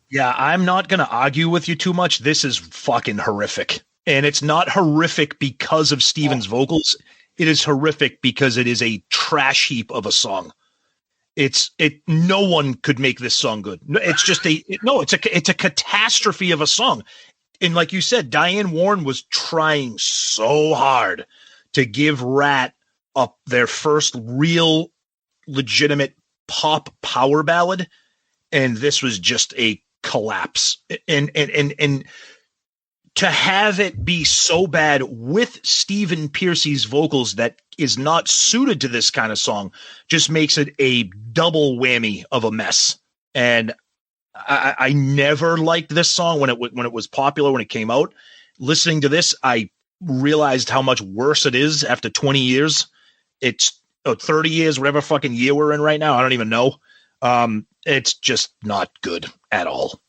yeah. I'm not going to argue with you too much. This is fucking horrific. And it's not horrific because of Stephen's vocals. It is horrific because it is a trash heap of a song. No one could make this song good. It's just it's a catastrophe of a song. And like you said, Diane Warren was trying so hard to give Ratt up their first real legitimate pop power ballad. And this was just a collapse. And to have it be so bad with Stephen Pearcy's vocals that is not suited to this kind of song just makes it a double whammy of a mess. And I never liked this song when it was popular, when it came out. Listening to this, I realized how much worse it is after 20 years. It's 30 years, whatever fucking year we're in right now. I don't even know. It's just not good at all.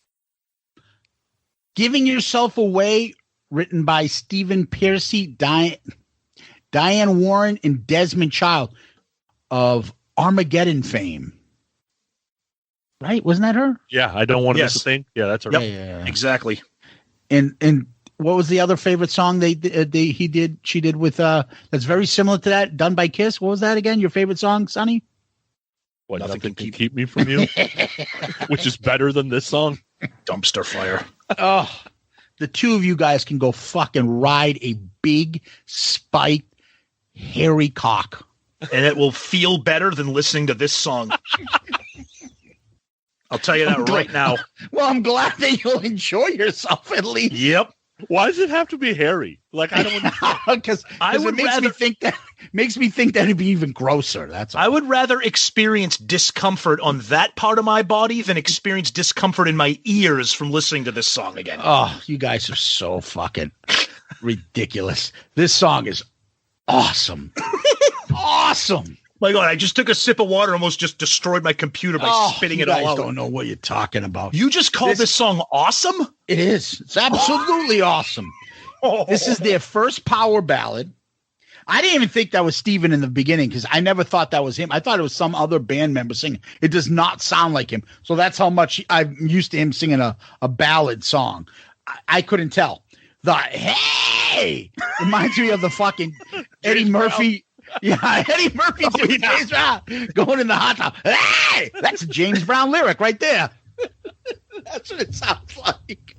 Giving Yourself Away, written by Stephen Pearcy, Diane Warren, and Desmond Child of Armageddon fame. Right? Wasn't that her? Yeah, I don't want to miss a thing. Yeah, that's her. Yep, yeah. Exactly. And what was the other favorite song she did with that's very similar to that, done by Kiss? What was that again? Your favorite song, Sonny? What, nothing can keep me from you? Which is better than this song? Dumpster Fire. Oh, the two of you guys can go fucking ride a big, spiked, hairy cock. And it will feel better than listening to this song. I'll tell you that right now. Well, I'm glad that you'll enjoy yourself at least. Yep. Why does it have to be hairy? Like, I don't because it makes me think that it'd be even grosser. That's all. I would rather experience discomfort on that part of my body than experience discomfort in my ears from listening to this song again. Oh, you guys are so fucking ridiculous. This song is awesome. Awesome. My God, I just took a sip of water, almost just destroyed my computer by spitting it all out. You guys don't know what you're talking about. You just called this song awesome? It is. It's absolutely awesome. This is their first power ballad. I didn't even think that was Stephen in the beginning because I never thought that was him. I thought it was some other band member singing. It does not sound like him. So that's how much I'm used to him singing a ballad song. I couldn't tell. The hey reminds me of the fucking Eddie Murphy. Yeah, Eddie Murphy doing James Brown going in the hot tub. Hey, that's a James Brown lyric right there. That's what it sounds like.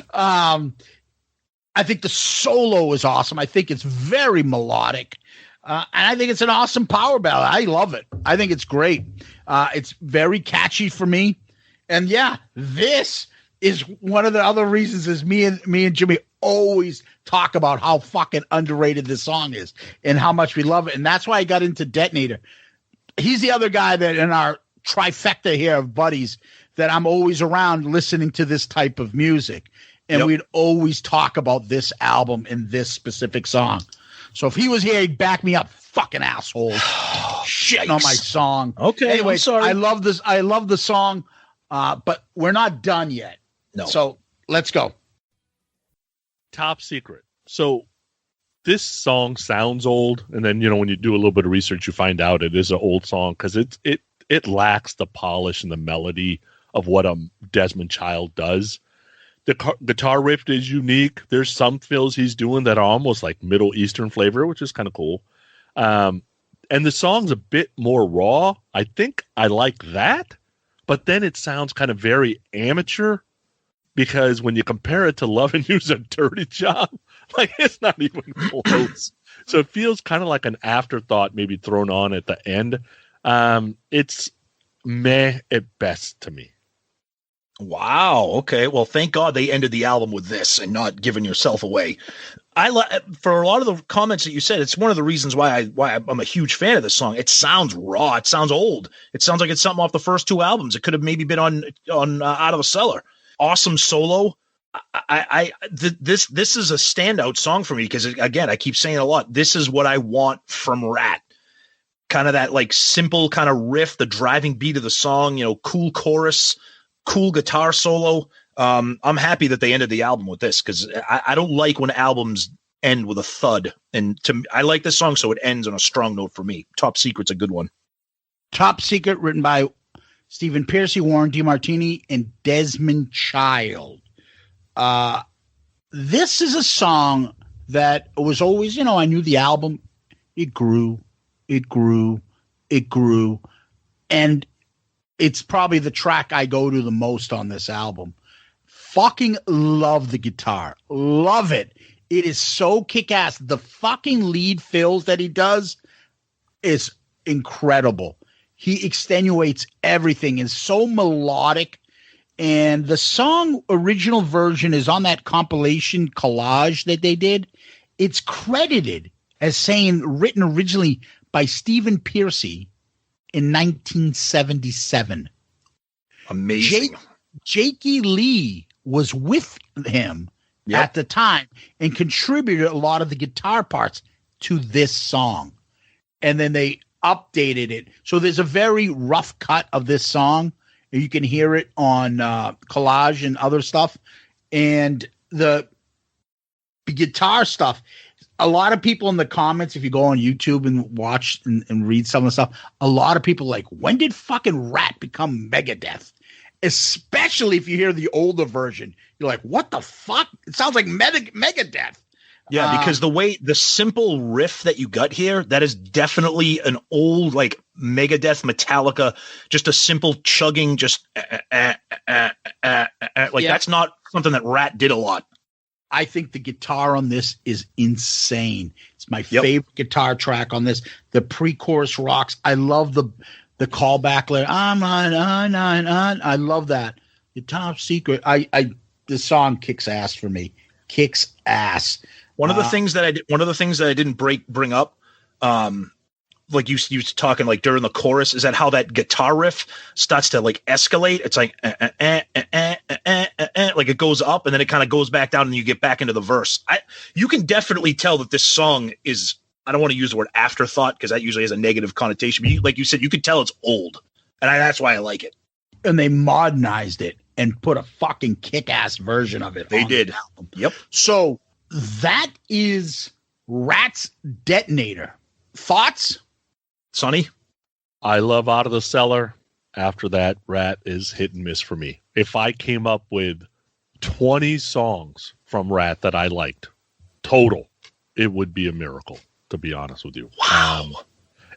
I think the solo is awesome. I think it's very melodic, and I think it's an awesome power ballad. I love it. I think it's great. It's very catchy for me, and yeah, this is one of the other reasons is me and Jimmy always talk about how fucking underrated this song is and how much we love it. And that's why I got into Detonator. He's the other guy that in our trifecta here of buddies that I'm always around listening to this type of music. And we'd always talk about this album and this specific song. So if he was here, he'd back me up, fucking asshole. Shitting on my song. Okay. Anyway, I'm sorry. I love this. I love the song, but we're not done yet. No. So let's go. Top Secret. So this song sounds old, and then when you do a little bit of research, you find out it is an old song because it lacks the polish and the melody of what a Desmond Child does. The guitar riff is unique. There's some fills he's doing that are almost like Middle Eastern flavor, which is kind of cool. And the song's a bit more raw. I think I like that, but then it sounds kind of very amateur. Because when you compare it to Lovin' You's a Dirty Job, like it's not even close. So it feels kind of like an afterthought maybe thrown on at the end. It's meh at best to me. Wow. Okay. Well, thank God they ended the album with this and not Giving Yourself Away. For a lot of the comments that you said, it's one of the reasons why I'm a huge fan of this song. It sounds raw. It sounds old. It sounds like it's something off the first two albums. It could have maybe been on Out of the Cellar. Awesome solo. This is a standout song for me because again, I keep saying it a lot. This is what I want from Ratt. Kind of that like simple kind of riff, the driving beat of the song, cool chorus, cool guitar solo. I'm happy that they ended the album with this because I don't like when albums end with a thud. And I like this song, so it ends on a strong note for me. Top Secret's a good one. Top Secret, written by Stephen Pearcy, Warren DeMartini, and Desmond Child. This is a song that was always, I knew the album. It grew. And it's probably the track I go to the most on this album. Fucking love the guitar. Love it. It is so kick-ass. The fucking lead fills that he does is incredible. He extenuates everything, is so melodic. And the song original version is on that compilation collage that they did. It's credited as saying written originally by Stephen Pearcy in 1977. Amazing. Jakey Lee was with him at the time and contributed a lot of the guitar parts to this song. And then they updated it. So there's a very rough cut of this song. And you can hear it on Collage and other stuff. And the guitar stuff, a lot of people in the comments, if you go on YouTube and watch and read some of the stuff, a lot of people like, when did fucking Ratt become Megadeth? Especially if you hear the older version. You're like, what the fuck? It sounds like Megadeth. Yeah, because the simple riff that you got here, that is definitely an old, like, Megadeth, Metallica, just a simple chugging, just that's not something that Ratt did a lot. I think the guitar on this is insane. It's my favorite guitar track on this. The pre-chorus rocks. I love the callback layer. I'm on. I love that. The top secret. The song kicks ass for me. Kicks ass. One of the things that I didn't bring up, like you was talking like during the chorus, is that how that guitar riff starts to like escalate. It's like like it goes up and then it kind of goes back down and you get back into the verse. You can definitely tell that this song is, I don't want to use the word afterthought because that usually has a negative connotation. But like you said, you could tell it's old, and that's why I like it. And they modernized it and put a fucking kick-ass version of it. They did. The album. Yep. So that is Ratt's Detonator. Thoughts? Sonny? I love Out of the Cellar. After that, Ratt is hit and miss for me. If I came up with 20 songs from Ratt that I liked, total, it would be a miracle, to be honest with you. Wow.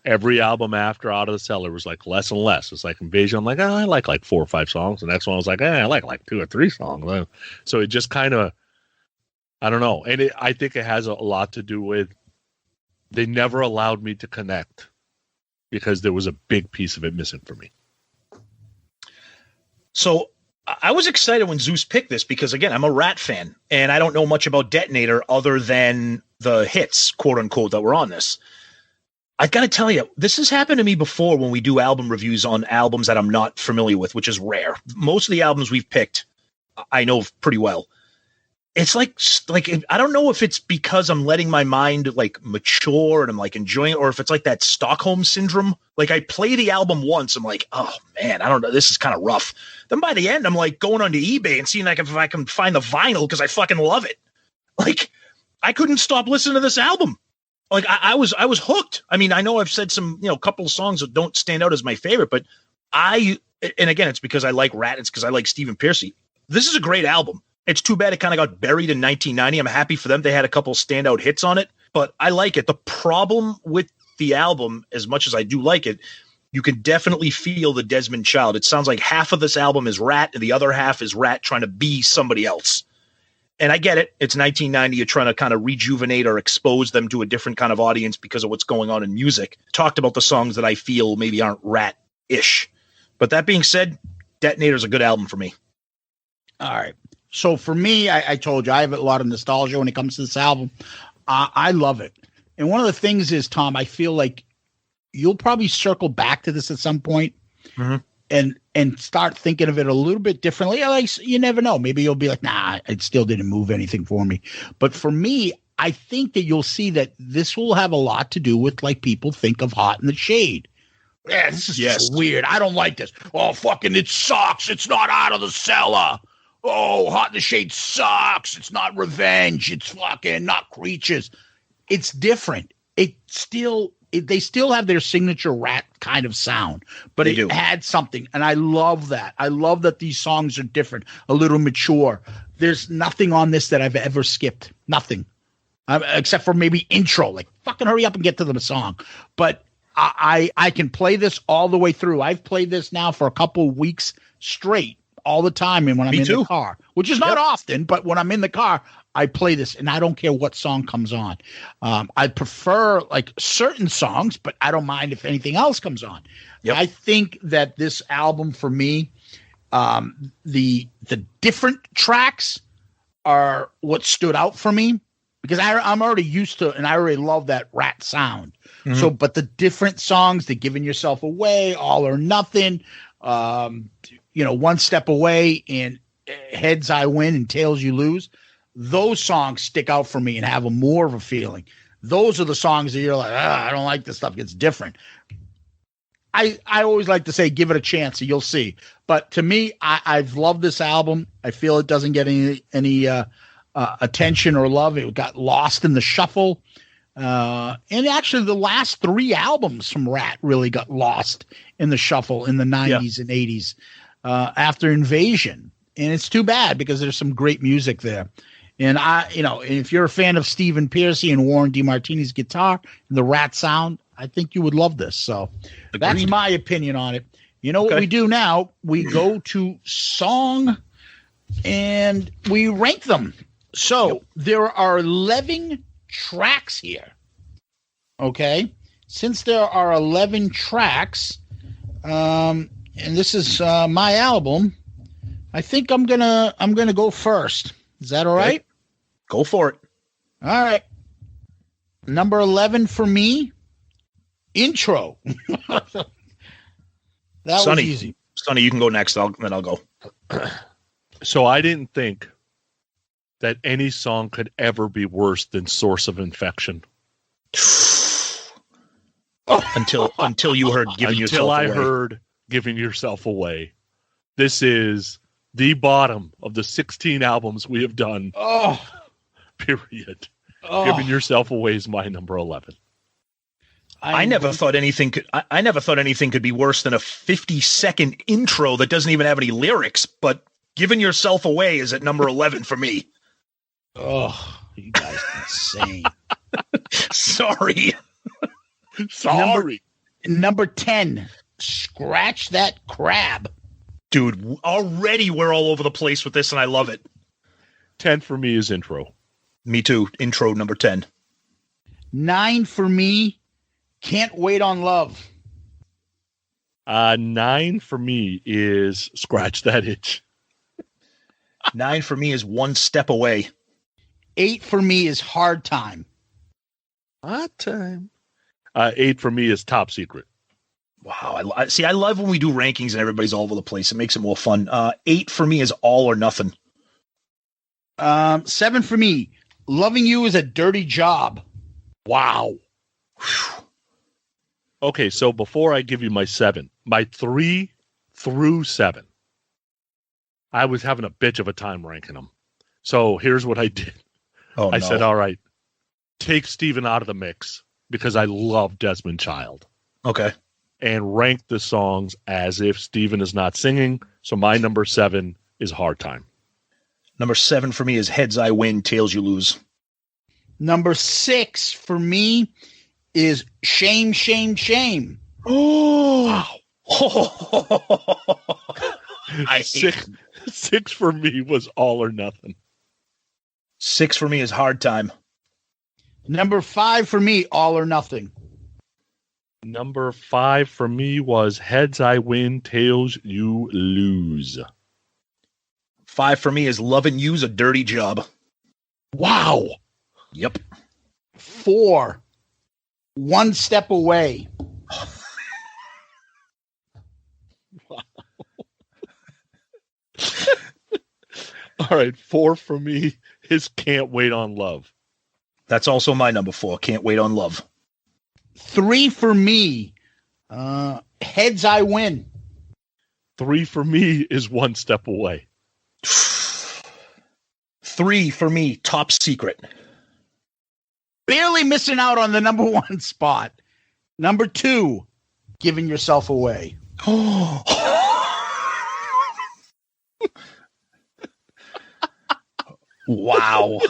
Every album after Out of the Cellar was like less and less. It's like Invasion. I'm like, I like 4 or 5 songs. The next one was like, I like 2 or 3 songs. So it just kind of, I don't know. And I think it has a lot to do with they never allowed me to connect because there was a big piece of it missing for me. So I was excited when Zeus picked this because, again, I'm a Ratt fan, and I don't know much about Detonator other than the hits, quote unquote, that were on this. I got to tell you, this has happened to me before when we do album reviews on albums that I'm not familiar with, which is rare. Most of the albums we've picked, I know pretty well. It's like I don't know if it's because I'm letting my mind like mature and I'm like enjoying it, or if it's like that Stockholm syndrome. Like I play the album once, I'm like, oh man, I don't know, this is kind of rough. Then by the end, I'm like going onto eBay and seeing like if I can find the vinyl because I fucking love it. Like I couldn't stop listening to this album. Like I was hooked. I mean, I know I've said some, couple of songs that don't stand out as my favorite, but and again, it's because I like Ratt. It's because I like Stephen Pearcy. This is a great album. It's too bad it kind of got buried in 1990. I'm happy for them. They had a couple standout hits on it, but I like it. The problem with the album, as much as I do like it, you can definitely feel the Desmond Child. It sounds like half of this album is Ratt and the other half is Ratt trying to be somebody else. And I get it. It's 1990. You're trying to kind of rejuvenate or expose them to a different kind of audience because of what's going on in music. Talked about the songs that I feel maybe aren't Ratt-ish. But that being said, Detonator's a good album for me. All right. So for me, I told you, I have a lot of nostalgia when it comes to this album. I love it. And one of the things is, Tom, I feel like you'll probably circle back to this at some point and start thinking of it a little bit differently. Like, you never know. Maybe you'll be like, nah, it still didn't move anything for me. But for me, I think that you'll see that this will have a lot to do with like people think of Hot in the Shade. Yeah, this is just weird. I don't like this. Oh, fucking, it sucks. It's not Out of the Cellar. Oh, Hot in the Shade sucks. It's not Revenge. It's fucking not Creatures. It's different. They still have their signature Ratt kind of sound, but it had something. And I love that. I love that these songs are different, a little mature. There's nothing on this that I've ever skipped. Nothing. Except for maybe intro. Like, fucking hurry up and get to the song. But I can play this all the way through. I've played this now for a couple of weeks straight. All the time, and when I'm in the car, which is not often, but when I'm in the car, I play this, and I don't care what song comes on. I prefer like certain songs, but I don't mind if anything else comes on. I think that this album for me, the different tracks are what stood out for me because I'm already used to, and I already love that Ratt sound. So, but the different songs, the Givin Yourself Away, All or Nothing, One Step Away and Heads I Win and Tails You Lose. Those songs stick out for me and have more of a feeling. Those are the songs that you're like, I don't like this stuff. It's different. I always like to say, give it a chance, and you'll see. But to me, I've loved this album. I feel it doesn't get any attention or love. It got lost in the shuffle. And actually, the last 3 albums from Ratt really got lost in the shuffle in the 90s and 80s after Invasion. And it's too bad because there's some great music there. And if you're a fan of Stephen Pearcy and Warren DeMartini's guitar and the Ratt sound, I think you would love this. So that's my opinion on it. You know what we do now? We go to song and we rank them. So there are 11 tracks here. Okay. Since there are 11 tracks, and this is my album, I think I'm gonna go first. Is that all right? Go for it. All right. Number 11 for me, Intro. That Sonny, was easy. Sonny, you can go next. Then I'll go. So I didn't think that any song could ever be worse than Source of Infection. Until you heard Givin Yourself Away. Until I heard Givin Yourself Away. This is the bottom of the 16 albums we have done. Oh. Period. Givin Yourself Away is my number 11. I never thought anything could be worse than a 50-second intro that doesn't even have any lyrics, but Givin Yourself Away is at number 11 for me. Oh, you guys are insane. Sorry. Number 10, Scratch That Crab. Dude, already we're all over the place with this, and I love it. 10 for me is Intro. Me too. Intro, number 10. 9 for me, Can't Wait on Love. 9 for me is Scratch That Itch. 9 for me is One Step Away. 8 for me is Hard Time. Hard Time. 8 for me is Top Secret. Wow. I love when we do rankings and everybody's all over the place. It makes it more fun. 8 for me is All or Nothing. 7 for me, Loving You Is a Dirty Job. Wow. Whew. Okay, so before I give you my 7, my 3 through 7, I was having a bitch of a time ranking them. So here's what I did. I said, all right, take Stephen out of the mix because I love Desmond Child. Okay. And rank the songs as if Stephen is not singing. So my number 7 is Hard Time. Number 7 for me is Heads I Win, Tails You Lose. Number 6 for me is Shame, Shame, Shame. Oh, wow. Six for me was All or Nothing. 6 for me is Hard Time. Number 5 for me, All or Nothing. Number 5 for me was Heads I Win, Tails You Lose. 5 for me is Lovin' You's a Dirty Job. Wow. Yep. 4, One Step Away. Wow. All right, 4 for me is Can't Wait on Love. That's also my number 4, Can't Wait on Love. 3 for me, Heads I Win. 3 for me is One Step Away. 3 for me, Top Secret. Barely missing out on the number 1 spot. Number 2, Givin Yourself Away. Wow.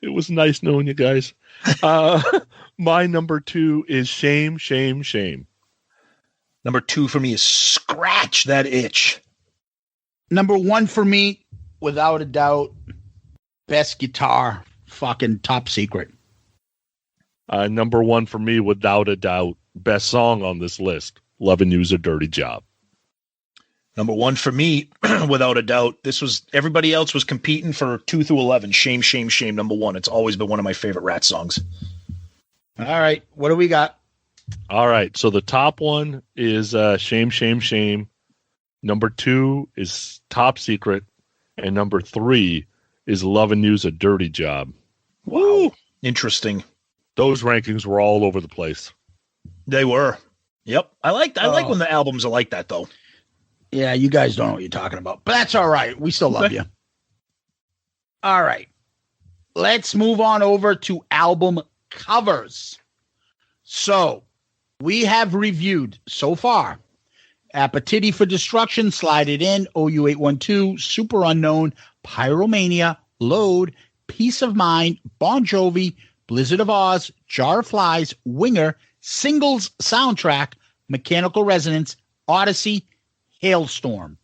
It was nice knowing you guys. My number 2 is Shame, Shame, Shame. Number 2 for me is Scratch That Itch. Number 1 for me, without a doubt, best guitar, fucking Top Secret. Number 1 for me, without a doubt, best song on this list, Lovin' You's a Dirty Job. Number 1 for me, without a doubt, everybody else was competing for 2 through 11. Shame, Shame, Shame, number 1. It's always been one of my favorite Ratt songs. All right, what do we got? All right, so the top one is Shame, Shame, Shame. Number 2 is Top Secret. And number 3 is Lovin' You's a Dirty Job. Wow. Interesting. Those rankings were all over the place. They were. Yep. I like when the albums are like that, though. Yeah, you guys don't know what you're talking about. But that's all right. We still love you. All right. Let's move on over to album covers. So, we have reviewed so far Appetite for Destruction, Slide It In, OU812, Super Unknown, Pyromania, Load, Peace of Mind, Bon Jovi, Blizzard of Oz, Jar of Flies, Winger, Singles Soundtrack, Mechanical Resonance, Odyssey, Hailstorm.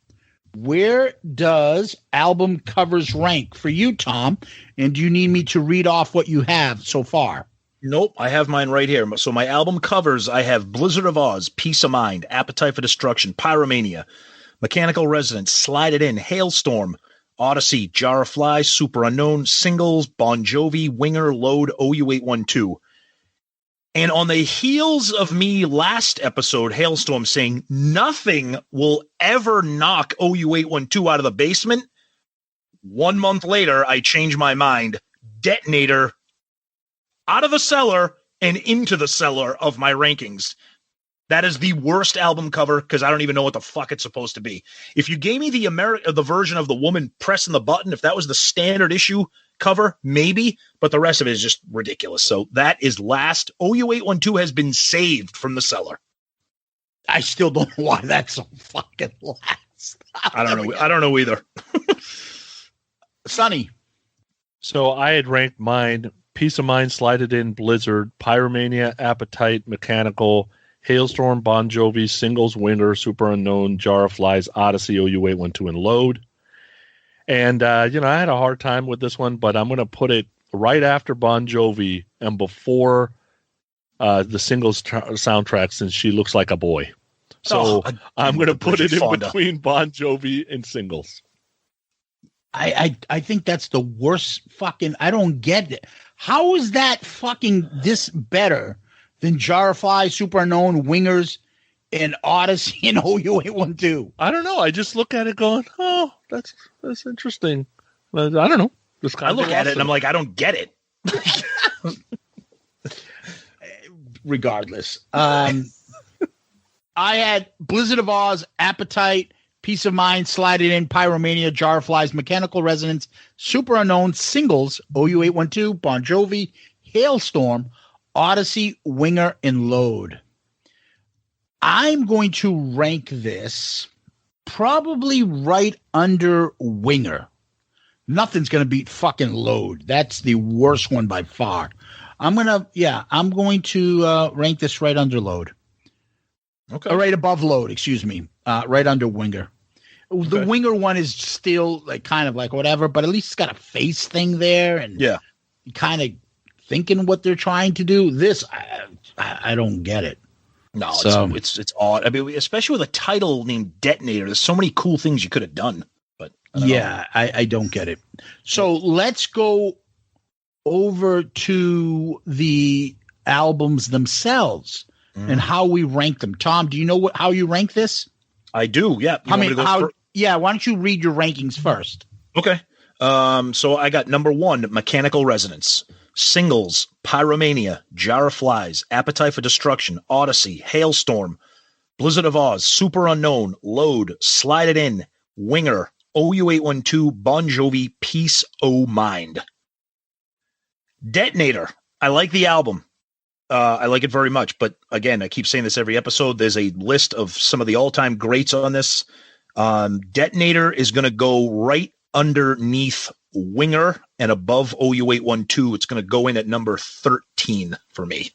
Where does album covers rank for you, Tom? And do you need me to read off what you have so far? Nope, I have mine right here. So my album covers, I have Blizzard of Oz, Peace of Mind, Appetite for Destruction, Pyromania, Mechanical Resonance, Slide It In, Hailstorm, Odyssey, Jar of Flies, Super Unknown, Singles, Bon Jovi, Winger, Load, OU812. And on the heels of me last episode, Hailstorm, saying nothing will ever knock OU812 out of the basement, 1 month later, I changed my mind. Detonator out of the cellar and into the cellar of my rankings. That is the worst album cover because I don't even know what the fuck it's supposed to be. If you gave me the version of the woman pressing the button, if that was the standard issue cover, maybe, but the rest of it is just ridiculous. So that is last. OU812 has been saved from the cellar. I still don't know why that's so fucking last. I don't know. I don't know either. Sonny. So I had ranked mine Peace of Mind, Slide It In, Blizzard, Pyromania, Appetite, Mechanical, Hailstorm, Bon Jovi, Singles, Winger, Super Unknown, Jar of Flies, Odyssey, OU812, and Load. And, I had a hard time with this one, but I'm going to put it right after Bon Jovi and before the Singles soundtrack, since she looks like a boy. So I'm going to put it in between Bon Jovi and Singles. I think that's the worst fucking. I don't get it. How is that fucking this better than Jar of Flies, Super Unknown, Wingers, and Odyssey and OU812? I don't know. I just look at it going, oh, that's interesting. I don't know. I look at it and I'm like, I don't get it. Regardless, I had Blizzard of Oz, Appetite, Peace of Mind, Slide It In, Pyromania, Jar of Flies, Mechanical Resonance, Super Unknown, Singles, OU812, Bon Jovi, Hailstorm, Odyssey, Winger, and Load. I'm going to rank this probably right under Winger. Nothing's going to beat fucking Load. That's the worst one by far. I'm going to rank this right under Load. Okay. Or right above Load, excuse me. Right under Winger. Okay. The Winger one is still like kind of like whatever, but at least it's got a face thing there, and kind of thinking what they're trying to do. This, I don't get it. No, so, it's odd. I mean, especially with a title named Detonator, there's so many cool things you could have done. But I don't get it. So let's go over to the albums themselves and how we rank them. Tom, do you know how you rank this? I do. Yeah. Why don't you read your rankings first? Okay. So I got number 1, Mechanical Resonance, Singles, Pyromania, Jar of Flies, Appetite for Destruction, Odyssey, Hailstorm, Blizzard of Oz, Super Unknown, Load, Slide It In, Winger, OU812, Bon Jovi, Peace O' Mind. Detonator. I like the album. I like it very much, but again, I keep saying this every episode. There's a list of some of the all-time greats on this. Detonator is going to go right underneath Winger and above OU812. It's going to go in at number 13 for me.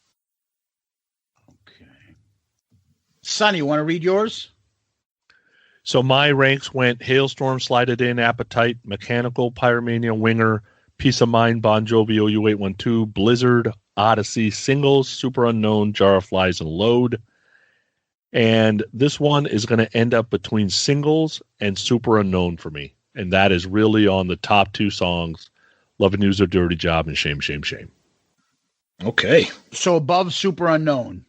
Okay. Sonny, you want to read yours? So my ranks went Hailstorm, Slide It In, Appetite, Mechanical, Pyromania, Winger, Peace of Mind, Bon Jovi, OU812, Blizzard, Odyssey, Singles, Super Unknown, Jar of Flies, and Load. And this one is going to end up between Singles and Super Unknown for me. And that is really on the top 2 songs, Lovin' You's a Dirty Job and Shame, Shame, Shame. Okay. So above Super Unknown.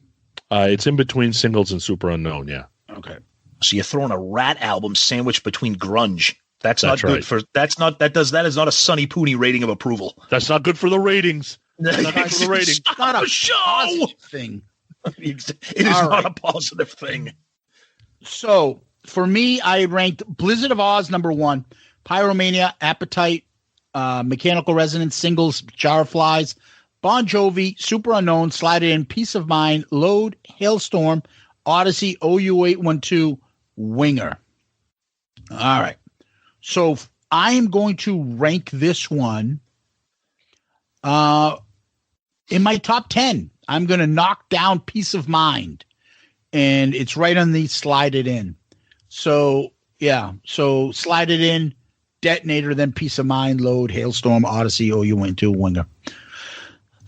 It's in between Singles and Super Unknown, yeah. Okay. So you're throwing a Ratt album sandwiched between grunge. That's not good right. That is not a Sonny Pooney rating of approval. That's not good for the ratings. That's not good for the ratings. It's not a show thing. It is not a positive thing. So for me, I ranked Blizzard of Oz #1, Pyromania, Appetite, Mechanical Resonance, Singles, Jar of Flies, Bon Jovi, Super Unknown, Slide It In, Peace of Mind, Load, Hailstorm, Odyssey, OU812, Winger. All right. So I am going to rank this one in my top 10. I'm going to knock down Peace of Mind, and it's right on the Slide It In. So, yeah. So Slide It In, Detonator, then Peace of Mind, Load, Hailstorm, Odyssey, OU12, Winger.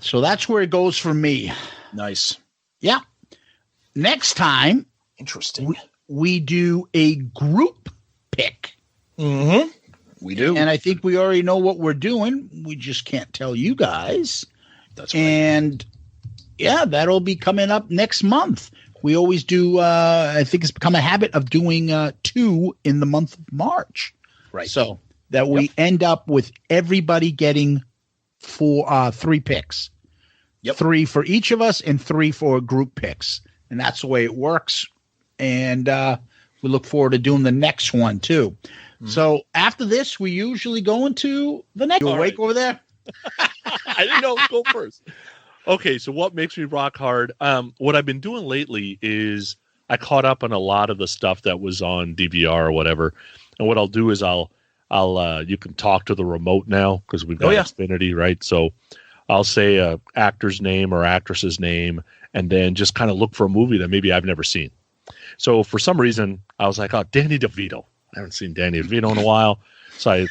So that's where it goes for me. Nice. Yeah. Next time, interesting. We do a group pick. Mm-hmm. We do. And I think we already know what we're doing. We just can't tell you guys. That's right. And yeah, that'll be coming up next month. We always do, I think it's become a habit of doing 2 in the month of March. Right. So that we end up with everybody getting 3 picks. Yep. 3 for each of us and 3 for group picks. And that's the way it works. And we look forward to doing the next one too. Mm-hmm. So after this, we usually go into the next. You awake over there? I didn't know. Go first. Okay, so what makes me rock hard? What I've been doing lately is I caught up on a lot of the stuff that was on DVR or whatever. And what I'll do is I'll you can talk to the remote now because we've got Xfinity, right? So I'll say a actor's name or actress's name, and then just kind of look for a movie that maybe I've never seen. So for some reason, I was like, oh, Danny DeVito. I haven't seen Danny DeVito in a while. So I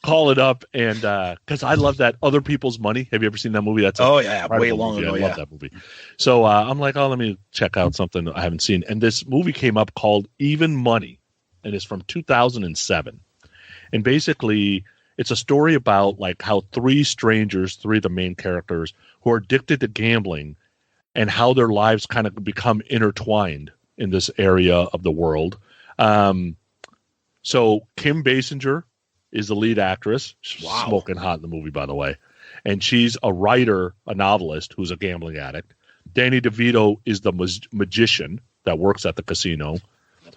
call it up, and because I love that Other People's Money. Have you ever seen that movie? That's way long ago. I love that movie. So I'm like, oh, let me check out something I haven't seen. And this movie came up called Even Money, and it's from 2007. And basically, it's a story about like how 3 strangers, 3 of the main characters, who are addicted to gambling, and how their lives kind of become intertwined in this area of the world. So Kim Basinger is the lead actress. She's smoking hot in the movie, by the way. And she's a writer, a novelist who's a gambling addict. Danny DeVito is the magician that works at the casino.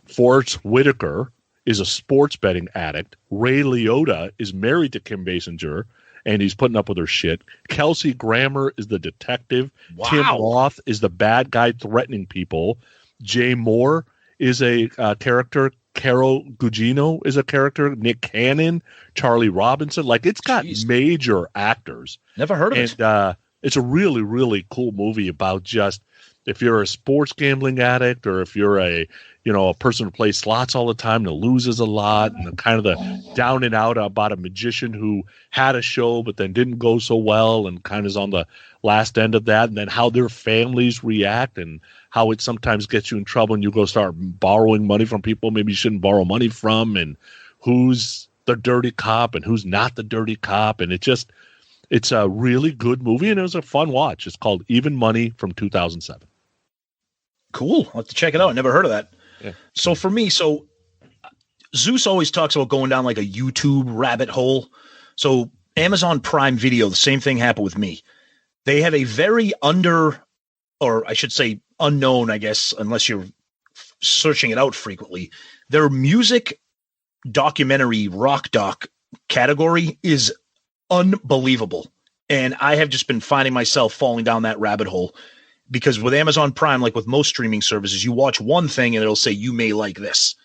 Forrest Whitaker is a sports betting addict. Ray Liotta is married to Kim Basinger, and he's putting up with her shit. Kelsey Grammer is the detective. Wow. Tim Roth is the bad guy threatening people. Jay Moore is a character. Carol Gugino is a character. Nick Cannon, Charlie Robinson. Like, it's got major actors. Never heard of it. And it's a really, really cool movie about just if you're a sports gambling addict, or if you're a person who plays slots all the time and loses a lot, and kind of the down and out about a magician who had a show but then didn't go so well and kind of is on the last end of that, and then how their families react and how it sometimes gets you in trouble and you go start borrowing money from people maybe you shouldn't borrow money from, and who's the dirty cop and who's not the dirty cop. And it's a really good movie, and it was a fun watch. It's called Even Money from 2007. Cool. I'll have to check it out. I never heard of that. Yeah. So for me, Zeus always talks about going down like a YouTube rabbit hole. So Amazon Prime Video, the same thing happened with me. They have a very unknown, I guess, unless you're searching it out frequently. Their music documentary rock doc category is unbelievable. And I have just been finding myself falling down that rabbit hole. Because with Amazon Prime, like with most streaming services, you watch one thing and it'll say, you may like this.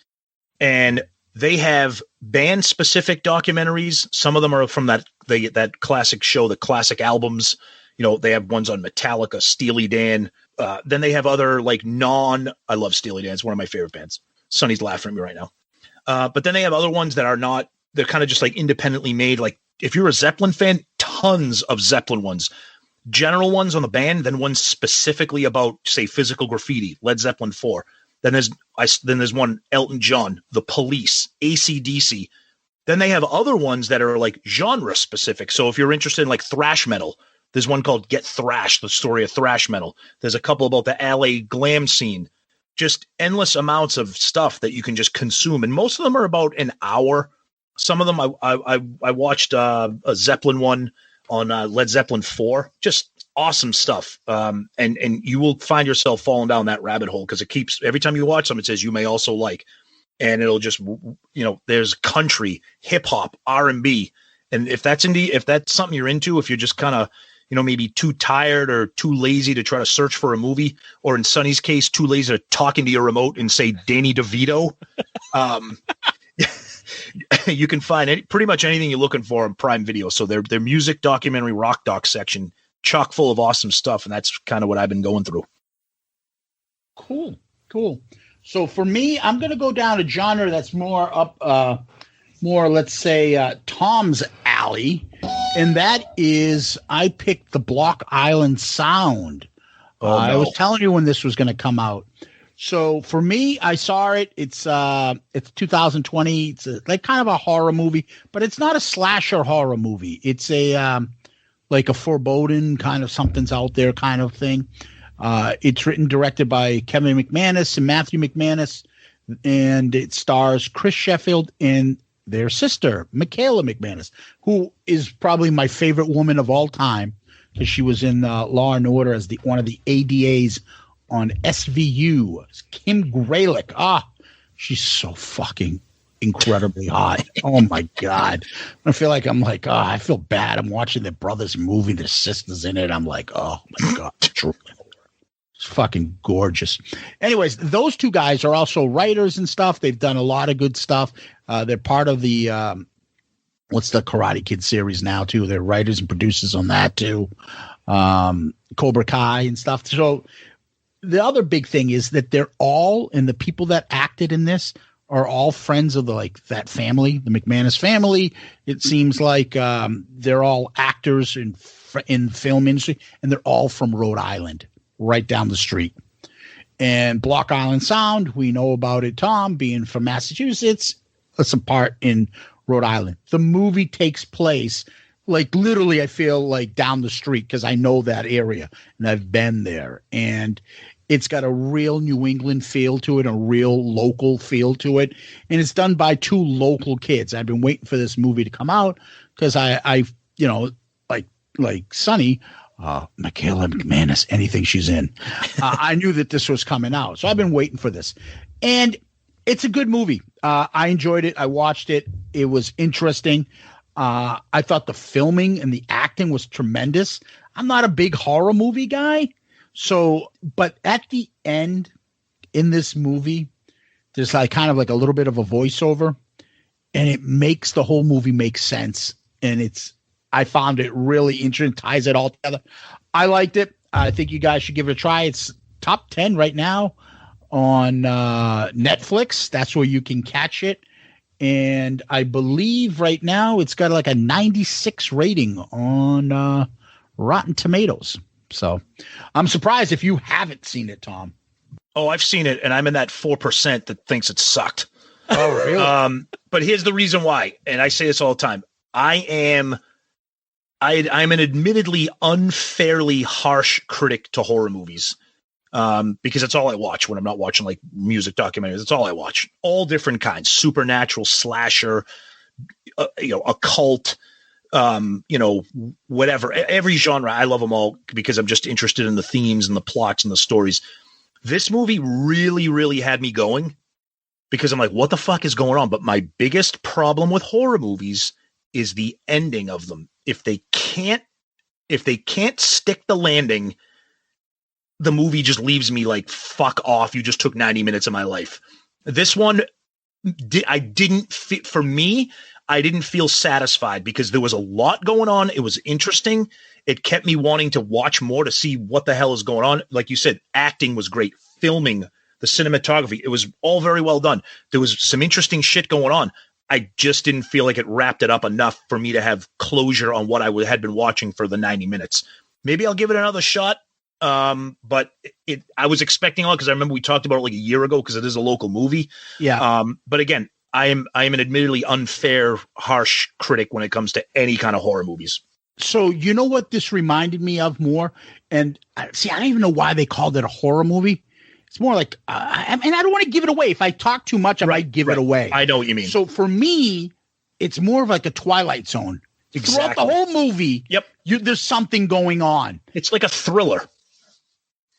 And they have band-specific documentaries. Some of them are from that classic show, the classic albums. They have ones on Metallica, Steely Dan. Then they have other I love Steely Dan. It's one of my favorite bands. Sonny's laughing at me right now. But then they have other ones that are not, they're kind of just like independently made. Like if you're a Zeppelin fan, tons of Zeppelin ones. General ones on the band, then ones specifically about, say, Physical Graffiti, Led Zeppelin 4. Then there's one Elton John, The Police, AC/DC. Then they have other ones that are like genre specific. So if you're interested in like thrash metal, there's one called Get Thrashed, the story of thrash metal. There's a couple about the LA glam scene. just endless amounts of stuff that you can just consume. And most of them are about an hour. Some of them I watched a Zeppelin one on Led Zeppelin 4, just awesome stuff. And you will find yourself falling down that rabbit hole because it keeps, every time you watch them, it says you may also like, and it'll just, there's country, hip hop, R&B. And if that's something you're into, if you're just kind of, maybe too tired or too lazy to try to search for a movie, or in Sonny's case, too lazy to talk into your remote and say Danny DeVito, you can find pretty much anything you're looking for on Prime Video. So their music, documentary, rock doc section, chock full of awesome stuff. And that's kind of what I've been going through. Cool. So for me, I'm going to go down a genre that's more up, let's say, Tom's alley. And that is, I picked the Block Island Sound. Oh, no. I was telling you when this was going to come out. So for me, I saw it. It's 2020. It's like kind of a horror movie, but it's not a slasher horror movie. It's like a foreboding kind of something's out there kind of thing. It's written, directed by Kevin McManus and Matthew McManus, and it stars Chris Sheffield and their sister, Michaela McManus, who is probably my favorite woman of all time because she was in Law and Order as one of the ADAs on SVU. Kim Graylick. She's so fucking incredibly hot. Oh my God. I feel like I feel bad. I'm watching their brother's movie, their sister's in it. I'm like, oh my God. It's fucking gorgeous. Anyways, those two guys are also writers and stuff. They've done a lot of good stuff. They're part of the what's the Karate Kid series now too. They're writers and producers on that too. Cobra Kai and stuff. So the other big thing is that they're all, and the people that acted in this are all friends of that family, the McManus family. It seems like they're all actors in film industry, and they're all from Rhode Island, right down the street. And Block Island Sound, we know about it, Tom, being from Massachusetts. It's a part in Rhode Island. The movie takes place literally, I feel like down the street because I know that area and I've been there. And it's got a real New England feel to it, a real local feel to it. And it's done by two local kids. I've been waiting for this movie to come out because I like Sonny, Michaela McManus, anything she's in. I knew that this was coming out. So I've been waiting for this. And it's a good movie. I enjoyed it. I watched it. It was interesting. I thought the filming and the acting was tremendous. I'm not a big horror movie guy. But at the end in this movie, there's kind of a little bit of a voiceover, and it makes the whole movie make sense. And I found it really interesting, ties it all together. I liked it. I think you guys should give it a try. It's top 10 right now on Netflix. That's where you can catch it. And I believe right now it's got a 96 rating on Rotten Tomatoes. So I'm surprised if you haven't seen it, Tom. Oh, I've seen it, and I'm in that 4% that thinks it sucked. Oh, really? But here's the reason why, and I say this all the time. I'm an admittedly unfairly harsh critic to horror movies. Because that's all I watch when I'm not watching music documentaries. That's all I watch. All different kinds, supernatural, slasher, occult, whatever, every genre. I love them all because I'm just interested in the themes and the plots and the stories. This movie really, really had me going because I'm like, what the fuck is going on? But my biggest problem with horror movies is the ending of them. If they can't stick the landing, the movie just leaves me fuck off. You just took 90 minutes of my life. This one, I didn't feel satisfied because there was a lot going on. It was interesting. It kept me wanting to watch more to see what the hell is going on. Like you said, acting was great. Filming, the cinematography, it was all very well done. There was some interesting shit going on. I just didn't feel like it wrapped it up enough for me to have closure on what I had been watching for the 90 minutes. Maybe I'll give it another shot. But I was expecting a lot because I remember we talked about it a year ago because it is a local movie. Yeah. But again, I am an admittedly unfair, harsh critic when it comes to any kind of horror movies. So you know what this reminded me of more? And see, I don't even know why they called it a horror movie. it's more like, and I don't want to give it away. If I talk too much, I might give it away. I know what you mean. So for me, it's more of like a Twilight Zone. Exactly. Throughout the whole movie, there's something going on. It's like a thriller.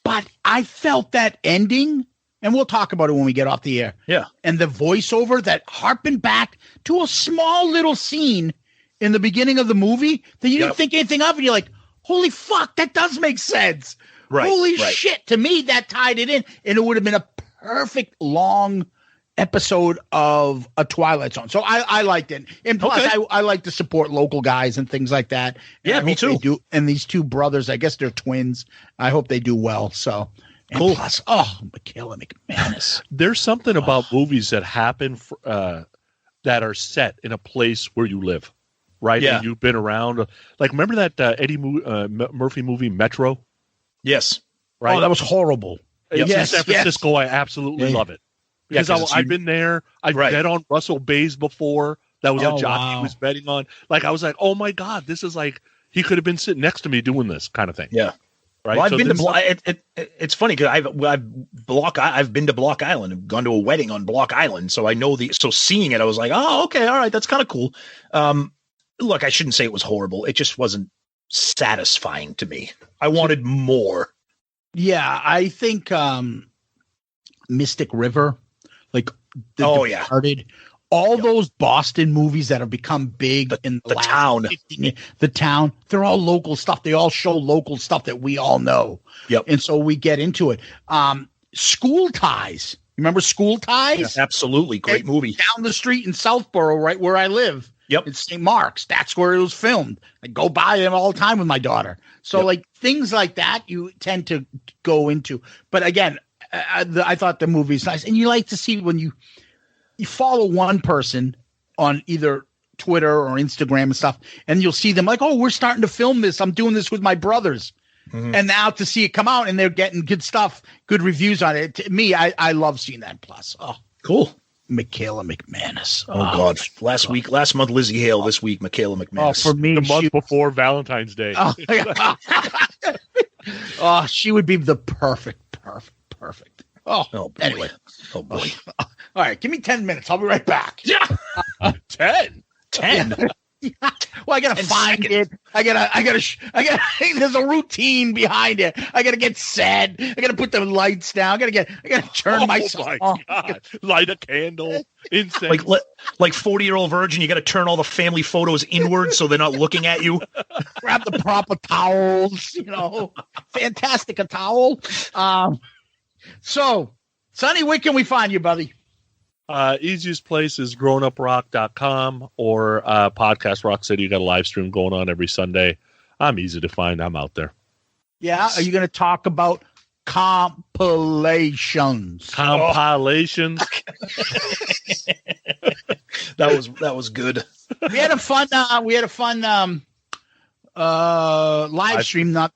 But I felt that ending, and we'll talk about it when we get off the air. Yeah. And the voiceover that harpened back to a small little scene in the beginning of the movie that you didn't think anything of, and you're like, holy fuck, that does make sense. Right. Holy shit. To me, that tied it in, and it would have been a perfect long episode of a Twilight Zone. So I liked it. And plus, I like to support local guys and things like that. And yeah, me too. And these two brothers, I guess they're twins. I hope they do well. So cool. Plus, Michaela McManus. There's something about movies that happen that are set in a place where you live, right? Yeah. And you've been around. Like, remember that Eddie Murphy movie, Metro? Yes. Right. Oh, that was horrible. It's in San Francisco. I absolutely love it. Because I've been there. I've bet on Russell Bays before. That was a jockey he was betting on. Like, I was like, oh my God, this is like, he could have been sitting next to me doing this kind of thing. Yeah. Right. Well, I've been to it's funny because I've been to Block Island and gone to a wedding on Block Island. So I know so seeing it, I was like, oh, okay. All right. That's kind of cool. Look, I shouldn't say it was horrible. It just wasn't satisfying to me. I wanted more. Yeah. I think, Mystic River, like Departed, all those Boston movies that have become big in the town, 15 years, the town, they're all local stuff. They all show local stuff that we all know. Yep. And so we get into it. School Ties. Remember School Ties? Yeah, absolutely. Great movie. Down the street in Southborough, right where I live. Yep. It's St. Mark's. That's where it was filmed. I go by them all the time with my daughter. So like things like that you tend to go into. But again, I thought the movie's nice, and you like to see when you follow one person on either Twitter or Instagram and stuff, and you'll see them like, oh, we're starting to film this. I'm doing this with my brothers. Mm-hmm. And now to see it come out and they're getting good stuff, good reviews on it. To me, I love seeing that. Plus, cool. Michaela McManus. Oh God. Last month, Lizzie Hale. This week, Michaela McManus. For me, the month before Valentine's Day. She would be the perfect. Anyway. Oh boy. All right, give me 10 minutes. I'll be right back. Yeah. 10. Well, I gotta find it. I gotta. There's a routine behind it. I gotta get set. I gotta put the lights down. I gotta turn myself on. Light a candle. Incense. Like 40-year-old virgin. You got to turn all the family photos inward so they're not looking at you. Grab the proper towels. Fantastic a towel. So, Sonny, where can we find you, buddy? Easiest place is grownuprock.com or Podcast Rock City. You got a live stream going on every Sunday. I'm easy to find. I'm out there. Yeah. Are you going to talk about compilations? That was good. We had a fun live stream not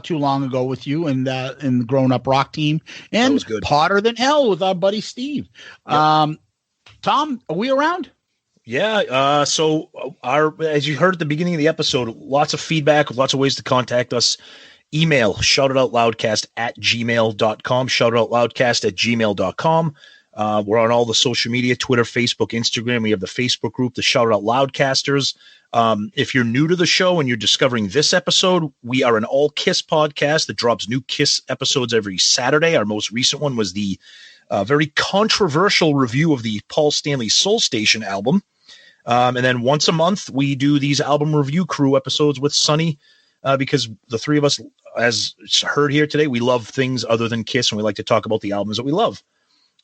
too long ago with you and the Grown Up Rock team, and was good. Potter Than Hell with our buddy Steve. Yep. Tom, are we around? Yeah. So as you heard at the beginning of the episode, lots of feedback, lots of ways to contact us. Email shoutitoutloudcast@gmail.com, shoutitoutloudcast@gmail.com. We're on all the social media, Twitter, Facebook, Instagram. We have the Facebook group, the Shout It Out Loudcasters. If you're new to the show and you're discovering this episode, we are an all Kiss podcast that drops new Kiss episodes every Saturday. Our most recent one was the very controversial review of the Paul Stanley Soul Station album. And then once a month, we do these album review crew episodes with Sonny, because the three of us, as heard here today, we love things other than Kiss, and we like to talk about the albums that we love.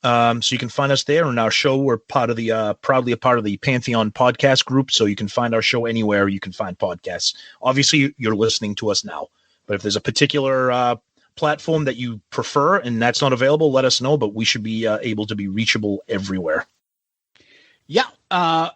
So you can find us there. On our show, we're proudly a part of the Pantheon podcast group, so you can find our show anywhere you can find podcasts. Obviously, you're listening to us now, but if there's a particular platform that you prefer and that's not available, let us know, but we should be able to be reachable everywhere. Yeah.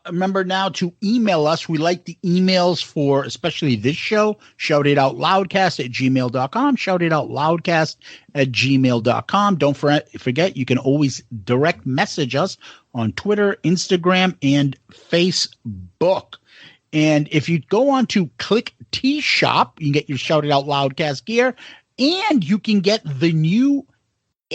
Remember now to email us. We like the emails for especially this show. shoutitoutloudcast@gmail.com. shoutitoutloudcast@gmail.com. Don't forget, you can always direct message us on Twitter, Instagram, and Facebook. And if you go on to Click T Shop, you can get your Shout It Out Loudcast gear, and you can get the new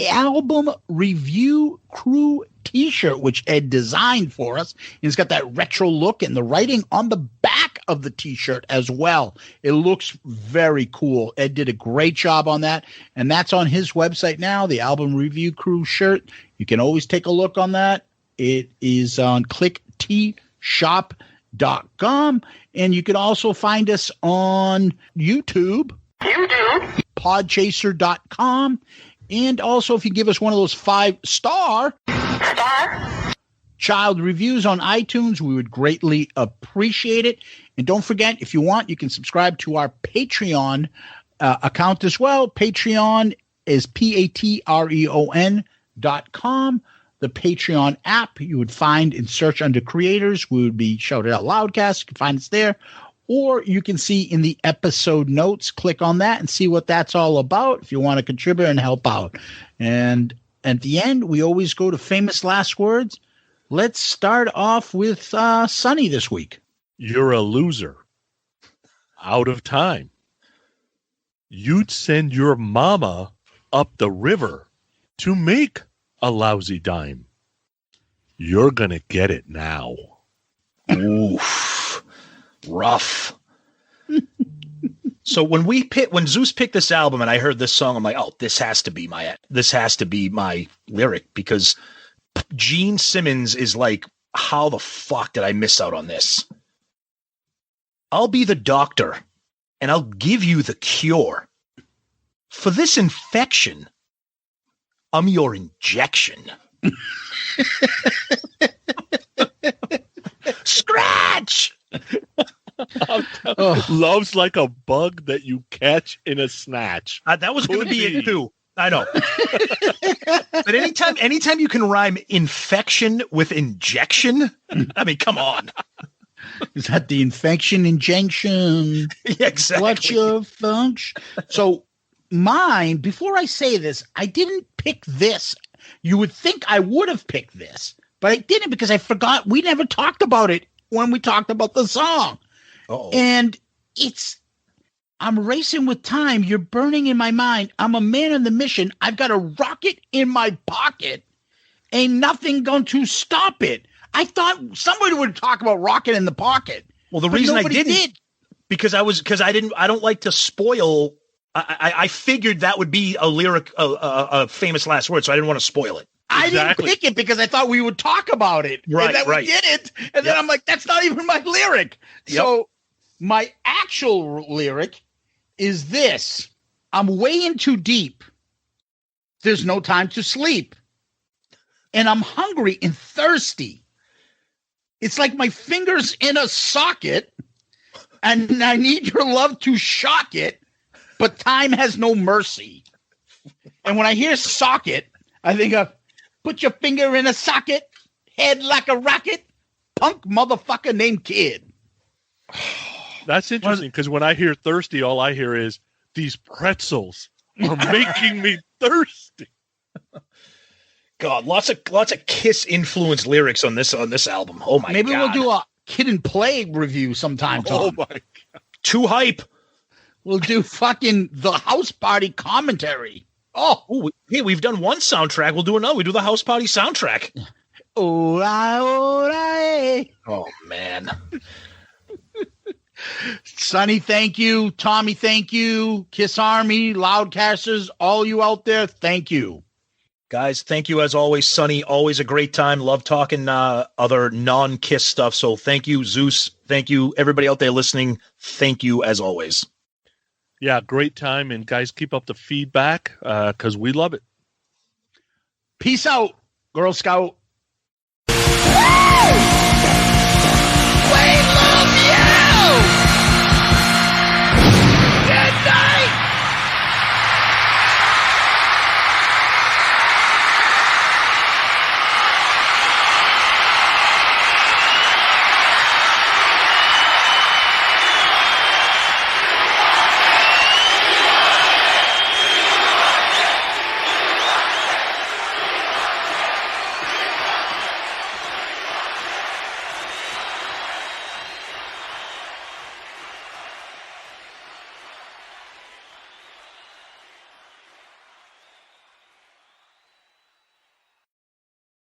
album review crew t-shirt, which Ed designed for us. And it's got that retro look and the writing on the back of the t-shirt as well. It looks very cool. Ed did a great job on that. And that's on his website now, the album review crew shirt. You can always take a look on that. It is on clicktshop.com. And you can also find us on YouTube, podchaser.com. And also, if you give us one of those 5-star child reviews on iTunes, we would greatly appreciate it. And don't forget, if you want, you can subscribe to our Patreon account as well. Patreon is patreon.com. The Patreon app you would find in search under creators. We would be Shouted Out Loudcast. You can find us there. Or you can see in the episode notes, click on that and see what that's all about if you want to contribute and help out. And at the end, we always go to famous last words. Let's start off with Sonny this week. You're a loser. Out of time. You'd send your mama up the river to make a lousy dime. You're going to get it now. Oof. Rough. So when Zeus picked this album and I heard this song, I'm like, oh, this has to be my lyric, because Gene Simmons is like, how the fuck did I miss out on this? I'll be the doctor and I'll give you the cure. For this infection, I'm your injection. Scratch! Love's like a bug that you catch in a snatch. That was going to be it too. I know. But anytime you can rhyme infection with injection, I mean, come on. Is that the infection injection? Yeah, exactly. What's your function? So mine, before I say this, I didn't pick this. You would think I would have picked this, but I didn't because I forgot. We never talked about it when we talked about the song. Uh-oh. And I'm racing with time. You're burning in my mind. I'm a man on the mission. I've got a rocket in my pocket. Ain't nothing going to stop it. I thought somebody would talk about rocket in the pocket. Well, the reason I didn't, because I don't like to spoil. I figured that would be a lyric, a famous last word. So I didn't want to spoil it. I didn't pick it because I thought we would talk about it. Right, and then we did it. And then I'm like, that's not even my lyric. Yep. So my actual lyric is this. I'm way in too deep. There's no time to sleep. And I'm hungry and thirsty. It's like my fingers in a socket and I need your love to shock it, but time has no mercy. And when I hear socket, I think of put your finger in a socket, head like a rocket, punk motherfucker named Kid. That's interesting because when I hear thirsty, all I hear is these pretzels are making me thirsty. God, lots of Kiss influenced lyrics on this album. Oh my God. Maybe we'll do a Kid and Play review sometime. Tom. Oh my God. Too hype. We'll do fucking the House Party commentary. Oh, hey, we've done one soundtrack. We'll do another. We do the House Party soundtrack. Oh, man. Sonny, thank you. Tommy, thank you. Kiss Army, Loudcasters, all you out there, thank you. Guys, thank you as always, Sonny. Always a great time. Love talking other non-Kiss stuff. So thank you, Zeus. Thank you, everybody out there listening. Thank you as always. Yeah, great time. And guys, keep up the feedback because we love it. Peace out, Girl Scout. Woo!